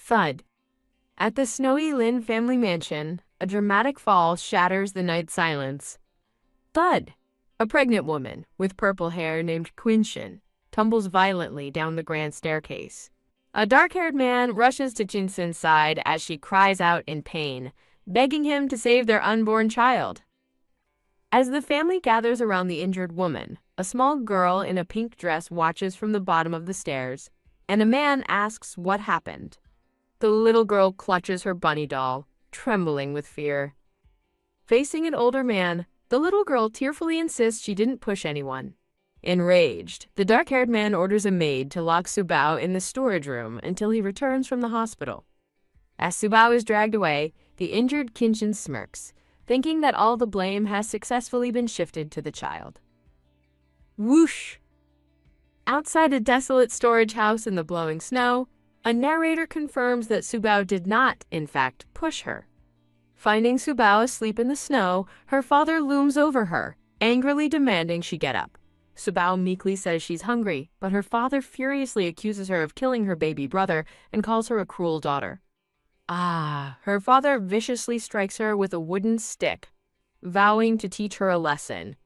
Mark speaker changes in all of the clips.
Speaker 1: Thud. At the snowy Lin family mansion, a dramatic fall shatters the night silence. Thud. A pregnant woman with purple hair named Quinshin tumbles violently down the grand staircase. A dark-haired man rushes to Jinsun's side as she cries out in pain, begging him to save their unborn child. As the family gathers around the injured woman, a small girl in a pink dress watches from the bottom of the stairs, and a man asks what happened. The little girl clutches her bunny doll, trembling with fear. Facing an older man, the little girl tearfully insists she didn't push anyone. Enraged, the dark-haired man orders a maid to lock Subao in the storage room until he returns from the hospital. As Subao is dragged away, the injured Kinshin smirks, thinking that all the blame has successfully been shifted to the child. Whoosh! Outside a desolate storage house in the blowing snow, a narrator confirms that Subao did not, in fact, push her. Finding Subao asleep in the snow, her father looms over her, angrily demanding she get up. Subao meekly says she's hungry, but her father furiously accuses her of killing her baby brother and calls her a cruel daughter. Her father viciously strikes her with a wooden stick, vowing to teach her a lesson.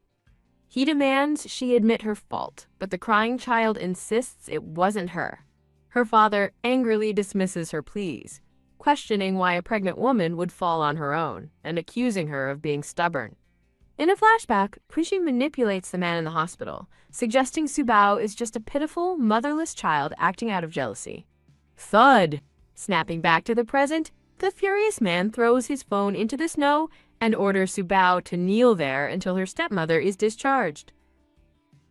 Speaker 1: He demands she admit her fault, but the crying child insists it wasn't her. Her father angrily dismisses her pleas, questioning why a pregnant woman would fall on her own, and accusing her of being stubborn. In a flashback, Quinshin manipulates the man in the hospital, suggesting Subao is just a pitiful, motherless child acting out of jealousy. Thud! Snapping back to the present, the furious man throws his phone into the snow and orders Subao to kneel there until her stepmother is discharged.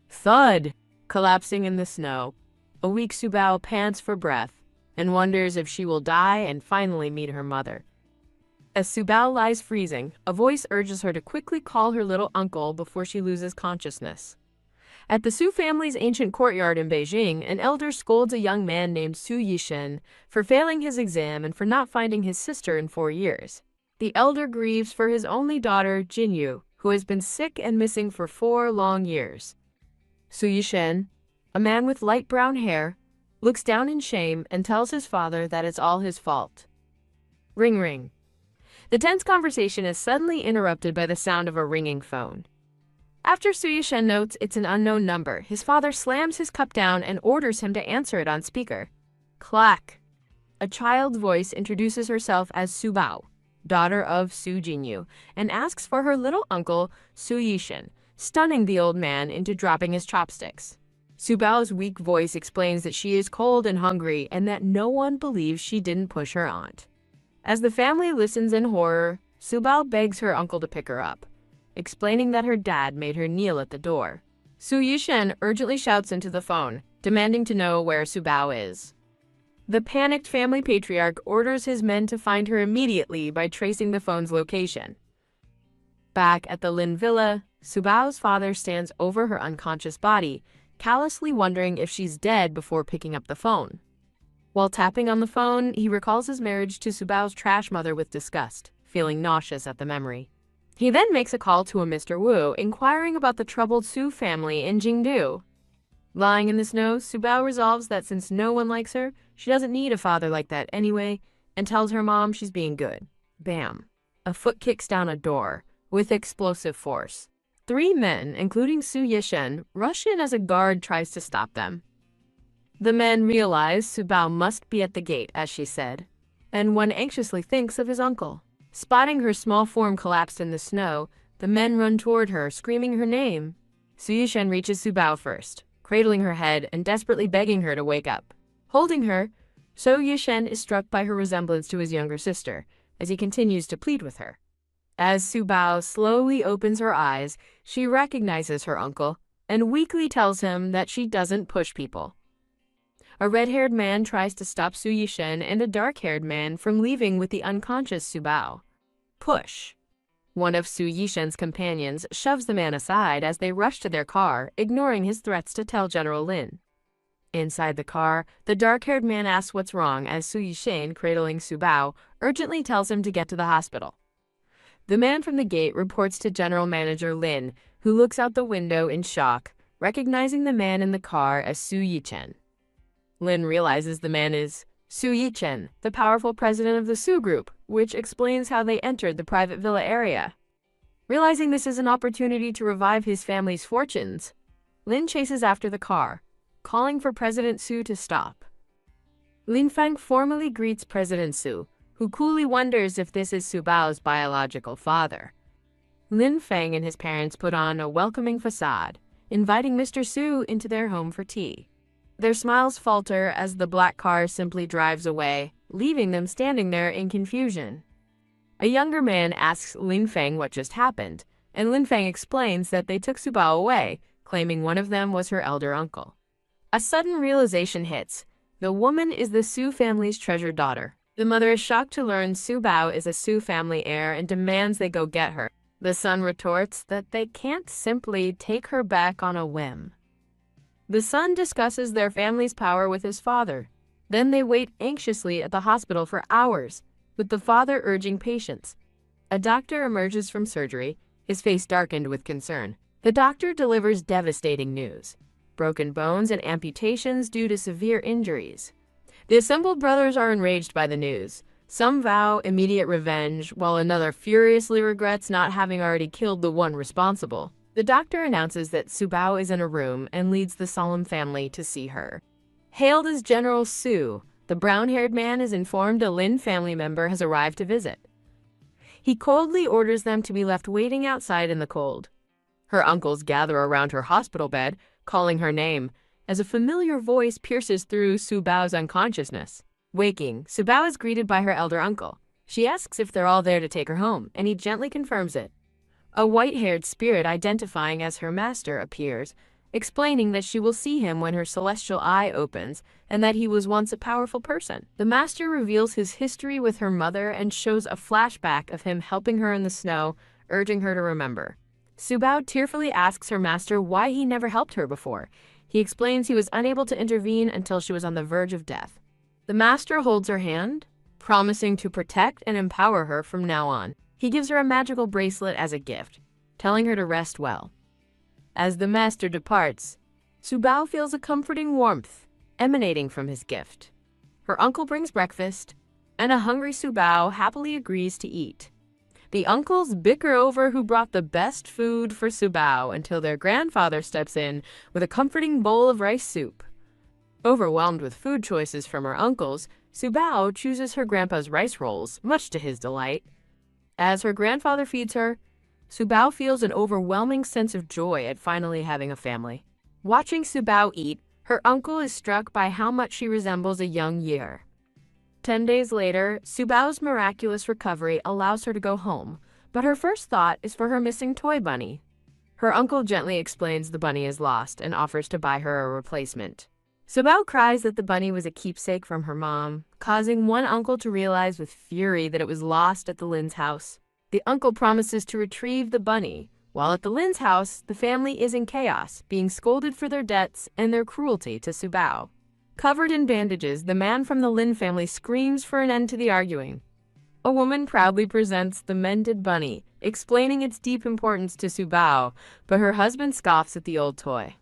Speaker 1: Thud! Collapsing in the snow, a weak Subao pants for breath and wonders if she will die and finally meet her mother. As Subao lies freezing, a voice urges her to quickly call her little uncle before she loses consciousness. At the Su family's ancient courtyard in Beijing, an elder scolds a young man named Su Yishen for failing his exam and for not finding his sister in 4 years. The elder grieves for his only daughter, Jinyu, who has been sick and missing for 4 long years. Su Yishen, a man with light brown hair, looks down in shame and tells his father that it's all his fault. Ring ring. The tense conversation is suddenly interrupted by the sound of a ringing phone. After Su Yishen notes it's an unknown number, his father slams his cup down and orders him to answer it on speaker. Clack! A child's voice introduces herself as Subao, daughter of Su Jinyu, and asks for her little uncle, Su Yishen, stunning the old man into dropping his chopsticks. Subao's weak voice explains that she is cold and hungry and that no one believes she didn't push her aunt. As the family listens in horror, Subao begs her uncle to pick her up, explaining that her dad made her kneel at the door. Su Yishen urgently shouts into the phone, demanding to know where Subao is. The panicked family patriarch orders his men to find her immediately by tracing the phone's location. Back at the Lin villa, Subao's father stands over her unconscious body, callously wondering if she's dead before picking up the phone. While tapping on the phone, he recalls his marriage to Subao's trash mother with disgust, feeling nauseous at the memory. He then makes a call to a Mr. Wu, inquiring about the troubled Su family in Jingdu. Lying in the snow, Subao resolves that since no one likes her, she doesn't need a father like that anyway, and tells her mom she's being good. Bam! A foot kicks down a door, with explosive force. 3 men, including Su Yishen, rush in as a guard tries to stop them. The men realize Subao must be at the gate, as she said, and one anxiously thinks of his uncle. Spotting her small form collapsed in the snow, the men run toward her, screaming her name. Su Yishen reaches Subao first, cradling her head and desperately begging her to wake up. Holding her, Su Yishen is struck by her resemblance to his younger sister, as he continues to plead with her. As Subao slowly opens her eyes, she recognizes her uncle and weakly tells him that she doesn't push people. A red-haired man tries to stop Su Yishen and a dark-haired man from leaving with the unconscious Subao. Push! One of Su Yishen's companions shoves the man aside as they rush to their car, ignoring his threats to tell General Lin. Inside the car, the dark-haired man asks what's wrong as Su Yishen, cradling Subao, urgently tells him to get to the hospital. The man from the gate reports to General Manager Lin, who looks out the window in shock, recognizing the man in the car as Su Yishen. Lin realizes the man is Su Yichen, the powerful president of the Su Group, which explains how they entered the private villa area. Realizing this is an opportunity to revive his family's fortunes, Lin chases after the car, calling for President Su to stop. Lin Feng formally greets President Su, who coolly wonders if this is Su Bao's biological father. Lin Feng and his parents put on a welcoming facade, inviting Mr. Su into their home for tea. Their smiles falter as the black car simply drives away, leaving them standing there in confusion. A younger man asks Lin Feng what just happened, and Lin Feng explains that they took Su Bao away, claiming one of them was her elder uncle. A sudden realization hits. The woman is the Su family's treasured daughter. The mother is shocked to learn Su Bao is a Su family heir and demands they go get her. The son retorts that they can't simply take her back on a whim. The son discusses their family's power with his father. Then they wait anxiously at the hospital for hours, with the father urging patience. A doctor emerges from surgery, his face darkened with concern. The doctor delivers devastating news: broken bones and amputations due to severe injuries. The assembled brothers are enraged by the news. Some vow immediate revenge, while another furiously regrets not having already killed the one responsible. The doctor announces that Su Bao is in a room and leads the solemn family to see her. Hailed as General Su, the brown-haired man is informed a Lin family member has arrived to visit. He coldly orders them to be left waiting outside in the cold. Her uncles gather around her hospital bed, calling her name, as a familiar voice pierces through Su Bao's unconsciousness. Waking, Su Bao is greeted by her elder uncle. She asks if they're all there to take her home, and he gently confirms it. A white-haired spirit identifying as her master appears, explaining that she will see him when her celestial eye opens, and that he was once a powerful person. The master reveals his history with her mother and shows a flashback of him helping her in the snow, urging her to remember. Su Bao tearfully asks her master why he never helped her before. He explains he was unable to intervene until she was on the verge of death. The master holds her hand, promising to protect and empower her from now on. He gives her a magical bracelet as a gift, telling her to rest well. As the master departs, Su Bao feels a comforting warmth emanating from his gift. Her uncle brings breakfast, and a hungry Su Bao happily agrees to eat. The uncles bicker over who brought the best food for Su Bao until their grandfather steps in with a comforting bowl of rice soup. Overwhelmed with food choices from her uncles, Su Bao chooses her grandpa's rice rolls, much to his delight. As her grandfather feeds her, Su Bao feels an overwhelming sense of joy at finally having a family. Watching Su Bao eat, her uncle is struck by how much she resembles a young year. 10 days later, Su Bao's miraculous recovery allows her to go home, but her first thought is for her missing toy bunny. Her uncle gently explains the bunny is lost and offers to buy her a replacement. Su Bao cries that the bunny was a keepsake from her mom, causing one uncle to realize with fury that it was lost at the Lin's house. The uncle promises to retrieve the bunny. While at the Lin's house, the family is in chaos, being scolded for their debts and their cruelty to Su Bao. Covered in bandages, the man from the Lin family screams for an end to the arguing. A woman proudly presents the mended bunny, explaining its deep importance to Su Bao, but her husband scoffs at the old toy.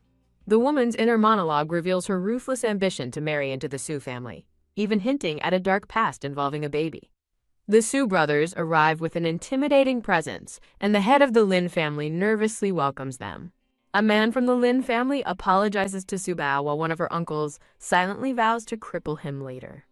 Speaker 1: The woman's inner monologue reveals her ruthless ambition to marry into the Su family, even hinting at a dark past involving a baby. The Su brothers arrive with an intimidating presence, and the head of the Lin family nervously welcomes them. A man from the Lin family apologizes to Su Bao while one of her uncles silently vows to cripple him later.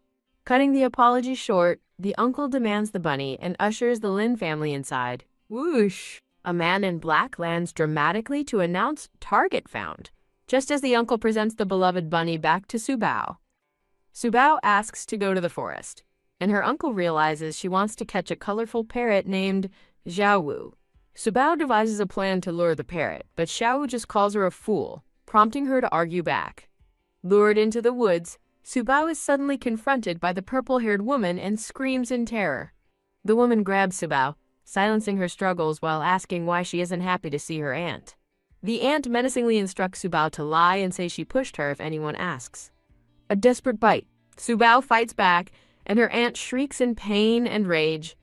Speaker 1: Cutting the apology short, the uncle demands the bunny and ushers the Lin family inside. Whoosh! A man in black lands dramatically to announce target found, just as the uncle presents the beloved bunny back to Su Bao. Su Bao asks to go to the forest, and her uncle realizes she wants to catch a colorful parrot named Xiaowu. Su Bao devises a plan to lure the parrot, but Xiaowu just calls her a fool, prompting her to argue back. Lured into the woods, Su Bao is suddenly confronted by the purple-haired woman and screams in terror. The woman grabs Su Bao, silencing her struggles while asking why she isn't happy to see her aunt. The aunt menacingly instructs Su Bao to lie and say she pushed her if anyone asks. A desperate bite, Su Bao fights back, and her aunt shrieks in pain and rage.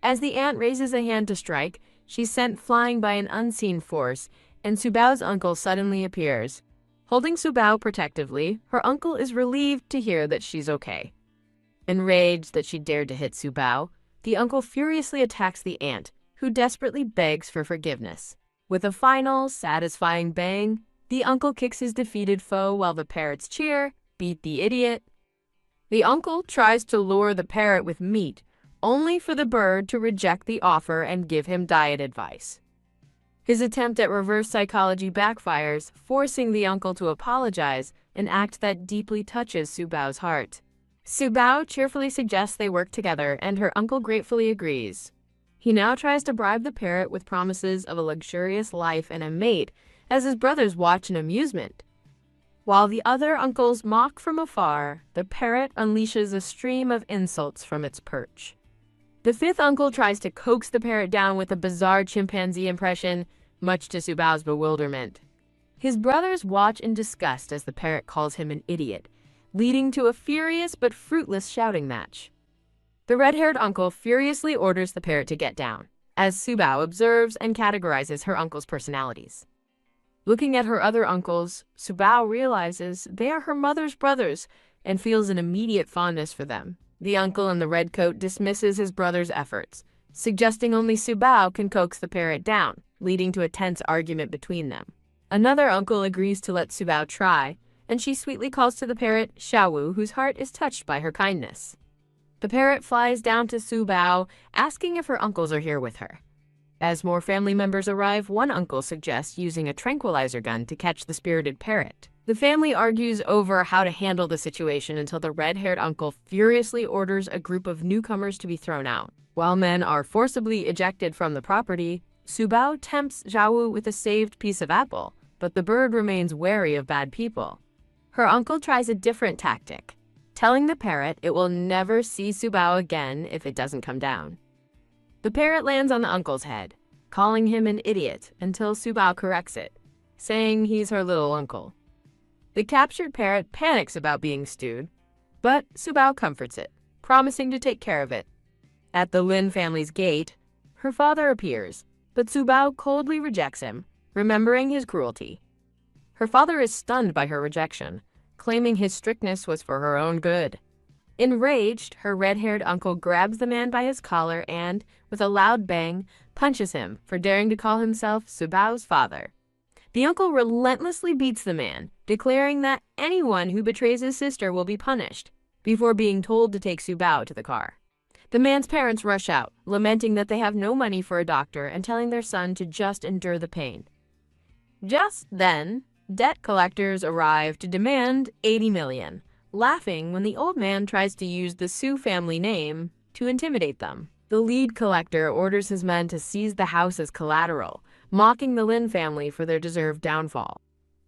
Speaker 1: As the aunt raises a hand to strike, she's sent flying by an unseen force, and Su Bao's uncle suddenly appears. Holding Su Bao protectively, her uncle is relieved to hear that she's okay. Enraged that she dared to hit Subao, the uncle furiously attacks the aunt, who desperately begs for forgiveness. With a final, satisfying bang, the uncle kicks his defeated foe while the parrots cheer, "Beat the idiot." The uncle tries to lure the parrot with meat, only for the bird to reject the offer and give him diet advice. His attempt at reverse psychology backfires, forcing the uncle to apologize, an act that deeply touches Subao's heart. Subao cheerfully suggests they work together, and her uncle gratefully agrees. He now tries to bribe the parrot with promises of a luxurious life and a mate, as his brothers watch in amusement. While the other uncles mock from afar, the parrot unleashes a stream of insults from its perch. The fifth uncle tries to coax the parrot down with a bizarre chimpanzee impression, much to Subao's bewilderment. His brothers watch in disgust as the parrot calls him an idiot, leading to a furious but fruitless shouting match. The red-haired uncle furiously orders the parrot to get down, as Subao observes and categorizes her uncle's personalities. Looking at her other uncles, Subao realizes they are her mother's brothers and feels an immediate fondness for them. The uncle in the red coat dismisses his brother's efforts, suggesting only Subao can coax the parrot down, leading to a tense argument between them. Another uncle agrees to let Subao try, and she sweetly calls to the parrot Xiaowu, whose heart is touched by her kindness. The parrot flies down to Subao, asking if her uncles are here with her. As more family members arrive, one uncle suggests using a tranquilizer gun to catch the spirited parrot. The family argues over how to handle the situation until the red-haired uncle furiously orders a group of newcomers to be thrown out. While men are forcibly ejected from the property, Subao tempts Xiaowu with a saved piece of apple, but the bird remains wary of bad people. Her uncle tries a different tactic, telling the parrot it will never see Subao again if it doesn't come down. The parrot lands on the uncle's head, calling him an idiot until Subao corrects it, saying he's her little uncle. The captured parrot panics about being stewed, but Subao comforts it, promising to take care of it. At the Lin family's gate, her father appears, but Subao coldly rejects him, remembering his cruelty. Her father is stunned by her rejection, claiming his strictness was for her own good. Enraged, her red-haired uncle grabs the man by his collar and, with a loud bang, punches him for daring to call himself Subao's father. The uncle relentlessly beats the man, declaring that anyone who betrays his sister will be punished, before being told to take Subao to the car. The man's parents rush out, lamenting that they have no money for a doctor and telling their son to just endure the pain. Just then, debt collectors arrive to demand $80 million, laughing when the old man tries to use the Su family name to intimidate them. The lead collector orders his men to seize the house as collateral, mocking the Lin family for their deserved downfall.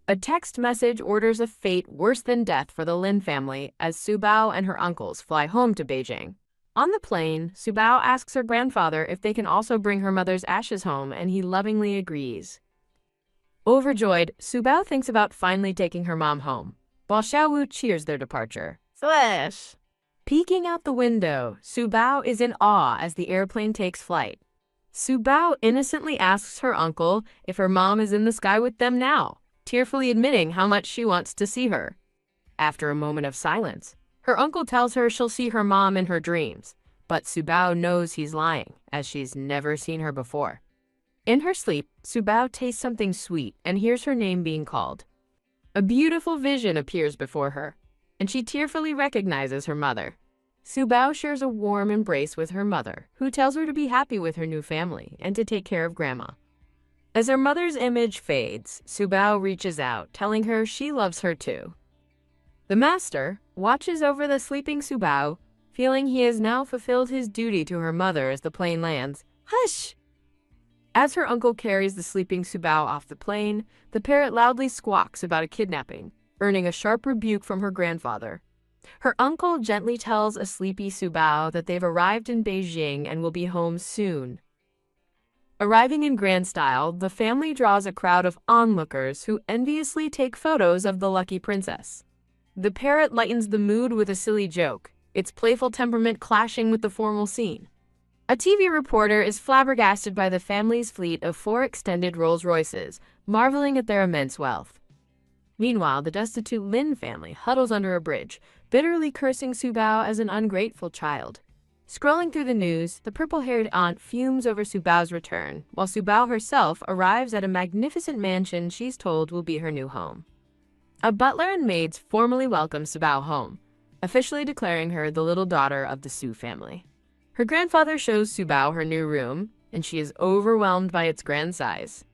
Speaker 1: A text message orders a fate worse than death for the Lin family as Subao and her uncles fly home to Beijing. On the plane, Subao asks her grandfather if they can also bring her mother's ashes home, and he lovingly agrees. Overjoyed, Subao thinks about finally taking her mom home, while Xiaowu cheers their departure. Slash! Peeking out the window, Subao is in awe as the airplane takes flight. Subao innocently asks her uncle if her mom is in the sky with them now, tearfully admitting how much she wants to see her. After a moment of silence, her uncle tells her she'll see her mom in her dreams, but Subao knows he's lying, as she's never seen her before. In her sleep, Subao tastes something sweet and hears her name being called. A beautiful vision appears before her, and she tearfully recognizes her mother. Subao shares a warm embrace with her mother, who tells her to be happy with her new family and to take care of Grandma. As her mother's image fades, Subao reaches out, telling her she loves her too. The master watches over the sleeping Subao, feeling he has now fulfilled his duty to her mother as the plane lands. Hush! As her uncle carries the sleeping Subao off the plane, the parrot loudly squawks about a kidnapping, earning a sharp rebuke from her grandfather. Her uncle gently tells a sleepy Subao that they've arrived in Beijing and will be home soon. Arriving in grand style, the family draws a crowd of onlookers who enviously take photos of the lucky princess. The parrot lightens the mood with a silly joke, its playful temperament clashing with the formal scene. A TV reporter is flabbergasted by the family's fleet of 4 extended Rolls-Royces, marveling at their immense wealth. Meanwhile, the destitute Lin family huddles under a bridge, bitterly cursing Subao as an ungrateful child. Scrolling through the news, the purple-haired aunt fumes over Subao's return, while Subao herself arrives at a magnificent mansion she's told will be her new home. A butler and maids formally welcome Subao home, officially declaring her the little daughter of the Su family. Her grandfather shows Subao her new room, and she is overwhelmed by its grand size.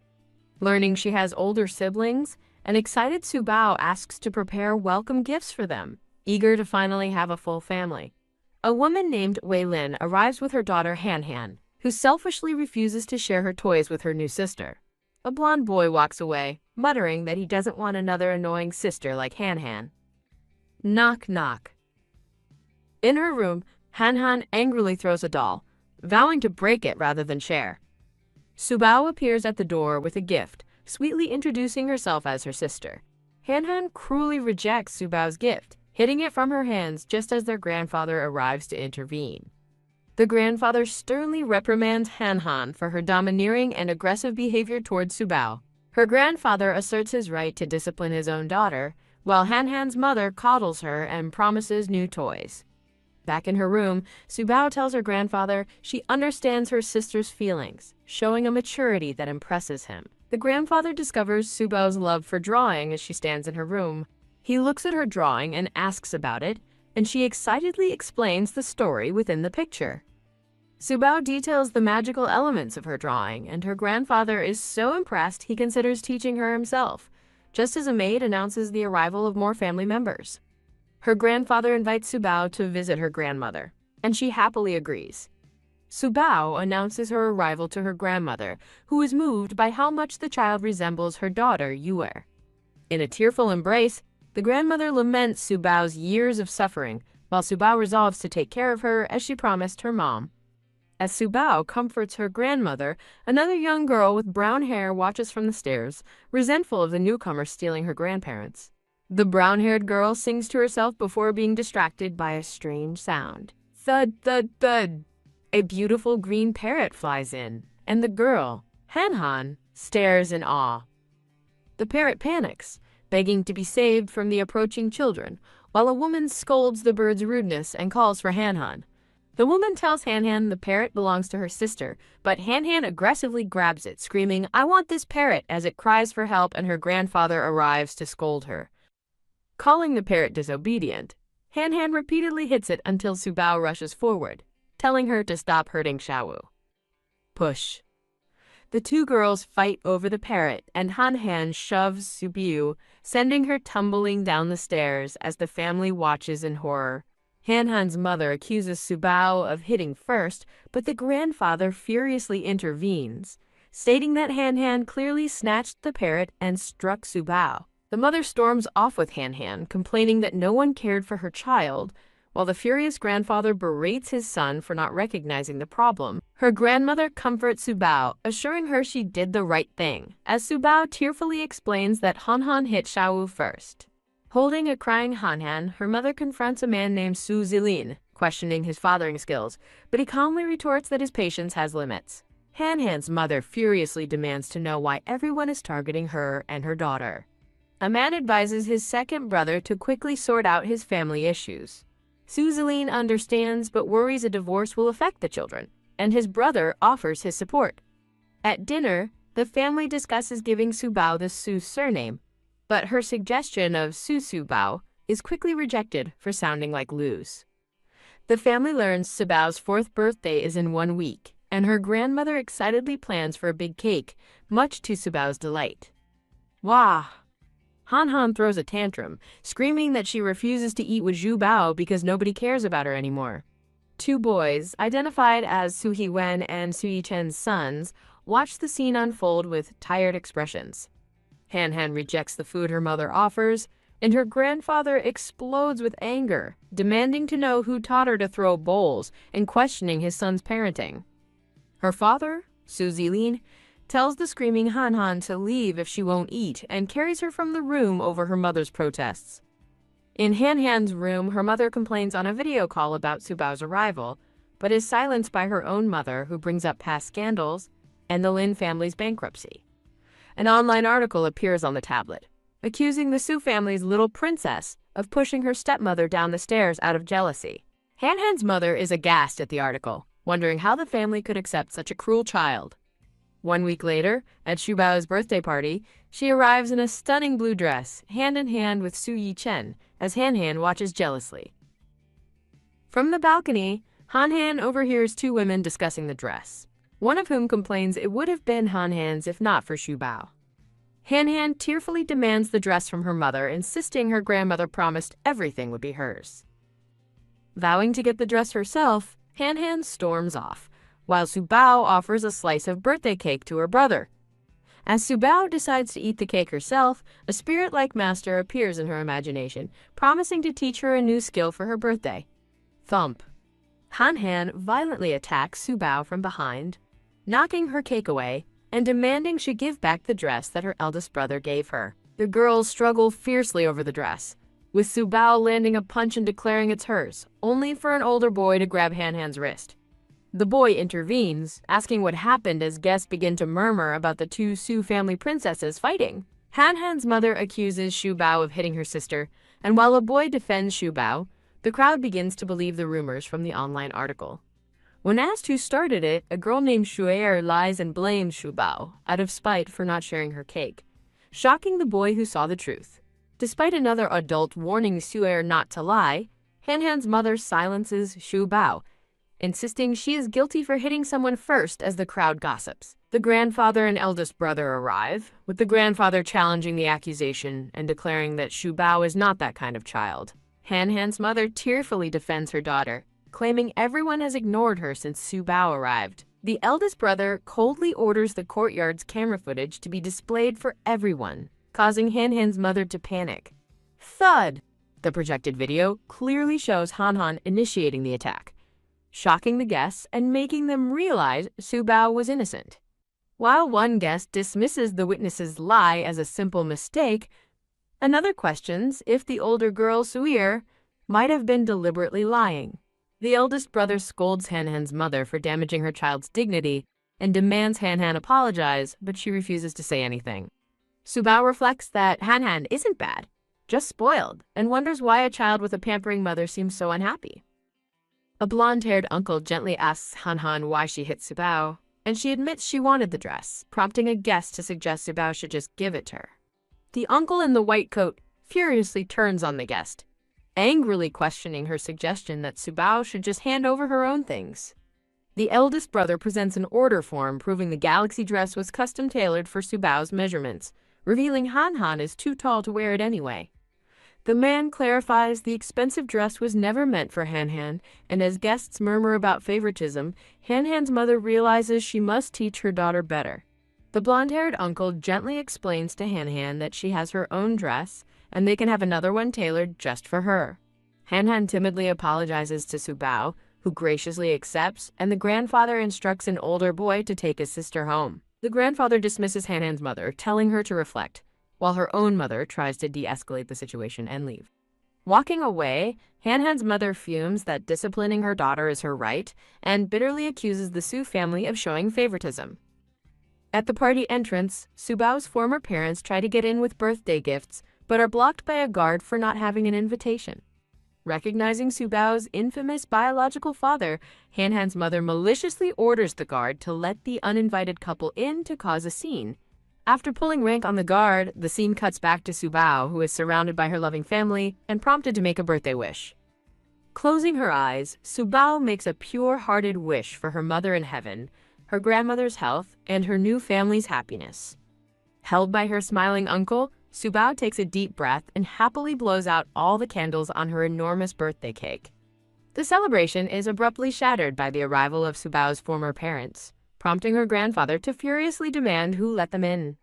Speaker 1: Learning she has older siblings, an excited Subao asks to prepare welcome gifts for them, eager to finally have a full family. A woman named Wei Lin arrives with her daughter Han Han, who selfishly refuses to share her toys with her new sister. A blonde boy walks away, muttering that he doesn't want another annoying sister like Han Han. Knock, knock. In her room, Han Han angrily throws a doll, vowing to break it rather than share. Subao appears at the door with a gift, sweetly introducing herself as her sister. Han Han cruelly rejects Subao's gift, hitting it from her hands just as their grandfather arrives to intervene. The grandfather sternly reprimands Han Han for her domineering and aggressive behavior towards Subao. Her grandfather asserts his right to discipline his own daughter, while Han Han's mother coddles her and promises new toys. Back in her room, Subao tells her grandfather she understands her sister's feelings, showing a maturity that impresses him. The grandfather discovers Subao's love for drawing as she stands in her room. He looks at her drawing and asks about it, and she excitedly explains the story within the picture. Subao details the magical elements of her drawing, and her grandfather is so impressed he considers teaching her himself, just as a maid announces the arrival of more family members. Her grandfather invites Subao to visit her grandmother, and she happily agrees. Subao announces her arrival to her grandmother, who is moved by how much the child resembles her daughter, Yue. In a tearful embrace, the grandmother laments Subao's years of suffering, while Subao resolves to take care of her as she promised her mom. As Subao comforts her grandmother, another young girl with brown hair watches from the stairs, resentful of the newcomer stealing her grandparents. The brown-haired girl sings to herself before being distracted by a strange sound. Thud, thud, thud. A beautiful green parrot flies in, and the girl, Han Han, stares in awe. The parrot panics, begging to be saved from the approaching children, while a woman scolds the bird's rudeness and calls for Han Han. The woman tells Han Han the parrot belongs to her sister, but Han Han aggressively grabs it, screaming, "I want this parrot," as it cries for help and her grandfather arrives to scold her. Calling the parrot disobedient, Han Han repeatedly hits it until Subao rushes forward, telling her to stop hurting Xiaowu. Push. The two girls fight over the parrot, and Han Han shoves Subao, sending her tumbling down the stairs as the family watches in horror. Han Han's mother accuses Subao of hitting first, but the grandfather furiously intervenes, stating that Han Han clearly snatched the parrot and struck Subao. The mother storms off with Han Han, complaining that no one cared for her child, while the furious grandfather berates his son for not recognizing the problem. Her grandmother comforts Subao, assuring her she did the right thing, as Subao tearfully explains that Han Han hit Xiaowu first. Holding a crying Han Han, her mother confronts a man named Su Zilin, questioning his fathering skills, but he calmly retorts that his patience has limits. Han Han's mother furiously demands to know why everyone is targeting her and her daughter. A man advises his second brother to quickly sort out his family issues. Su Zilin understands but worries a divorce will affect the children, and his brother offers his support. At dinner, the family discusses giving Subao the Su surname, but her suggestion of Su Subao is quickly rejected for sounding like Luz. The family learns Subao's 4th birthday is in 1 week, and her grandmother excitedly plans for a big cake, much to Subao's delight. Wah! Han Han throws a tantrum, screaming that she refuses to eat with Zhu Bao because nobody cares about her anymore. Two boys, identified as Su He-wen and Su Yi-chen's sons, watch the scene unfold with tired expressions. Han Han rejects the food her mother offers, and her grandfather explodes with anger, demanding to know who taught her to throw bowls and questioning his son's parenting. Her father, Su Zilin, tells the screaming Han Han to leave if she won't eat and carries her from the room over her mother's protests. In Han Han's room, her mother complains on a video call about Subao's arrival, but is silenced by her own mother, who brings up past scandals and the Lin family's bankruptcy. An online article appears on the tablet, accusing the Su family's little princess of pushing her stepmother down the stairs out of jealousy. Han-han's mother is aghast at the article, wondering how the family could accept such a cruel child. 1 week later, at Shubao's birthday party, she arrives in a stunning blue dress, hand in hand with Su Yi-chen, as Han-han watches jealously. From the balcony, Han-han overhears two women discussing the dress, one of whom complains it would have been Han-han's if not for Shubao. Han-han tearfully demands the dress from her mother, insisting her grandmother promised everything would be hers. Vowing to get the dress herself, Han-han storms off, while Subao offers a slice of birthday cake to her brother. As Subao decides to eat the cake herself, a spirit-like master appears in her imagination, promising to teach her a new skill for her birthday. Thump. Han-han violently attacks Subao from behind, knocking her cake away and demanding she give back the dress that her eldest brother gave her. The girls struggle fiercely over the dress, with Subao landing a punch and declaring it's hers, only for an older boy to grab Han-han's wrist. The boy intervenes, asking what happened as guests begin to murmur about the two Su family princesses fighting. Han-han's mother accuses Shubao of hitting her sister, and while a boy defends Shubao, the crowd begins to believe the rumors from the online article. When asked who started it, a girl named Shuer lies and blames Shubao out of spite for not sharing her cake, shocking the boy who saw the truth. Despite another adult warning Shuer not to lie, Han-han's mother silences Shubao, insisting she is guilty for hitting someone first as the crowd gossips. The grandfather and eldest brother arrive, with the grandfather challenging the accusation and declaring that Shubao is not that kind of child. Han-han's mother tearfully defends her daughter, claiming everyone has ignored her since Subao arrived. The eldest brother coldly orders the courtyard's camera footage to be displayed for everyone, causing Han-han's mother to panic. Thud! The projected video clearly shows Han-han initiating the attack, shocking the guests and making them realize Subao was innocent. While one guest dismisses the witness's lie as a simple mistake, another questions if the older girl, Suir, might have been deliberately lying. The eldest brother scolds Han-han's mother for damaging her child's dignity and demands Han-han apologize, but she refuses to say anything. Subao reflects that Han-han isn't bad, just spoiled, and wonders why a child with a pampering mother seems so unhappy. A blonde-haired uncle gently asks Han-han why she hit Subao, and she admits she wanted the dress, prompting a guest to suggest Subao should just give it to her. The uncle in the white coat furiously turns on the guest, angrily questioning her suggestion that Subao should just hand over her own things. The eldest brother presents an order form proving the galaxy dress was custom-tailored for Subao's measurements, revealing Han-han is too tall to wear it anyway. The man clarifies the expensive dress was never meant for Han-han, and as guests murmur about favoritism, Han-han's mother realizes she must teach her daughter better. The blonde-haired uncle gently explains to Han-han that she has her own dress, and they can have another one tailored just for her. Han-han timidly apologizes to Subao, who graciously accepts, and the grandfather instructs an older boy to take his sister home. The grandfather dismisses Han-han's mother, telling her to reflect, while her own mother tries to de-escalate the situation and leave. Walking away, Han-han's mother fumes that disciplining her daughter is her right, and bitterly accuses the Su family of showing favoritism. At the party entrance, Subao's former parents try to get in with birthday gifts, but are blocked by a guard for not having an invitation. Recognizing Subao's infamous biological father, Han-han's mother maliciously orders the guard to let the uninvited couple in to cause a scene. After pulling rank on the guard, the scene cuts back to Subao, who is surrounded by her loving family and prompted to make a birthday wish. Closing her eyes, Subao makes a pure-hearted wish for her mother in heaven, her grandmother's health, and her new family's happiness. Held by her smiling uncle, Subao takes a deep breath and happily blows out all the candles on her enormous birthday cake. The celebration is abruptly shattered by the arrival of Subao's former parents, prompting her grandfather to furiously demand who let them in.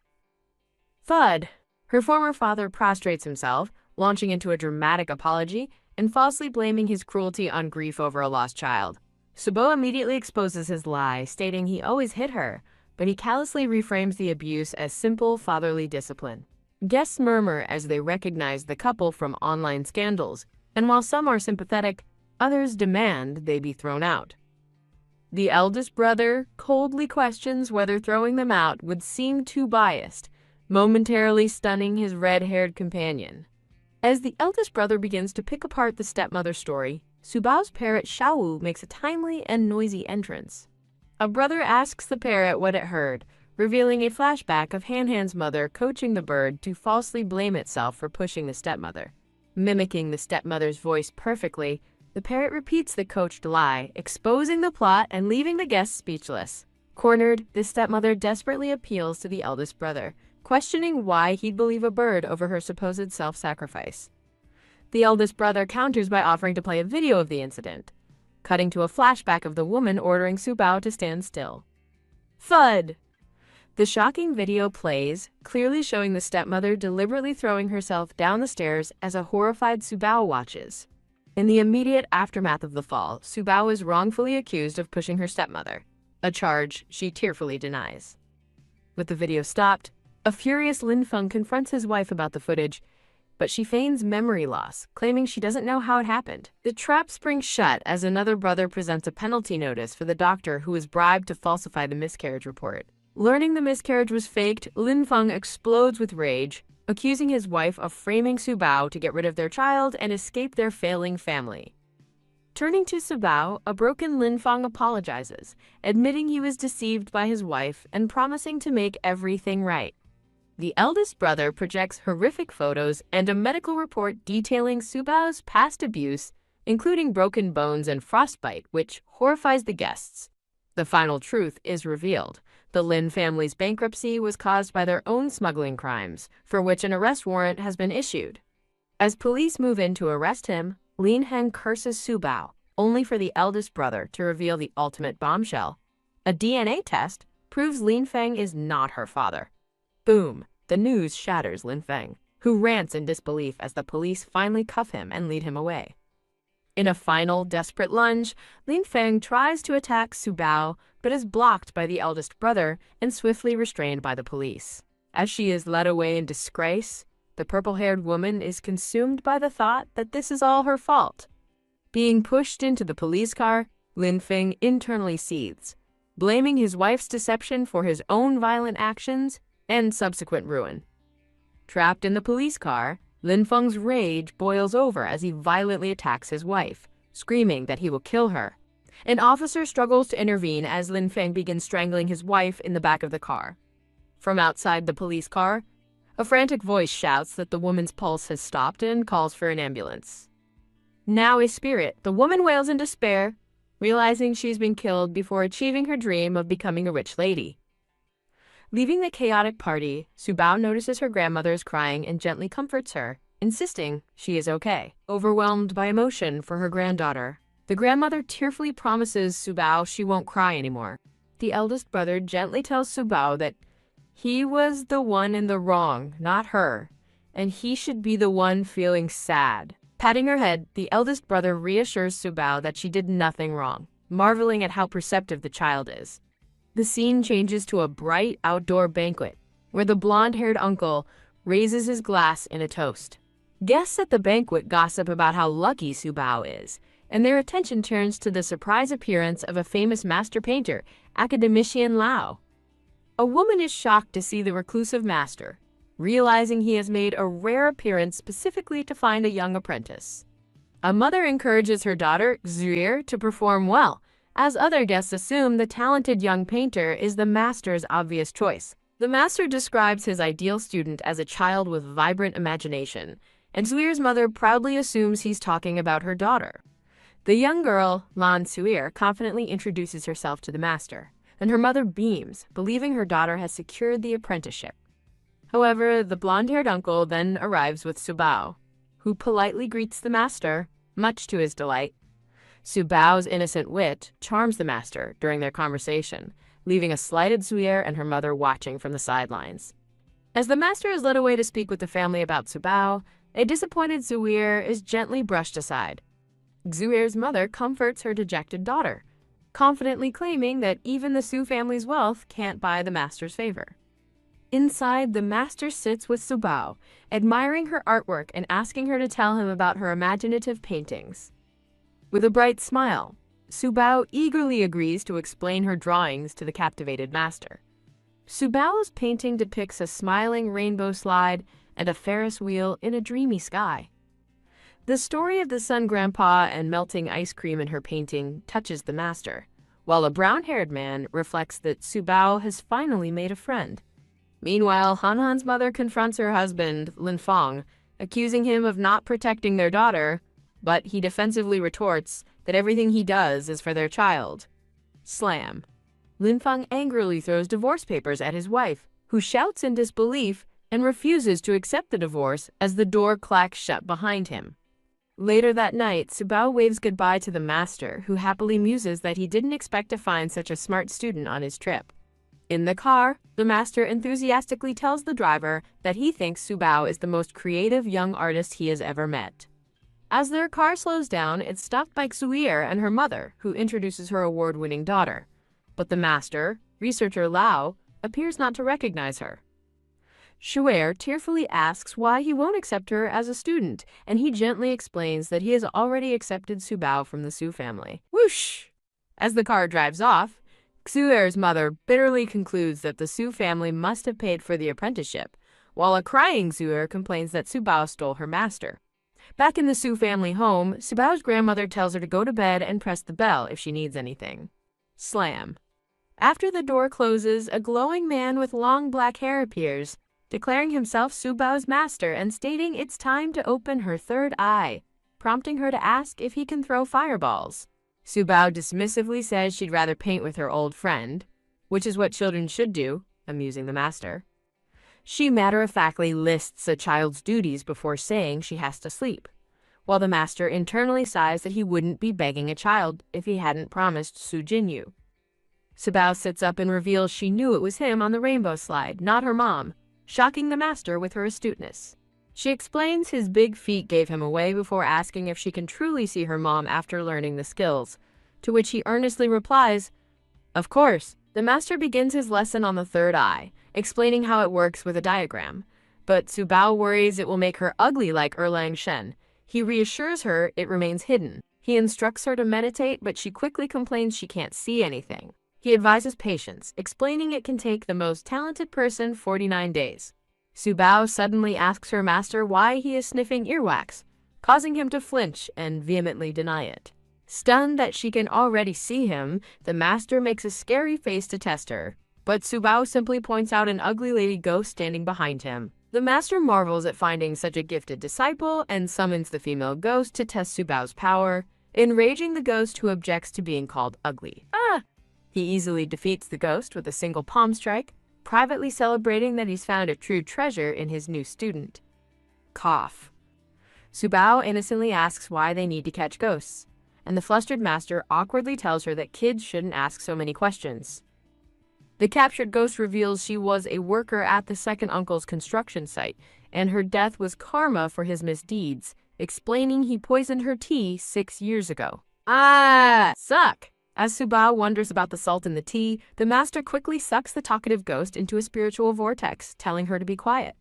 Speaker 1: Thud! Her former father prostrates himself, launching into a dramatic apology and falsely blaming his cruelty on grief over a lost child. Subao immediately exposes his lie, stating he always hit her, but he callously reframes the abuse as simple fatherly discipline. Guests murmur as they recognize the couple from online scandals, and while some are sympathetic, others demand they be thrown out. The eldest brother coldly questions whether throwing them out would seem too biased, momentarily stunning his red-haired companion. As the eldest brother begins to pick apart the stepmother story, Subao's parrot Xiaowu makes a timely and noisy entrance. A brother asks the parrot what it heard, revealing a flashback of Han-Han's mother coaching the bird to falsely blame itself for pushing the stepmother. Mimicking the stepmother's voice perfectly, the parrot repeats the coached lie, exposing the plot and leaving the guests speechless. Cornered, the stepmother desperately appeals to the eldest brother, questioning why he'd believe a bird over her supposed self-sacrifice. The eldest brother counters by offering to play a video of the incident, cutting to a flashback of the woman ordering Subao to stand still. Thud! The shocking video plays, clearly showing the stepmother deliberately throwing herself down the stairs as a horrified Subao watches. In the immediate aftermath of the fall, Subao is wrongfully accused of pushing her stepmother, a charge she tearfully denies. With the video stopped, a furious Lin Feng confronts his wife about the footage, but she feigns memory loss, claiming she doesn't know how it happened. The trap springs shut as another brother presents a penalty notice for the doctor who was bribed to falsify the miscarriage report. Learning the miscarriage was faked, Lin Feng explodes with rage, accusing his wife of framing Subao to get rid of their child and escape their failing family. Turning to Subao, a broken Lin Feng apologizes, admitting he was deceived by his wife and promising to make everything right. The eldest brother projects horrific photos and a medical report detailing Subao's past abuse, including broken bones and frostbite, which horrifies the guests. The final truth is revealed. The Lin family's bankruptcy was caused by their own smuggling crimes, for which an arrest warrant has been issued. As police move in to arrest him, Lin Heng curses Subao, only for the eldest brother to reveal the ultimate bombshell. A DNA test proves Lin Feng is not her father. Boom! The news shatters Lin Feng, who rants in disbelief as the police finally cuff him and lead him away. In a final, desperate lunge, Lin Feng tries to attack Subao, but is blocked by the eldest brother and swiftly restrained by the police. As she is led away in disgrace, the purple-haired woman is consumed by the thought that this is all her fault. Being pushed into the police car, Lin Feng internally seethes, blaming his wife's deception for his own violent actions and subsequent ruin. Trapped in the police car, Lin Feng's rage boils over as he violently attacks his wife, screaming that he will kill her. An officer struggles to intervene as Lin Feng begins strangling his wife in the back of the car. From outside the police car, a frantic voice shouts that the woman's pulse has stopped and calls for an ambulance. Now a spirit, the woman wails in despair, realizing she's been killed before achieving her dream of becoming a rich lady. Leaving the chaotic party, Subao notices her grandmother is crying and gently comforts her, insisting she is okay. Overwhelmed by emotion for her granddaughter, the grandmother tearfully promises Subao she won't cry anymore. The eldest brother gently tells Subao that he was the one in the wrong, not her, and he should be the one feeling sad. Patting her head, the eldest brother reassures Subao that she did nothing wrong, marveling at how perceptive the child is. The scene changes to a bright outdoor banquet, where the blonde-haired uncle raises his glass in a toast. Guests at the banquet gossip about how lucky Subao is, and their attention turns to the surprise appearance of a famous master painter, academician Lao. A woman is shocked to see the reclusive master, realizing he has made a rare appearance specifically to find a young apprentice. A mother encourages her daughter, Xuer, to perform well, as other guests assume the talented young painter is the master's obvious choice. The master describes his ideal student as a child with vibrant imagination, and Xuer's mother proudly assumes he's talking about her daughter. The young girl, Lan Xuer, confidently introduces herself to the master, and her mother beams, believing her daughter has secured the apprenticeship. However, the blonde-haired uncle then arrives with Subao, who politely greets the master, much to his delight. Subao's innocent wit charms the master during their conversation, leaving a slighted Xuer and her mother watching from the sidelines. As the master is led away to speak with the family about Subao, a disappointed Xuer is gently brushed aside. Xuer's mother comforts her dejected daughter, confidently claiming that even the Su family's wealth can't buy the master's favor. Inside, the master sits with Subao, admiring her artwork and asking her to tell him about her imaginative paintings. With a bright smile, Subao eagerly agrees to explain her drawings to the captivated master. Subao's painting depicts a smiling rainbow slide and a Ferris wheel in a dreamy sky. The story of the sun grandpa and melting ice cream in her painting touches the master, while a brown-haired man reflects that Subao has finally made a friend. Meanwhile, Hanhan's mother confronts her husband, Linfeng, accusing him of not protecting their daughter, but he defensively retorts that everything he does is for their child. Slam. Linfeng angrily throws divorce papers at his wife, who shouts in disbelief and refuses to accept the divorce as the door clacks shut behind him. Later that night, Subao waves goodbye to the master, who happily muses that he didn't expect to find such a smart student on his trip. In the car, the master enthusiastically tells the driver that he thinks Subao is the most creative young artist he has ever met. As their car slows down, it's stopped by Xuer and her mother, who introduces her award-winning daughter. But the master, researcher Lao, appears not to recognize her. Xuer tearfully asks why he won't accept her as a student, and he gently explains that he has already accepted Subao from the Su family. Whoosh! As the car drives off, Xuer's mother bitterly concludes that the Su family must have paid for the apprenticeship, while a crying Xuer complains that Subao stole her master. Back in the Su family home, Subao's grandmother tells her to go to bed and press the bell if she needs anything. Slam. After the door closes, a glowing man with long black hair appears, declaring himself Subao's master and stating it's time to open her third eye, prompting her to ask if he can throw fireballs. Subao dismissively says she'd rather paint with her old friend, which is what children should do, amusing the master. She matter-of-factly lists a child's duties before saying she has to sleep, while the master internally sighs that he wouldn't be begging a child if he hadn't promised Su Jinyu. Subao sits up and reveals she knew it was him on the rainbow slide, not her mom, shocking the master with her astuteness. She explains his big feet gave him away before asking if she can truly see her mom after learning the skills, to which he earnestly replies, "Of course." The master begins his lesson on the third eye, explaining how it works with a diagram, but Subao worries it will make her ugly like Erlang Shen. He reassures her it remains hidden. He instructs her to meditate, but she quickly complains she can't see anything. He advises patience, explaining it can take the most talented person 49 days. Subao suddenly asks her master why he is sniffing earwax, causing him to flinch and vehemently deny it. Stunned that she can already see him, the master makes a scary face to test her, but Subao simply points out an ugly lady ghost standing behind him. The master marvels at finding such a gifted disciple and summons the female ghost to test Subao's power, enraging the ghost who objects to being called ugly. He easily defeats the ghost with a single palm strike, privately celebrating that he's found a true treasure in his new student. Cough. Subao innocently asks why they need to catch ghosts, and the flustered master awkwardly tells her that kids shouldn't ask so many questions. The captured ghost reveals she was a worker at the second uncle's construction site, and her death was karma for his misdeeds, explaining he poisoned her tea 6 years ago. Suck! As Subao wonders about the salt in the tea, the master quickly sucks the talkative ghost into a spiritual vortex, telling her to be quiet.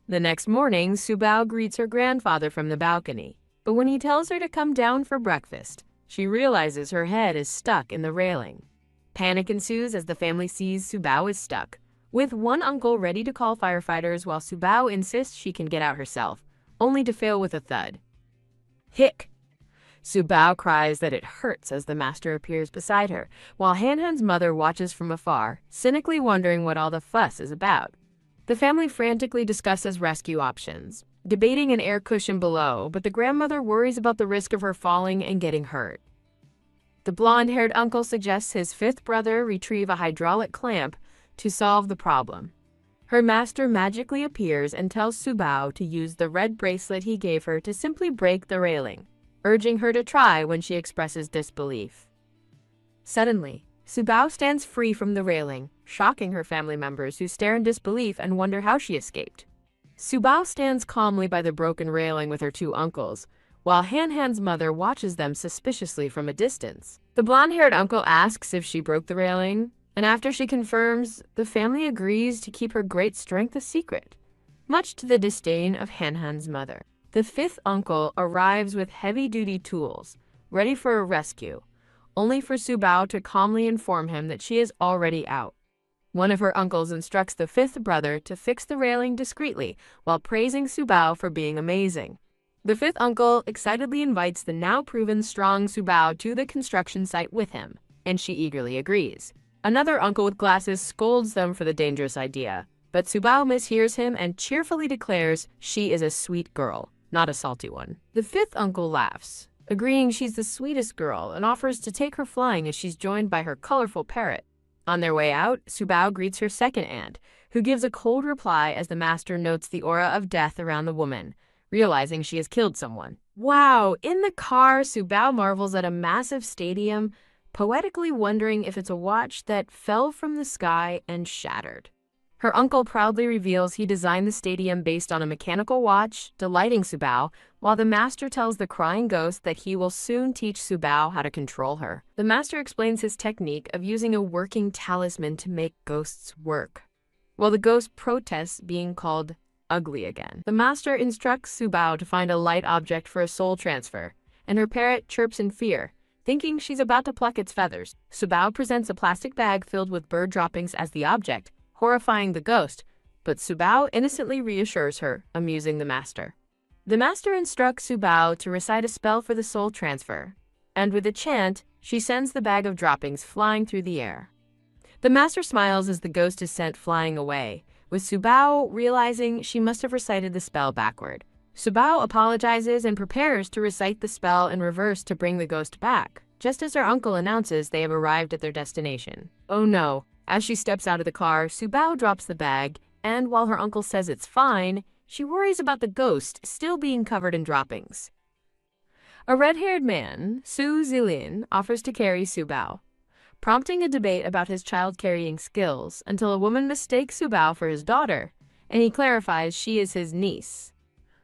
Speaker 1: The next morning, Subao greets her grandfather from the balcony, but when he tells her to come down for breakfast, she realizes her head is stuck in the railing. Panic ensues as the family sees Subao is stuck, with one uncle ready to call firefighters while Subao insists she can get out herself, only to fail with a thud. Hick! Subao cries that it hurts as the master appears beside her, while Hanhan's mother watches from afar, cynically wondering what all the fuss is about. The family frantically discusses rescue options, debating an air cushion below, but the grandmother worries about the risk of her falling and getting hurt. The blonde-haired uncle suggests his fifth brother retrieve a hydraulic clamp to solve the problem. Her master magically appears and tells Subao to use the red bracelet he gave her to simply break the railing, urging her to try when she expresses disbelief. Suddenly, Subao stands free from the railing, shocking her family members who stare in disbelief and wonder how she escaped. Subao stands calmly by the broken railing with her two uncles, while Hanhan's mother watches them suspiciously from a distance. The blonde-haired uncle asks if she broke the railing, and after she confirms, the family agrees to keep her great strength a secret, much to the disdain of Hanhan's mother. The fifth uncle arrives with heavy-duty tools, ready for a rescue, only for Subao to calmly inform him that she is already out. One of her uncles instructs the fifth brother to fix the railing discreetly while praising Subao for being amazing. The fifth uncle excitedly invites the now proven strong Subao to the construction site with him, and she eagerly agrees. Another uncle with glasses scolds them for the dangerous idea, but Subao mishears him and cheerfully declares she is a sweet girl, not a salty one. The fifth uncle laughs, agreeing she's the sweetest girl and offers to take her flying as she's joined by her colorful parrot. On their way out, Subao greets her second aunt, who gives a cold reply as the master notes the aura of death around the woman, realizing she has killed someone. Wow! In the car, Subao marvels at a massive stadium, poetically wondering if it's a watch that fell from the sky and shattered. Her uncle proudly reveals he designed the stadium based on a mechanical watch, delighting Subao, while the master tells the crying ghost that he will soon teach Subao how to control her. The master explains his technique of using a working talisman to make ghosts work, while the ghost protests being called ugly again. The master instructs Subao to find a light object for a soul transfer, and her parrot chirps in fear, thinking she's about to pluck its feathers. Subao presents a plastic bag filled with bird droppings as the object, horrifying the ghost, but Subao innocently reassures her, amusing the master. The master instructs Subao to recite a spell for the soul transfer, and with a chant, she sends the bag of droppings flying through the air. The master smiles as the ghost is sent flying away, with Subao realizing she must have recited the spell backward. Subao apologizes and prepares to recite the spell in reverse to bring the ghost back, just as her uncle announces they have arrived at their destination. Oh no! As she steps out of the car, Subao drops the bag, and while her uncle says it's fine, she worries about the ghost still being covered in droppings. A red-haired man, Su Zilin, offers to carry Subao, prompting a debate about his child-carrying skills until a woman mistakes Subao for his daughter, and he clarifies she is his niece.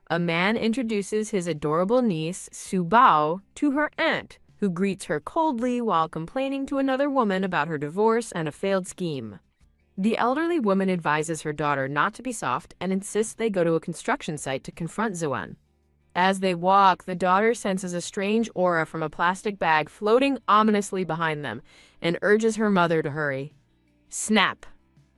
Speaker 1: A man introduces his adorable niece, Subao, to her aunt, who greets her coldly while complaining to another woman about her divorce and a failed scheme. The elderly woman advises her daughter not to be soft and insists they go to a construction site to confront Zuan. As they walk, the daughter senses a strange aura from a plastic bag floating ominously behind them and urges her mother to hurry. Snap!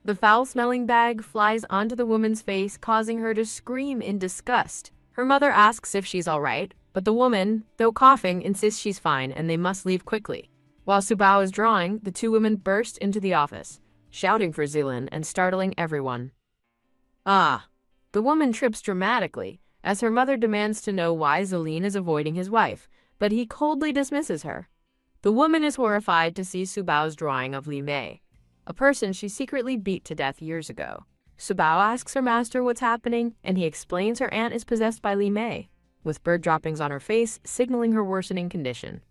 Speaker 1: The foul-smelling bag flies onto the woman's face, causing her to scream in disgust. Her mother asks if she's all right, but the woman, though coughing, insists she's fine and they must leave quickly. While Subao is drawing, the two women burst into the office, shouting for Zilin and startling everyone. Ah! The woman trips dramatically, as her mother demands to know why Zilin is avoiding his wife, but he coldly dismisses her. The woman is horrified to see Subao's drawing of Li Mei, a person she secretly beat to death years ago. Subao asks her master what's happening, and he explains her aunt is possessed by Li Mei, with bird droppings on her face, signaling her worsening condition.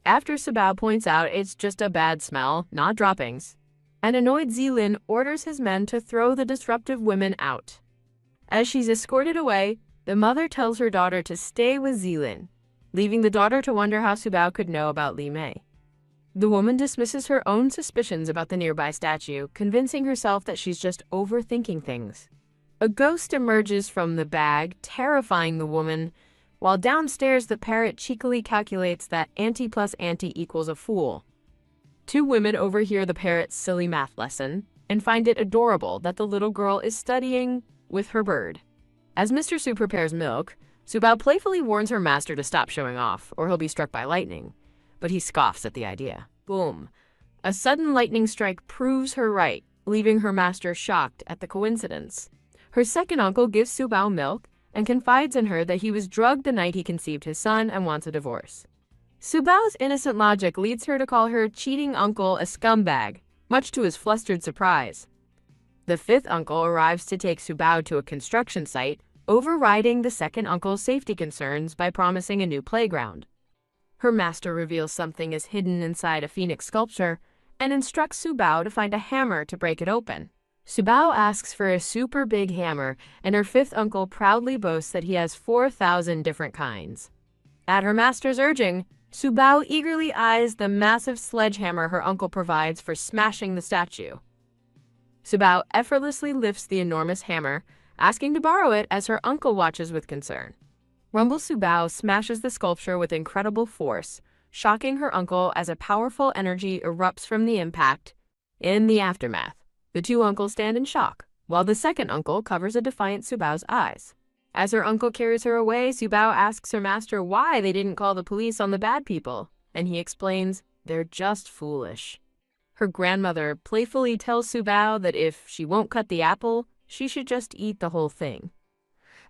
Speaker 1: After Subao points out it's just a bad smell, not droppings, an annoyed Zilin orders his men to throw the disruptive women out. As she's escorted away, the mother tells her daughter to stay with Zilin, leaving the daughter to wonder how Subao could know about Li Mei. The woman dismisses her own suspicions about the nearby statue, convincing herself that she's just overthinking things. A ghost emerges from the bag, terrifying the woman, while downstairs the parrot cheekily calculates that ante plus ante equals a fool. Two women overhear the parrot's silly math lesson and find it adorable that the little girl is studying with her bird. As Mr. Su prepares milk, Subao playfully warns her master to stop showing off, or he'll be struck by lightning, but he scoffs at the idea. Boom! A sudden lightning strike proves her right, leaving her master shocked at the coincidence. Her second uncle gives Subao milk and confides in her that he was drugged the night he conceived his son and wants a divorce. Subao's innocent logic leads her to call her cheating uncle a scumbag, much to his flustered surprise. The fifth uncle arrives to take Subao to a construction site, overriding the second uncle's safety concerns by promising a new playground. Her master reveals something is hidden inside a phoenix sculpture and instructs Subao to find a hammer to break it open. Subao asks for a super big hammer, and her fifth uncle proudly boasts that he has 4,000 different kinds. At her master's urging, Subao eagerly eyes the massive sledgehammer her uncle provides for smashing the statue. Subao effortlessly lifts the enormous hammer, asking to borrow it as her uncle watches with concern. Rumble Subao smashes the sculpture with incredible force, shocking her uncle as a powerful energy erupts from the impact. In the aftermath, The two uncles stand in shock, while the second uncle covers a defiant Subao's eyes. As her uncle carries her away, Subao asks her master why they didn't call the police on the bad people, and he explains they're just foolish. Her grandmother playfully tells Subao that if she won't cut the apple, she should just eat the whole thing.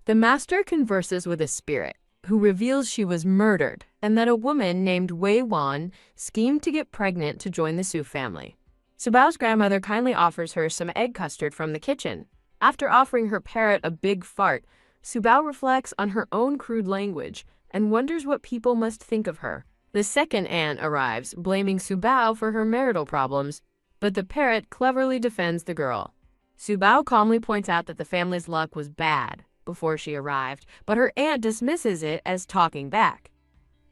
Speaker 1: The master converses with a spirit, who reveals she was murdered and that a woman named Wei Wan schemed to get pregnant to join the Su family. Subao's grandmother kindly offers her some egg custard from the kitchen. After offering her parrot a big fart, Subao reflects on her own crude language and wonders what people must think of her. The second aunt arrives, blaming Subao for her marital problems, but the parrot cleverly defends the girl. Subao calmly points out that the family's luck was bad before she arrived, but her aunt dismisses it as talking back.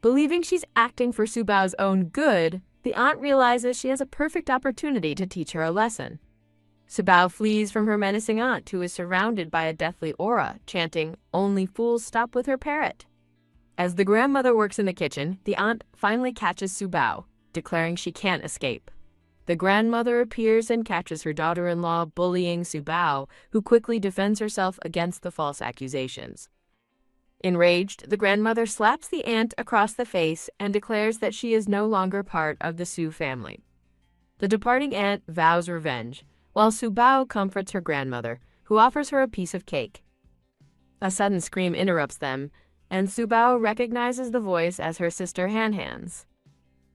Speaker 1: Believing she's acting for Subao's own good, the aunt realizes she has a perfect opportunity to teach her a lesson. Subao flees from her menacing aunt, who is surrounded by a deathly aura, chanting, "Only fools stop with her parrot." As the grandmother works in the kitchen, the aunt finally catches Subao, declaring she can't escape. The grandmother appears and catches her daughter-in-law bullying Subao, who quickly defends herself against the false accusations. Enraged, the grandmother slaps the aunt across the face and declares that she is no longer part of the Su family. The departing aunt vows revenge, while Subao comforts her grandmother, who offers her a piece of cake. A sudden scream interrupts them, and Subao recognizes the voice as her sister Han-Han's.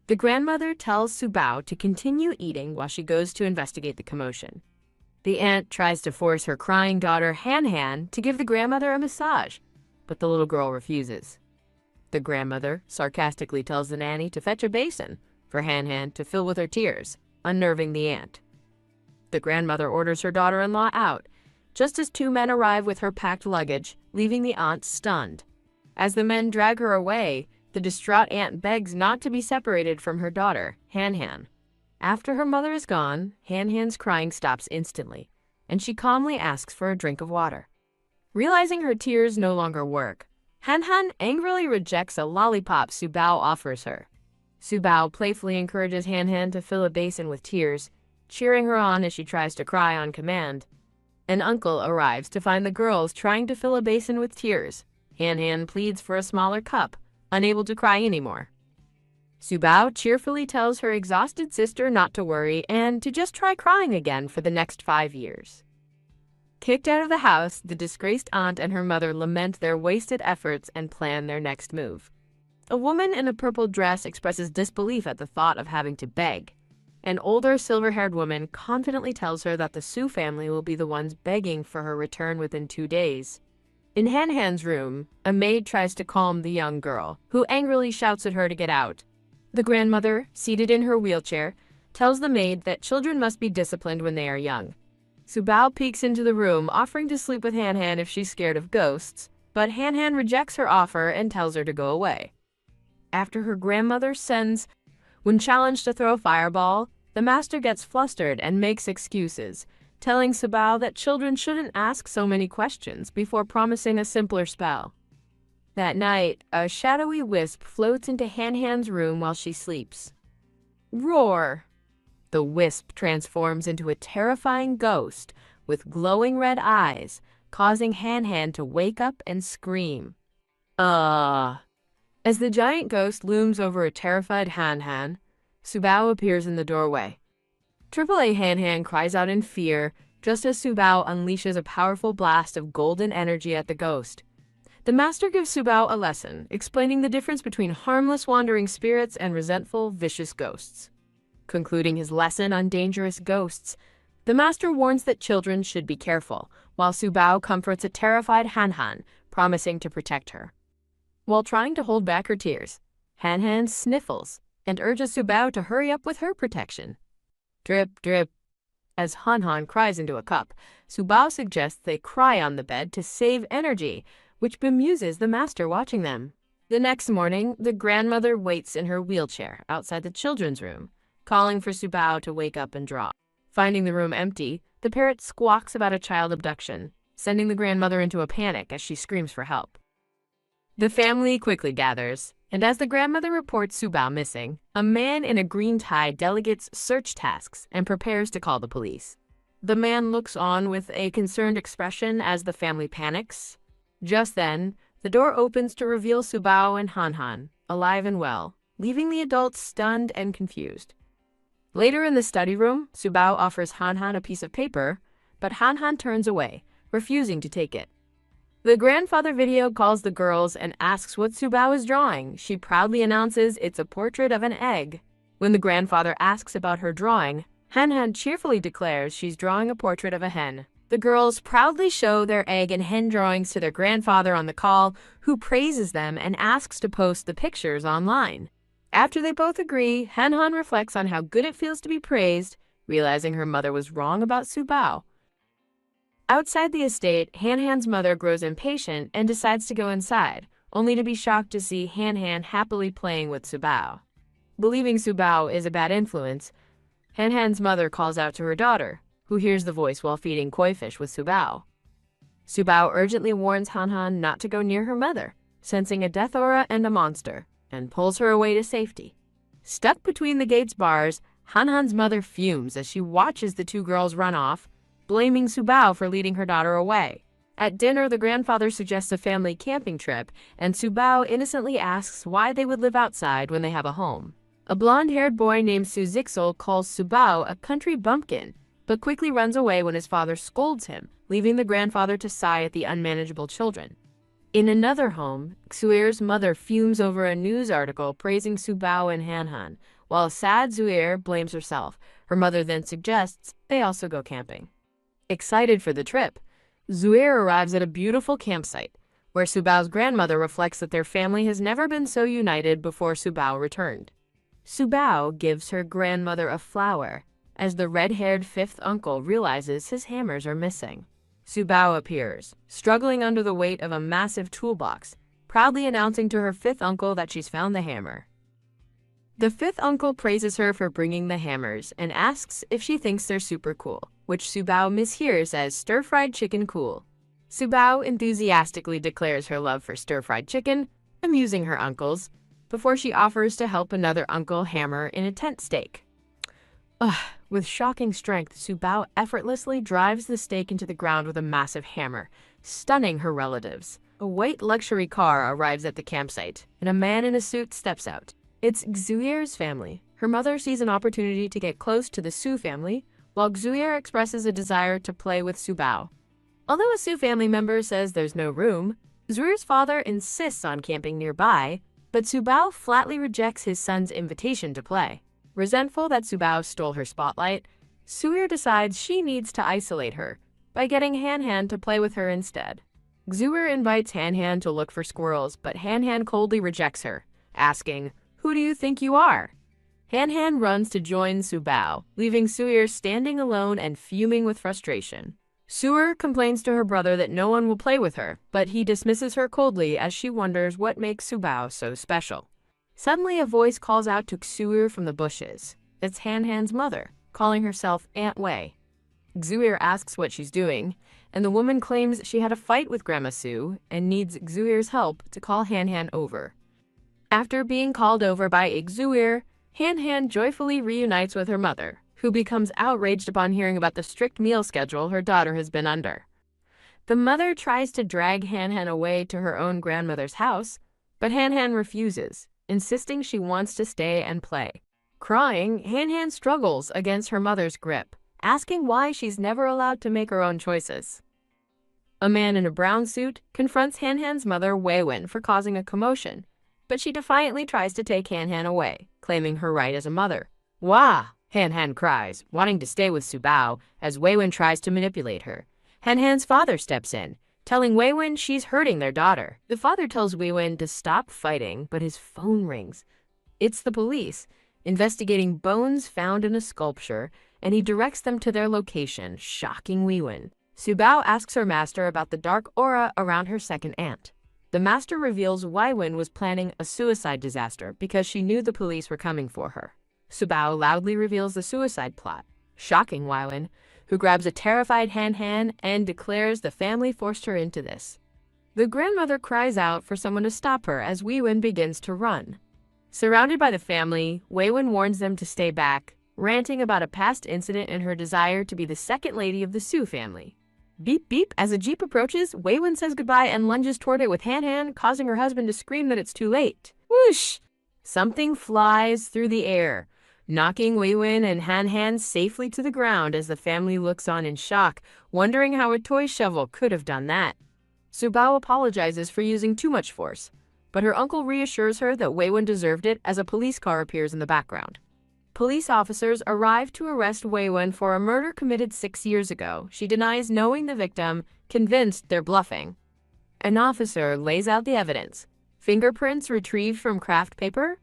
Speaker 1: The grandmother tells Subao to continue eating while she goes to investigate the commotion. The aunt tries to force her crying daughter Han-Han to give the grandmother a massage, but the little girl refuses. The grandmother sarcastically tells the nanny to fetch a basin for Han-Han to fill with her tears, unnerving the aunt. The grandmother orders her daughter-in-law out, just as two men arrive with her packed luggage, leaving the aunt stunned. As the men drag her away, the distraught aunt begs not to be separated from her daughter, Han-Han. After her mother is gone, Han-Han's crying stops instantly, and she calmly asks for a drink of water. Realizing her tears no longer work, Han-Han angrily rejects a lollipop Subao offers her. Subao playfully encourages Han-Han to fill a basin with tears, cheering her on as she tries to cry on command. An uncle arrives to find the girls trying to fill a basin with tears. Han-Han pleads for a smaller cup, unable to cry anymore. Subao cheerfully tells her exhausted sister not to worry and to just try crying again for the next 5 years. Kicked out of the house, the disgraced aunt and her mother lament their wasted efforts and plan their next move. A woman in a purple dress expresses disbelief at the thought of having to beg. An older silver-haired woman confidently tells her that the Su family will be the ones begging for her return within 2 days. In Han-Han's room, a maid tries to calm the young girl, who angrily shouts at her to get out. The grandmother, seated in her wheelchair, tells the maid that children must be disciplined when they are young. Subao peeks into the room, offering to sleep with Han-Han if she's scared of ghosts, but Han-Han rejects her offer and tells her to go away. After her grandmother sends, when challenged to throw a fireball, the master gets flustered and makes excuses, telling Subao that children shouldn't ask so many questions before promising a simpler spell. That night, a shadowy wisp floats into Han-Han's room while she sleeps. Roar! The wisp transforms into a terrifying ghost with glowing red eyes, causing Han-Han to wake up and scream. As the giant ghost looms over a terrified Han-Han, Subao appears in the doorway. AAA Han-Han cries out in fear, just as Subao unleashes a powerful blast of golden energy at the ghost. The master gives Subao a lesson, explaining the difference between harmless wandering spirits and resentful, vicious ghosts. Concluding his lesson on dangerous ghosts, the master warns that children should be careful, while Subao comforts a terrified Han-Han, promising to protect her. While trying to hold back her tears, Han-Han sniffles and urges Subao to hurry up with her protection. Drip, drip. As Han-Han cries into a cup, Subao suggests they cry on the bed to save energy, which bemuses the master watching them. The next morning, the grandmother waits in her wheelchair outside the children's room, calling for Subao to wake up and draw. Finding the room empty, the parrot squawks about a child abduction, sending the grandmother into a panic as she screams for help. The family quickly gathers, and as the grandmother reports Subao missing, a man in a green tie delegates search tasks and prepares to call the police. The man looks on with a concerned expression as the family panics. Just then, the door opens to reveal Subao and Hanhan, alive and well, leaving the adults stunned and confused. Later in the study room, Subao offers Hanhan a piece of paper, but Hanhan turns away, refusing to take it. The grandfather video calls the girls and asks what Subao is drawing. She proudly announces it's a portrait of an egg. When the grandfather asks about her drawing, Hanhan cheerfully declares she's drawing a portrait of a hen. The girls proudly show their egg and hen drawings to their grandfather on the call, who praises them and asks to post the pictures online. After they both agree, Hanhan reflects on how good it feels to be praised, realizing her mother was wrong about Subao. Outside the estate, Hanhan's mother grows impatient and decides to go inside, only to be shocked to see Hanhan happily playing with Subao. Believing Subao is a bad influence, Hanhan's mother calls out to her daughter, who hears the voice while feeding koi fish with Subao. Subao urgently warns Hanhan not to go near her mother, sensing a death aura and a monster, and pulls her away to safety. Stuck between the gate's bars, Hanhan's mother fumes as she watches the two girls run off, blaming Subao for leading her daughter away. At dinner, the grandfather suggests a family camping trip, and Subao innocently asks why they would live outside when they have a home. A blonde-haired boy named Suzixel calls Subao a country bumpkin, but quickly runs away when his father scolds him, leaving the grandfather to sigh at the unmanageable children. In another home, Xuer's mother fumes over a news article praising Subao and Hanhan, while sad Xuer blames herself. Her mother then suggests they also go camping. Excited for the trip, Xuer arrives at a beautiful campsite, where Subao's grandmother reflects that their family has never been so united before Subao returned. Subao gives her grandmother a flower, as the red-haired fifth uncle realizes his hammers are missing. Subao appears, struggling under the weight of a massive toolbox, proudly announcing to her fifth uncle that she's found the hammer. The fifth uncle praises her for bringing the hammers and asks if she thinks they're super cool, which Subao mishears as stir-fried chicken cool. Subao enthusiastically declares her love for stir-fried chicken, amusing her uncles, before she offers to help another uncle hammer in a tent stake. With shocking strength, Subao effortlessly drives the stake into the ground with a massive hammer, stunning her relatives. A white luxury car arrives at the campsite, and a man in a suit steps out. It's Xuer's family. Her mother sees an opportunity to get close to the Su family, while Xuer expresses a desire to play with Subao. Although a Su family member says there's no room, Xuer's father insists on camping nearby, but Subao flatly rejects his son's invitation to play. Resentful that Subao stole her spotlight, Xuer decides she needs to isolate her by getting Hanhan to play with her instead. Xuer invites Hanhan to look for squirrels, but Hanhan coldly rejects her, asking, "Who do you think you are?" Hanhan runs to join Subao, leaving Xuer standing alone and fuming with frustration. Xuer complains to her brother that no one will play with her, but he dismisses her coldly as she wonders what makes Subao so special. Suddenly, a voice calls out to Xuer from the bushes. It's Hanhan's mother, calling herself Aunt Wei. Xuer asks what she's doing, and the woman claims she had a fight with Grandma Su and needs Xuer's help to call Hanhan over. After being called over by Xuer, Hanhan joyfully reunites with her mother, who becomes outraged upon hearing about the strict meal schedule her daughter has been under. The mother tries to drag Hanhan away to her own grandmother's house, but Hanhan refuses, insisting she wants to stay and play. Crying, Hanhan struggles against her mother's grip, asking why she's never allowed to make her own choices. A man in a brown suit confronts Hanhan's mother Weiwen for causing a commotion, but she defiantly tries to take Hanhan away, claiming her right as a mother. "Wah!" Hanhan cries, wanting to stay with Subao, as Weiwen tries to manipulate her. Hanhan's father steps in, telling Weiwen she's hurting their daughter. The father tells Weiwen to stop fighting, but his phone rings. It's the police, investigating bones found in a sculpture, and he directs them to their location, shocking Weiwen. Subao asks her master about the dark aura around her second aunt. The master reveals Weiwen was planning a suicide disaster because she knew the police were coming for her. Subao loudly reveals the suicide plot, shocking Weiwen, who grabs a terrified Hanhan and declares the family forced her into this. The grandmother cries out for someone to stop her as Weiwen begins to run. Surrounded by the family, Weiwen warns them to stay back, ranting about a past incident and her desire to be the second lady of the Su family. Beep beep, as a jeep approaches, Wei-wen says goodbye and lunges toward it with Han-Han, causing her husband to scream that it's too late. Whoosh! Something flies through the air, knocking Wei-wen and Han-Han safely to the ground as the family looks on in shock, wondering how a toy shovel could have done that. Su-bao apologizes for using too much force, but her uncle reassures her that Wei-wen deserved it as a police car appears in the background. Police officers arrive to arrest Wei-wen for a murder committed 6 years ago. She denies knowing the victim, convinced they're bluffing. An officer lays out the evidence: fingerprints retrieved from craft paper,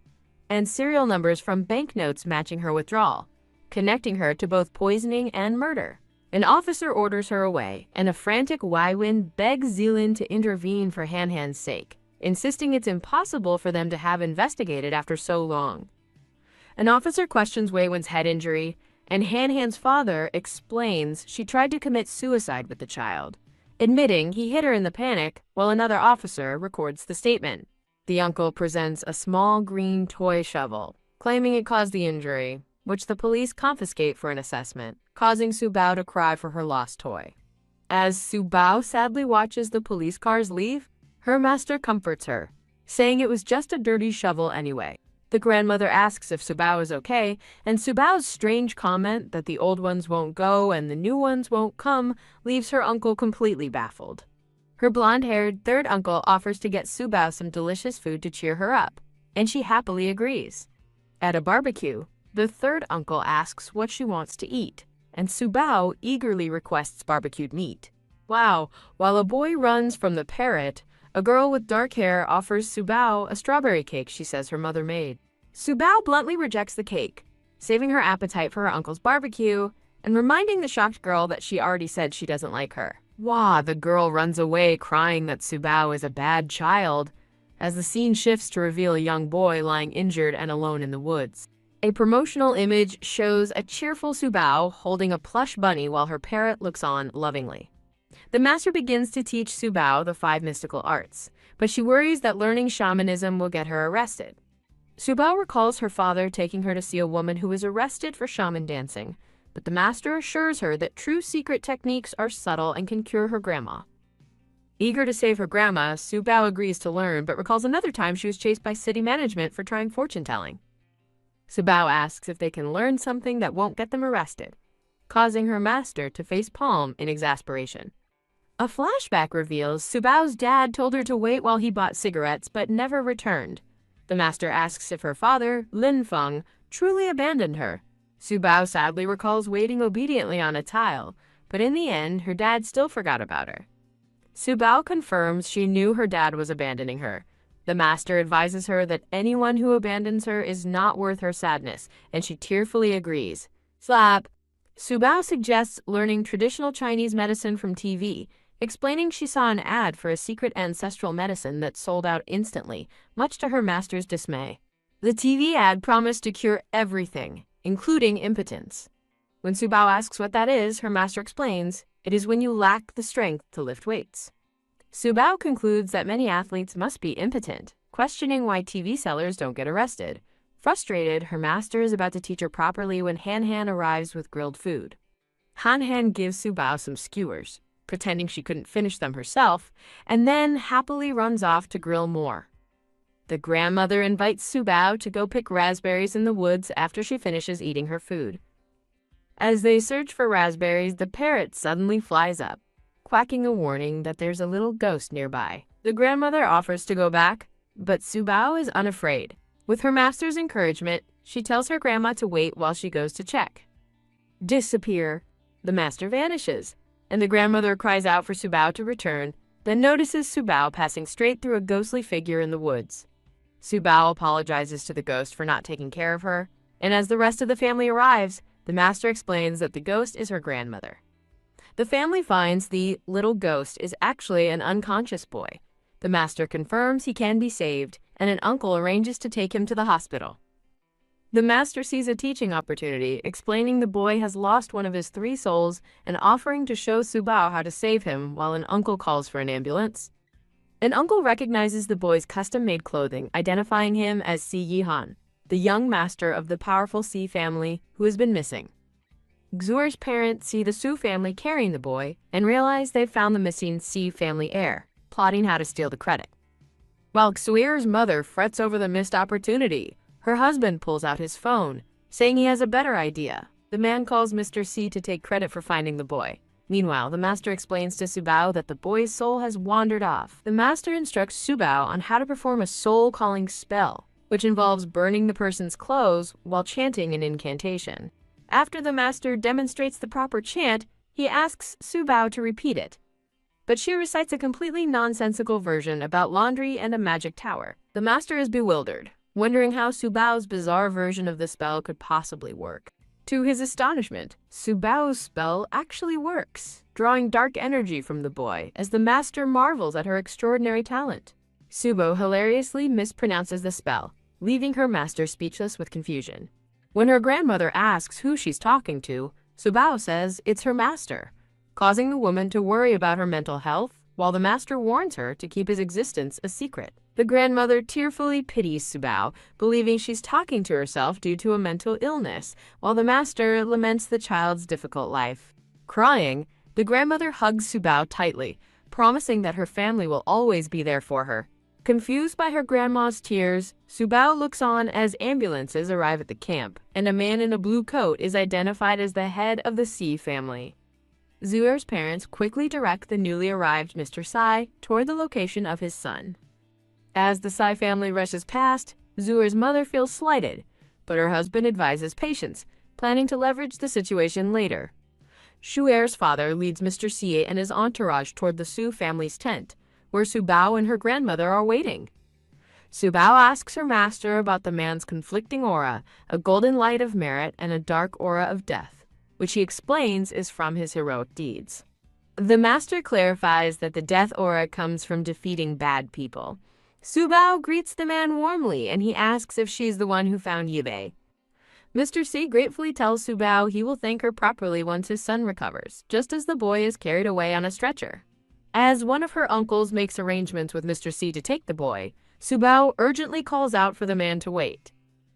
Speaker 1: and serial numbers from banknotes matching her withdrawal, connecting her to both poisoning and murder. An officer orders her away, and a frantic Wei-wen begs Zealand to intervene for Han-Han's sake, insisting it's impossible for them to have investigated after so long. An officer questions Wei-wen's head injury, and Han-Han's father explains she tried to commit suicide with the child, admitting he hit her in the panic, while another officer records the statement. The uncle presents a small green toy shovel, claiming it caused the injury, which the police confiscate for an assessment, causing Su-bao to cry for her lost toy. As Su-bao sadly watches the police cars leave, her master comforts her, saying it was just a dirty shovel anyway. The grandmother asks if Su-bao is okay, and Su-bao's strange comment that the old ones won't go and the new ones won't come leaves her uncle completely baffled. Her blonde-haired third uncle offers to get Su-bao some delicious food to cheer her up, and she happily agrees. At a barbecue, the third uncle asks what she wants to eat, and Su-bao eagerly requests barbecued meat. Wow, while a boy runs from the parrot, a girl with dark hair offers Su-bao a strawberry cake she says her mother made. Su-bao bluntly rejects the cake, saving her appetite for her uncle's barbecue and reminding the shocked girl that she already said she doesn't like her. Wah, the girl runs away crying that Su-bao is a bad child, as the scene shifts to reveal a young boy lying injured and alone in the woods. A promotional image shows a cheerful Su-bao holding a plush bunny while her parrot looks on lovingly. The master begins to teach Su-bao the 5 mystical arts, but she worries that learning shamanism will get her arrested. Su-bao recalls her father taking her to see a woman who was arrested for shaman dancing, but the master assures her that true secret techniques are subtle and can cure her grandma. Eager to save her grandma, Su-bao agrees to learn, but recalls another time she was chased by city management for trying fortune-telling. Su-bao asks if they can learn something that won't get them arrested, causing her master to face palm in exasperation. A flashback reveals Su-bao's dad told her to wait while he bought cigarettes but never returned. The master asks if her father, Lin Feng, truly abandoned her. Su-bao sadly recalls waiting obediently on a tile, but in the end, her dad still forgot about her. Su-bao confirms she knew her dad was abandoning her. The master advises her that anyone who abandons her is not worth her sadness, and she tearfully agrees. Slap! Su-bao suggests learning traditional Chinese medicine from TV, explaining she saw an ad for a secret ancestral medicine that sold out instantly, much to her master's dismay. The TV ad promised to cure everything, including impotence. When Su-bao asks what that is, her master explains, it is when you lack the strength to lift weights. Su-bao concludes that many athletes must be impotent, questioning why TV sellers don't get arrested. Frustrated, her master is about to teach her properly when Han-Han arrives with grilled food. Han-Han gives Su-bao some skewers, pretending she couldn't finish them herself, and then happily runs off to grill more. The grandmother invites Su-bao to go pick raspberries in the woods after she finishes eating her food. As they search for raspberries, the parrot suddenly flies up, quacking a warning that there's a little ghost nearby. The grandmother offers to go back, but Su-bao is unafraid. With her master's encouragement, she tells her grandma to wait while she goes to check. Disappear. The master vanishes, and the grandmother cries out for Su-bao to return, then notices Su-bao passing straight through a ghostly figure in the woods. Su-bao apologizes to the ghost for not taking care of her, and as the rest of the family arrives, the master explains that the ghost is her grandmother. The family finds the little ghost is actually an unconscious boy. The master confirms he can be saved, and an uncle arranges to take him to the hospital. The master sees a teaching opportunity, explaining the boy has lost one of his 3 souls and offering to show Su-bao how to save him while an uncle calls for an ambulance. An uncle recognizes the boy's custom-made clothing, identifying him as Si Yi-han. the young master of the powerful Sea family who has been missing. Xuer's parents see the Su family carrying the boy and realize they've found the missing Sea family heir, plotting how to steal the credit. While Xuer's mother frets over the missed opportunity, her husband pulls out his phone, saying he has a better idea. The man calls Mr. C to take credit for finding the boy. Meanwhile, the master explains to Subao that the boy's soul has wandered off. The master instructs Subao on how to perform a soul-calling spell, which involves burning the person's clothes while chanting an incantation. After the master demonstrates the proper chant, he asks Subao to repeat it. But she recites a completely nonsensical version about laundry and a magic tower. The master is bewildered, wondering how Subao's bizarre version of the spell could possibly work. To his astonishment, Subao's spell actually works, drawing dark energy from the boy as the master marvels at her extraordinary talent. Subao hilariously mispronounces the spell, leaving her master speechless with confusion. When her grandmother asks who she's talking to, Subao says it's her master, causing the woman to worry about her mental health, while the master warns her to keep his existence a secret. The grandmother tearfully pities Subao, believing she's talking to herself due to a mental illness, while the master laments the child's difficult life. Crying, the grandmother hugs Subao tightly, promising that her family will always be there for her. Confused by her grandma's tears, Subao looks on as ambulances arrive at the camp, and a man in a blue coat is identified as the head of the Sea family. Xuer's parents quickly direct the newly arrived Mr. Sai toward the location of his son. As the Sai family rushes past, Xuer's mother feels slighted, but her husband advises patience, planning to leverage the situation later. Xuer's father leads Mr. Si and his entourage toward the Su family's tent, where Subao and her grandmother are waiting. Subao asks her master about the man's conflicting aura, a golden light of merit and a dark aura of death, which he explains is from his heroic deeds. The master clarifies that the death aura comes from defeating bad people. Subao greets the man warmly and he asks if she's the one who found Yibei. Mr. C gratefully tells Subao he will thank her properly once his son recovers, just as the boy is carried away on a stretcher. As one of her uncles makes arrangements with Mr. C to take the boy, Subao urgently calls out for the man to wait.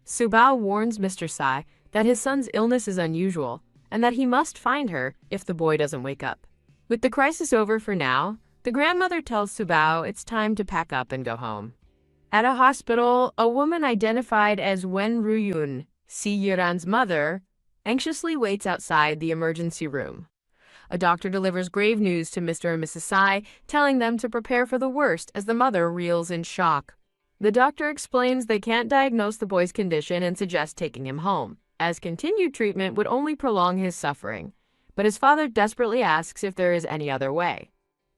Speaker 1: Subao warns Mr. Sai that his son's illness is unusual and that he must find her if the boy doesn't wake up. With the crisis over for now, the grandmother tells Subao it's time to pack up and go home. At a hospital, a woman identified as Wen Ruyun, Si Yiran's mother, anxiously waits outside the emergency room. A doctor delivers grave news to Mr. and Mrs. Sai, telling them to prepare for the worst as the mother reels in shock. The doctor explains they can't diagnose the boy's condition and suggests taking him home, as continued treatment would only prolong his suffering. But his father desperately asks if there is any other way.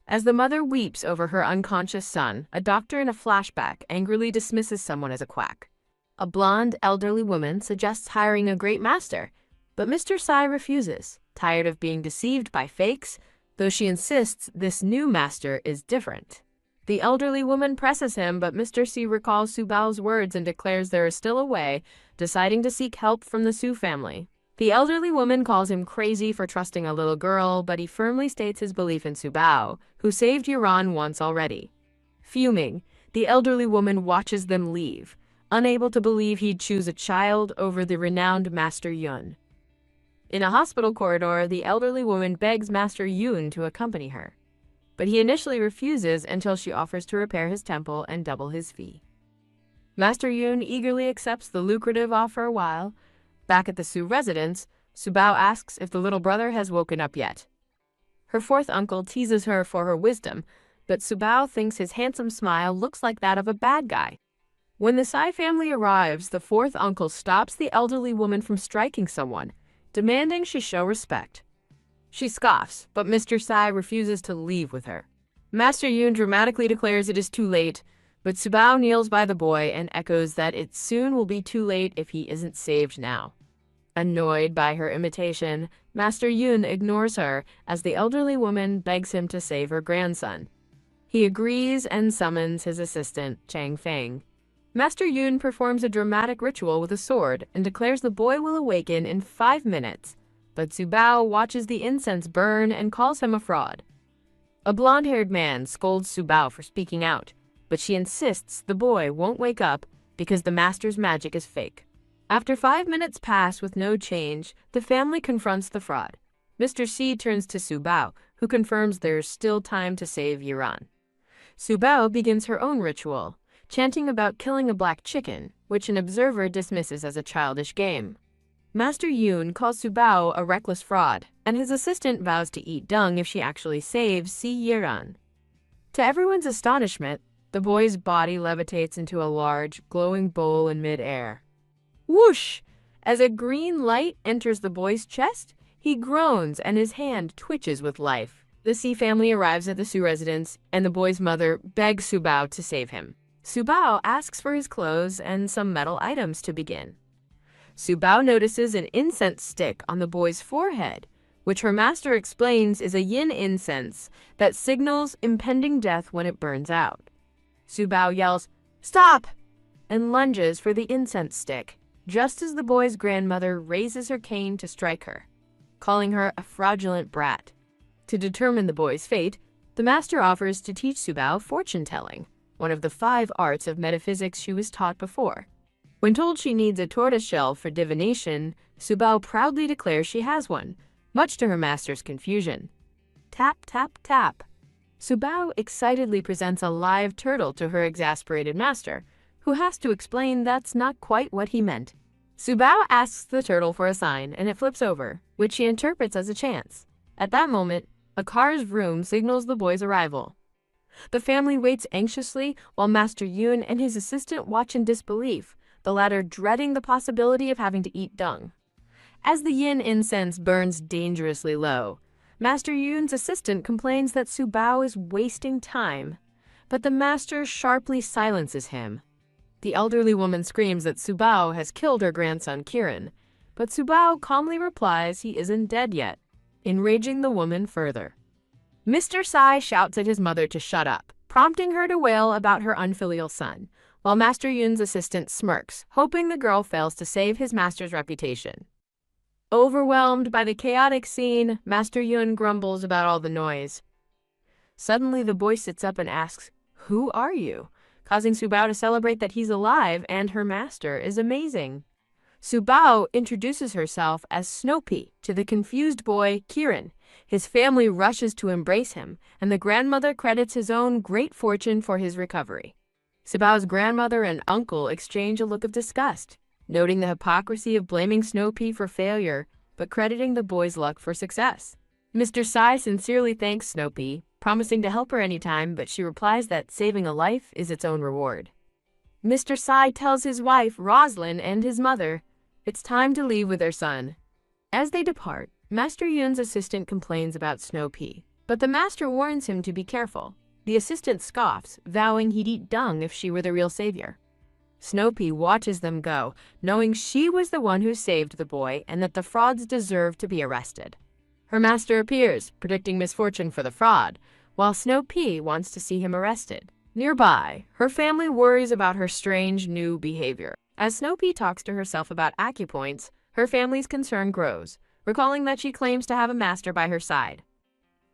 Speaker 1: As the mother weeps over her unconscious son, a doctor in a flashback angrily dismisses someone as a quack. A blonde, elderly woman suggests hiring a great master, but Mr. Sai refuses, tired of being deceived by fakes, though she insists this new master is different. The elderly woman presses him, but Mr. C recalls Subao's words and declares there is still a way, deciding to seek help from the Su family. The elderly woman calls him crazy for trusting a little girl, but he firmly states his belief in Subao, who saved Yiran once already. Fuming, the elderly woman watches them leave, unable to believe he'd choose a child over the renowned Master Yun. In a hospital corridor, the elderly woman begs Master Yun to accompany her, but he initially refuses until she offers to repair his temple and double his fee. Master Yun eagerly accepts the lucrative offer while, back at the Su residence, Subao asks if the little brother has woken up yet. Her fourth uncle teases her for her wisdom, but Subao thinks his handsome smile looks like that of a bad guy. When the Sai family arrives, the fourth uncle stops the elderly woman from striking someone, demanding she show respect. She scoffs, but Mr. Sai refuses to leave with her. Master Yun dramatically declares it is too late, but Subao kneels by the boy and echoes that it soon will be too late if he isn't saved now. Annoyed by her imitation, Master Yun ignores her as the elderly woman begs him to save her grandson. He agrees and summons his assistant, Chang Feng. Master Yun performs a dramatic ritual with a sword and declares the boy will awaken in 5 minutes, but Subao watches the incense burn and calls him a fraud. A blonde-haired man scolds Subao for speaking out, but she insists the boy won't wake up because the master's magic is fake. After 5 minutes pass with no change, the family confronts the fraud. Mr. C turns to Su Bao, who confirms there's still time to save Yiran. Su Bao begins her own ritual, chanting about killing a black chicken, which an observer dismisses as a childish game. Master Yoon calls Su Bao a reckless fraud, and his assistant vows to eat dung if she actually saves Si Yiran. To everyone's astonishment, the boy's body levitates into a large, glowing bowl in mid-air. Whoosh! As a green light enters the boy's chest, he groans and his hand twitches with life. The Si family arrives at the Su residence, and the boy's mother begs Su Bao to save him. Su Bao asks for his clothes and some metal items to begin. Su Bao notices an incense stick on the boy's forehead, which her master explains is a yin incense that signals impending death when it burns out. Su Bao yells, "Stop!" and lunges for the incense stick, just as the boy's grandmother raises her cane to strike her, calling her a fraudulent brat. To determine the boy's fate, the master offers to teach Su Bao fortune-telling, one of the 5 arts of metaphysics she was taught before. When told she needs a tortoiseshell for divination, Su Bao proudly declares she has one, much to her master's confusion. Tap, tap, tap. Su Bao excitedly presents a live turtle to her exasperated master, who has to explain that's not quite what he meant. Su Bao asks the turtle for a sign, and it flips over, which she interprets as a chance. At that moment, a car's vroom signals the boy's arrival. The family waits anxiously while Master Yoon and his assistant watch in disbelief, the latter dreading the possibility of having to eat dung. As the yin incense burns dangerously low, Master Yoon's assistant complains that Su Bao is wasting time, but the master sharply silences him. The elderly woman screams that Su Bao has killed her grandson Kiran, but Su Bao calmly replies he isn't dead yet, enraging the woman further. Mr. Sai shouts at his mother to shut up, prompting her to wail about her unfilial son, while Master Yoon's assistant smirks, hoping the girl fails to save his master's reputation. Overwhelmed by the chaotic scene, Master Yoon grumbles about all the noise. Suddenly, the boy sits up and asks, "Who are you?" causing Su Bao to celebrate that he's alive and her master is amazing. Su Bao introduces herself as Snoopy to the confused boy, Kiran. His family rushes to embrace him, and the grandmother credits his own great fortune for his recovery. Su Bao's grandmother and uncle exchange a look of disgust, noting the hypocrisy of blaming Snoopy for failure, but crediting the boy's luck for success. Mr. Sai sincerely thanks Snoopy, promising to help her anytime, but she replies that saving a life is its own reward. Mr. Sai tells his wife, Roslyn, and his mother, it's time to leave with their son. As they depart, Master Yoon's assistant complains about Snoopy, but the master warns him to be careful. The assistant scoffs, vowing he'd eat dung if she were the real savior. Snoopy watches them go, knowing she was the one who saved the boy and that the frauds deserve to be arrested. Her master appears, predicting misfortune for the fraud, while Snoopy wants to see him arrested. Nearby, her family worries about her strange new behavior. As Snoopy talks to herself about acupoints, her family's concern grows, recalling that she claims to have a master by her side.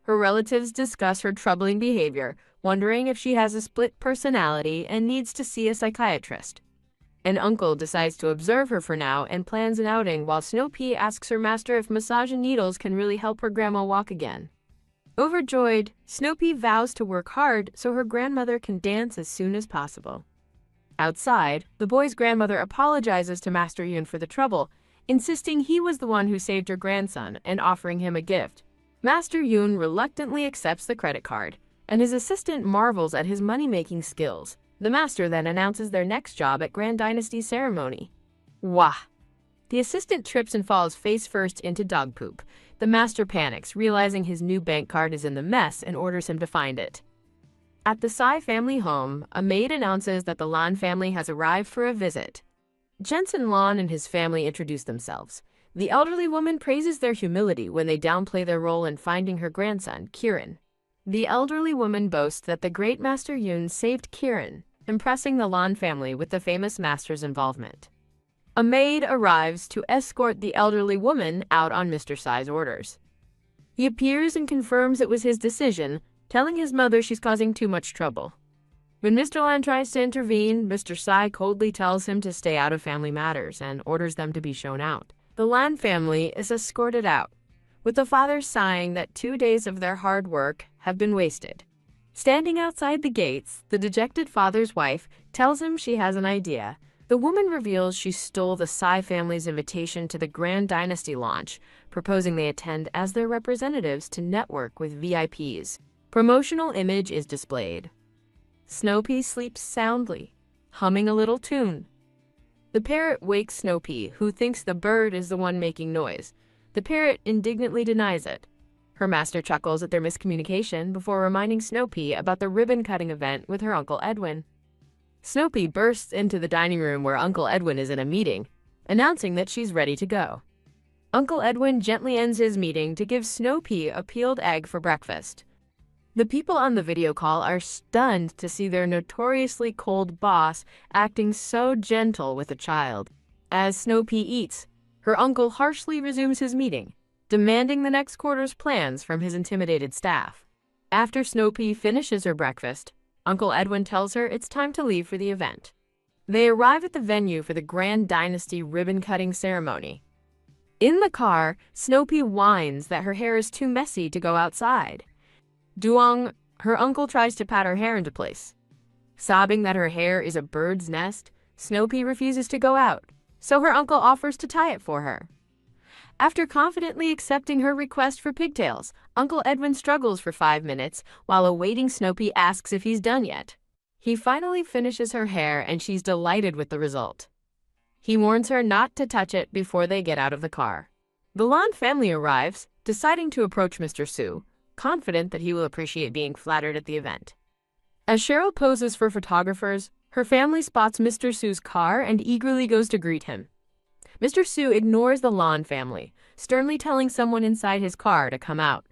Speaker 1: Her relatives discuss her troubling behavior, wondering if she has a split personality and needs to see a psychiatrist. An uncle decides to observe her for now and plans an outing while Snoopy asks her master if massage and needles can really help her grandma walk again. Overjoyed, Snoopy vows to work hard so her grandmother can dance as soon as possible. Outside, the boy's grandmother apologizes to Master Yoon for the trouble, insisting he was the one who saved her grandson and offering him a gift. Master Yoon reluctantly accepts the credit card, and his assistant marvels at his money-making skills. The master then announces their next job at Grand Dynasty's ceremony. Wah! The assistant trips and falls face first into dog poop. The master panics, realizing his new bank card is in the mess and orders him to find it. At the Sai family home, a maid announces that the Lan family has arrived for a visit. Jensen Lan and his family introduce themselves. The elderly woman praises their humility when they downplay their role in finding her grandson, Kiran. The elderly woman boasts that the great Master Yoon saved Kiran, impressing the Lan family with the famous master's involvement. A maid arrives to escort the elderly woman out on Mr. Sai's orders. He appears and confirms it was his decision, telling his mother she's causing too much trouble. When Mr. Lan tries to intervene, Mr. Sai coldly tells him to stay out of family matters and orders them to be shown out. The Lan family is escorted out, with the father sighing that 2 days of their hard work have been wasted. Standing outside the gates, the dejected father's wife tells him she has an idea. The woman reveals she stole the Sai family's invitation to the Grand Dynasty launch, proposing they attend as their representatives to network with VIPs. Promotional image is displayed. Snoopy sleeps soundly, humming a little tune. The parrot wakes Snoopy, who thinks the bird is the one making noise. The parrot indignantly denies it. Her master chuckles at their miscommunication before reminding Snoopy about the ribbon-cutting event with her Uncle Edwin. Snoopy bursts into the dining room where Uncle Edwin is in a meeting, announcing that she's ready to go. Uncle Edwin gently ends his meeting to give Snoopy a peeled egg for breakfast. The people on the video call are stunned to see their notoriously cold boss acting so gentle with a child. As Snoopy eats, her uncle harshly resumes his meeting, demanding the next quarter's plans from his intimidated staff. After Snoopy finishes her breakfast, Uncle Edwin tells her it's time to leave for the event. They arrive at the venue for the Grand Dynasty ribbon-cutting ceremony. In the car, Snoopy whines that her hair is too messy to go outside. Duong, her uncle, tries to pat her hair into place. Sobbing that her hair is a bird's nest, Snoopy refuses to go out, so her uncle offers to tie it for her. After confidently accepting her request for pigtails, Uncle Edwin struggles for 5 minutes while awaiting Snoopy asks if he's done yet. He finally finishes her hair and she's delighted with the result. He warns her not to touch it before they get out of the car. The Lan family arrives, deciding to approach Mr. Su, confident that he will appreciate being flattered at the event. As Cheryl poses for photographers, her family spots Mr. Su's car and eagerly goes to greet him. Mr. Su ignores the Lan family, sternly telling someone inside his car to come out.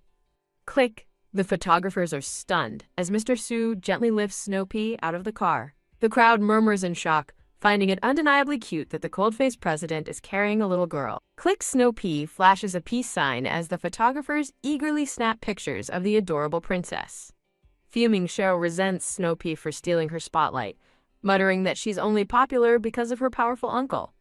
Speaker 1: Click! The photographers are stunned as Mr. Su gently lifts Snoopy out of the car. The crowd murmurs in shock, finding it undeniably cute that the cold-faced president is carrying a little girl. Click Snoopy flashes a peace sign as the photographers eagerly snap pictures of the adorable princess. Fuming Cheryl resents Snoopy for stealing her spotlight, muttering that she's only popular because of her powerful uncle.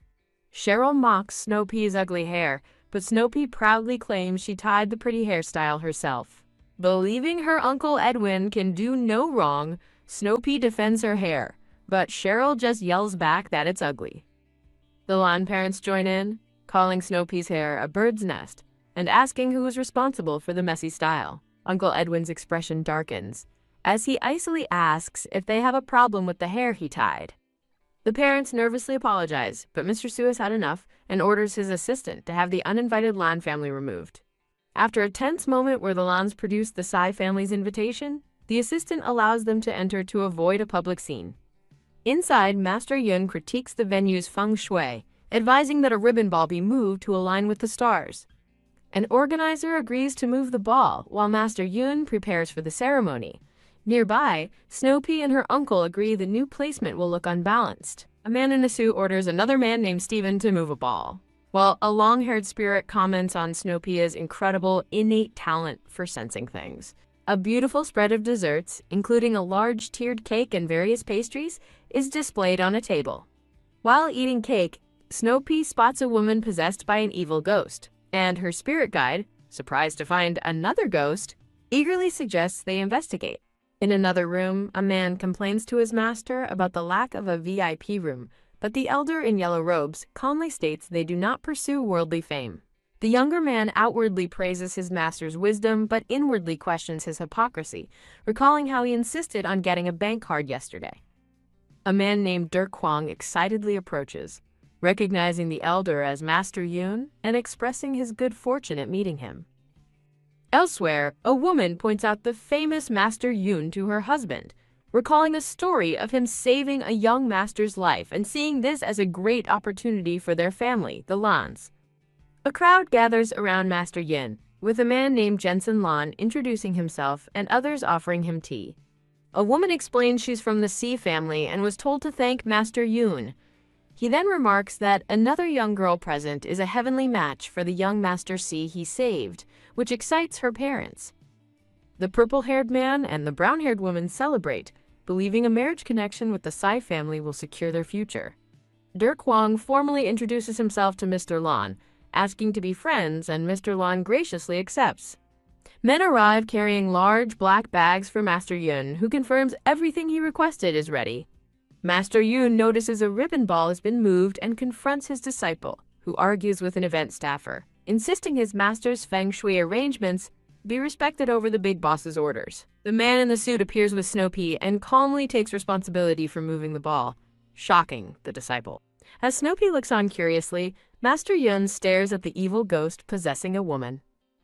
Speaker 1: Cheryl mocks Snoopy's ugly hair, but Snoopy proudly claims she tied the pretty hairstyle herself. Believing her Uncle Edwin can do no wrong, Snoopy defends her hair, but Cheryl just yells back that it's ugly. The Lan parents join in, calling Snoopy's hair a bird's nest, and asking who is responsible for the messy style. Uncle Edwin's expression darkens, as he icily asks if they have a problem with the hair he tied. The parents nervously apologize, but Mr. Su has had enough and orders his assistant to have the uninvited Lan family removed. After a tense moment where the Lans produce the Sai family's invitation, the assistant allows them to enter to avoid a public scene. Inside, Master Yun critiques the venue's feng shui, advising that a ribbon ball be moved to align with the stars. An organizer agrees to move the ball while Master Yun prepares for the ceremony. Nearby, Snoopy and her uncle agree the new placement will look unbalanced. A man in a suit orders another man named Steven to move a ball, while a long-haired spirit comments on Snoopia's incredible innate talent for sensing things. A beautiful spread of desserts, including a large tiered cake and various pastries, is displayed on a table. While eating cake, Snoopy spots a woman possessed by an evil ghost, and her spirit guide, surprised to find another ghost, eagerly suggests they investigate. In another room, a man complains to his master about the lack of a VIP room, but the elder in yellow robes calmly states they do not pursue worldly fame. The younger man outwardly praises his master's wisdom, but inwardly questions his hypocrisy, recalling how he insisted on getting a bank card yesterday. A man named Dirk Kwang excitedly approaches, recognizing the elder as Master Yun and expressing his good fortune at meeting him. Elsewhere, a woman points out the famous Master Yun to her husband, recalling a story of him saving a young master's life and seeing this as a great opportunity for their family, the Lans. A crowd gathers around Master Yin, with a man named Jensen Lan introducing himself and others offering him tea. A woman explains she's from the Si family and was told to thank Master Yun. He then remarks that another young girl present is a heavenly match for the young Master Si he saved, which excites her parents. The purple-haired man and the brown-haired woman celebrate, believing a marriage connection with the Tsai family will secure their future. Dirk Wong formally introduces himself to Mr. Lon, asking to be friends, and Mr. Lon graciously accepts. Men arrive carrying large black bags for Master Yun, who confirms everything he requested is ready. Master Yun notices a ribbon ball has been moved and confronts his disciple, who argues with an event staffer, insisting his master's feng shui arrangements be respected over the big boss's orders. The man in the suit appears with Snow Pea and calmly takes responsibility for moving the ball, shocking the disciple. As Snow Pea looks on curiously, Master Yun stares at the evil ghost possessing a woman.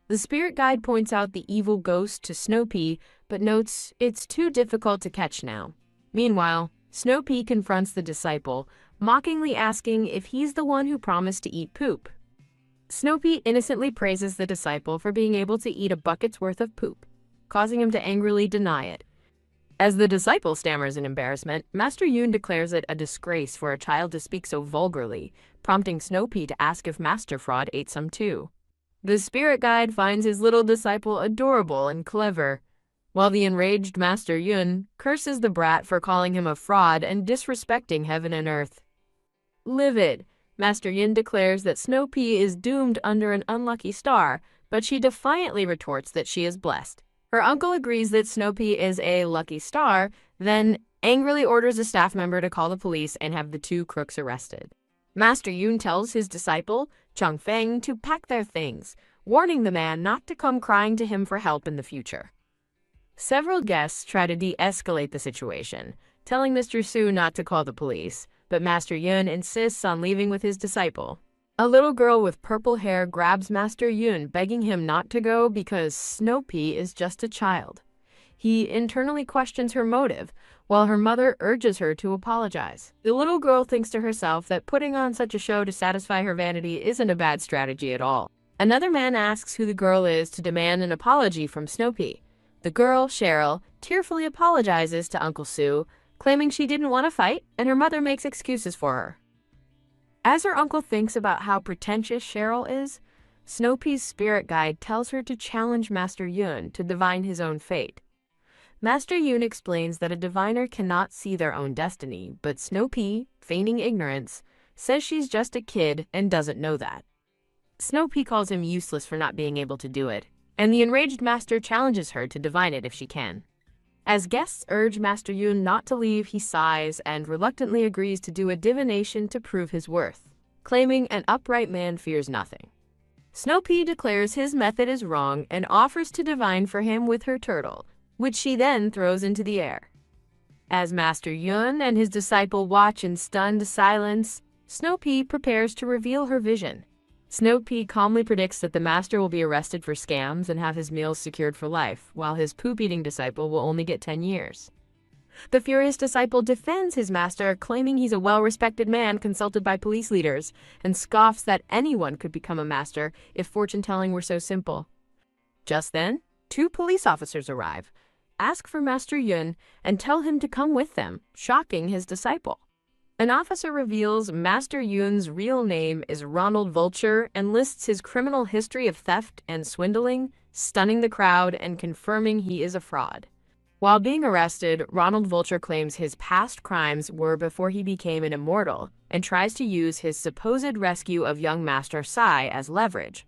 Speaker 1: The spirit guide points out the evil ghost to Snow Pea, but notes it's too difficult to catch now. Meanwhile, Snow Pea confronts the disciple, mockingly asking if he's the one who promised to eat poop. Snow Pea innocently praises the disciple for being able to eat a bucket's worth of poop, causing him to angrily deny it. As the disciple stammers in embarrassment, Master Yun declares it a disgrace for a child to speak so vulgarly, prompting Snow Pea to ask if Master Fraud ate some too. The spirit guide finds his little disciple adorable and clever, while the enraged Master Yun curses the brat for calling him a fraud and disrespecting heaven and earth. Livid, Master Yin declares that Snow Pea is doomed under an unlucky star, but she defiantly retorts that she is blessed. Her uncle agrees that Snow Pea is a lucky star, then angrily orders a staff member to call the police and have the two crooks arrested. Master Yun tells his disciple, Chung Feng, to pack their things, warning the man not to come crying to him for help in the future. Several guests try to de-escalate the situation, telling Mr. Su not to call the police, but Master Yun insists on leaving with his disciple. A little girl with purple hair grabs Master Yun, begging him not to go because Snow Pea is just a child. He internally questions her motive, while her mother urges her to apologize. The little girl thinks to herself that putting on such a show to satisfy her vanity isn't a bad strategy at all. Another man asks who the girl is to demand an apology from Snow Pea. The girl, Cheryl, tearfully apologizes to Uncle Sue, claiming she didn't want to fight, and her mother makes excuses for her. As her uncle thinks about how pretentious Cheryl is, Snow Pea's spirit guide tells her to challenge Master Yun to divine his own fate. Master Yun explains that a diviner cannot see their own destiny, but Snow Pea, feigning ignorance, says she's just a kid and doesn't know that. Snow Pea calls him useless for not being able to do it, and the enraged master challenges her to divine it if she can. As guests urge Master Yun not to leave, he sighs and reluctantly agrees to do a divination to prove his worth, claiming an upright man fears nothing. Snow Pea declares his method is wrong and offers to divine for him with her turtle, which she then throws into the air. As Master Yun and his disciple watch in stunned silence, Snow Pea prepares to reveal her vision. Snow Pea calmly predicts that the master will be arrested for scams and have his meals secured for life, while his poop-eating disciple will only get 10 years. The furious disciple defends his master, claiming he's a well-respected man consulted by police leaders, and scoffs that anyone could become a master if fortune-telling were so simple. Just then, 2 police officers arrive, ask for Master Yun, and tell him to come with them, shocking his disciple. An officer reveals Master Yun's real name is Ronald Vulture and lists his criminal history of theft and swindling, stunning the crowd and confirming he is a fraud. While being arrested, Ronald Vulture claims his past crimes were before he became an immortal and tries to use his supposed rescue of young Master Sai as leverage.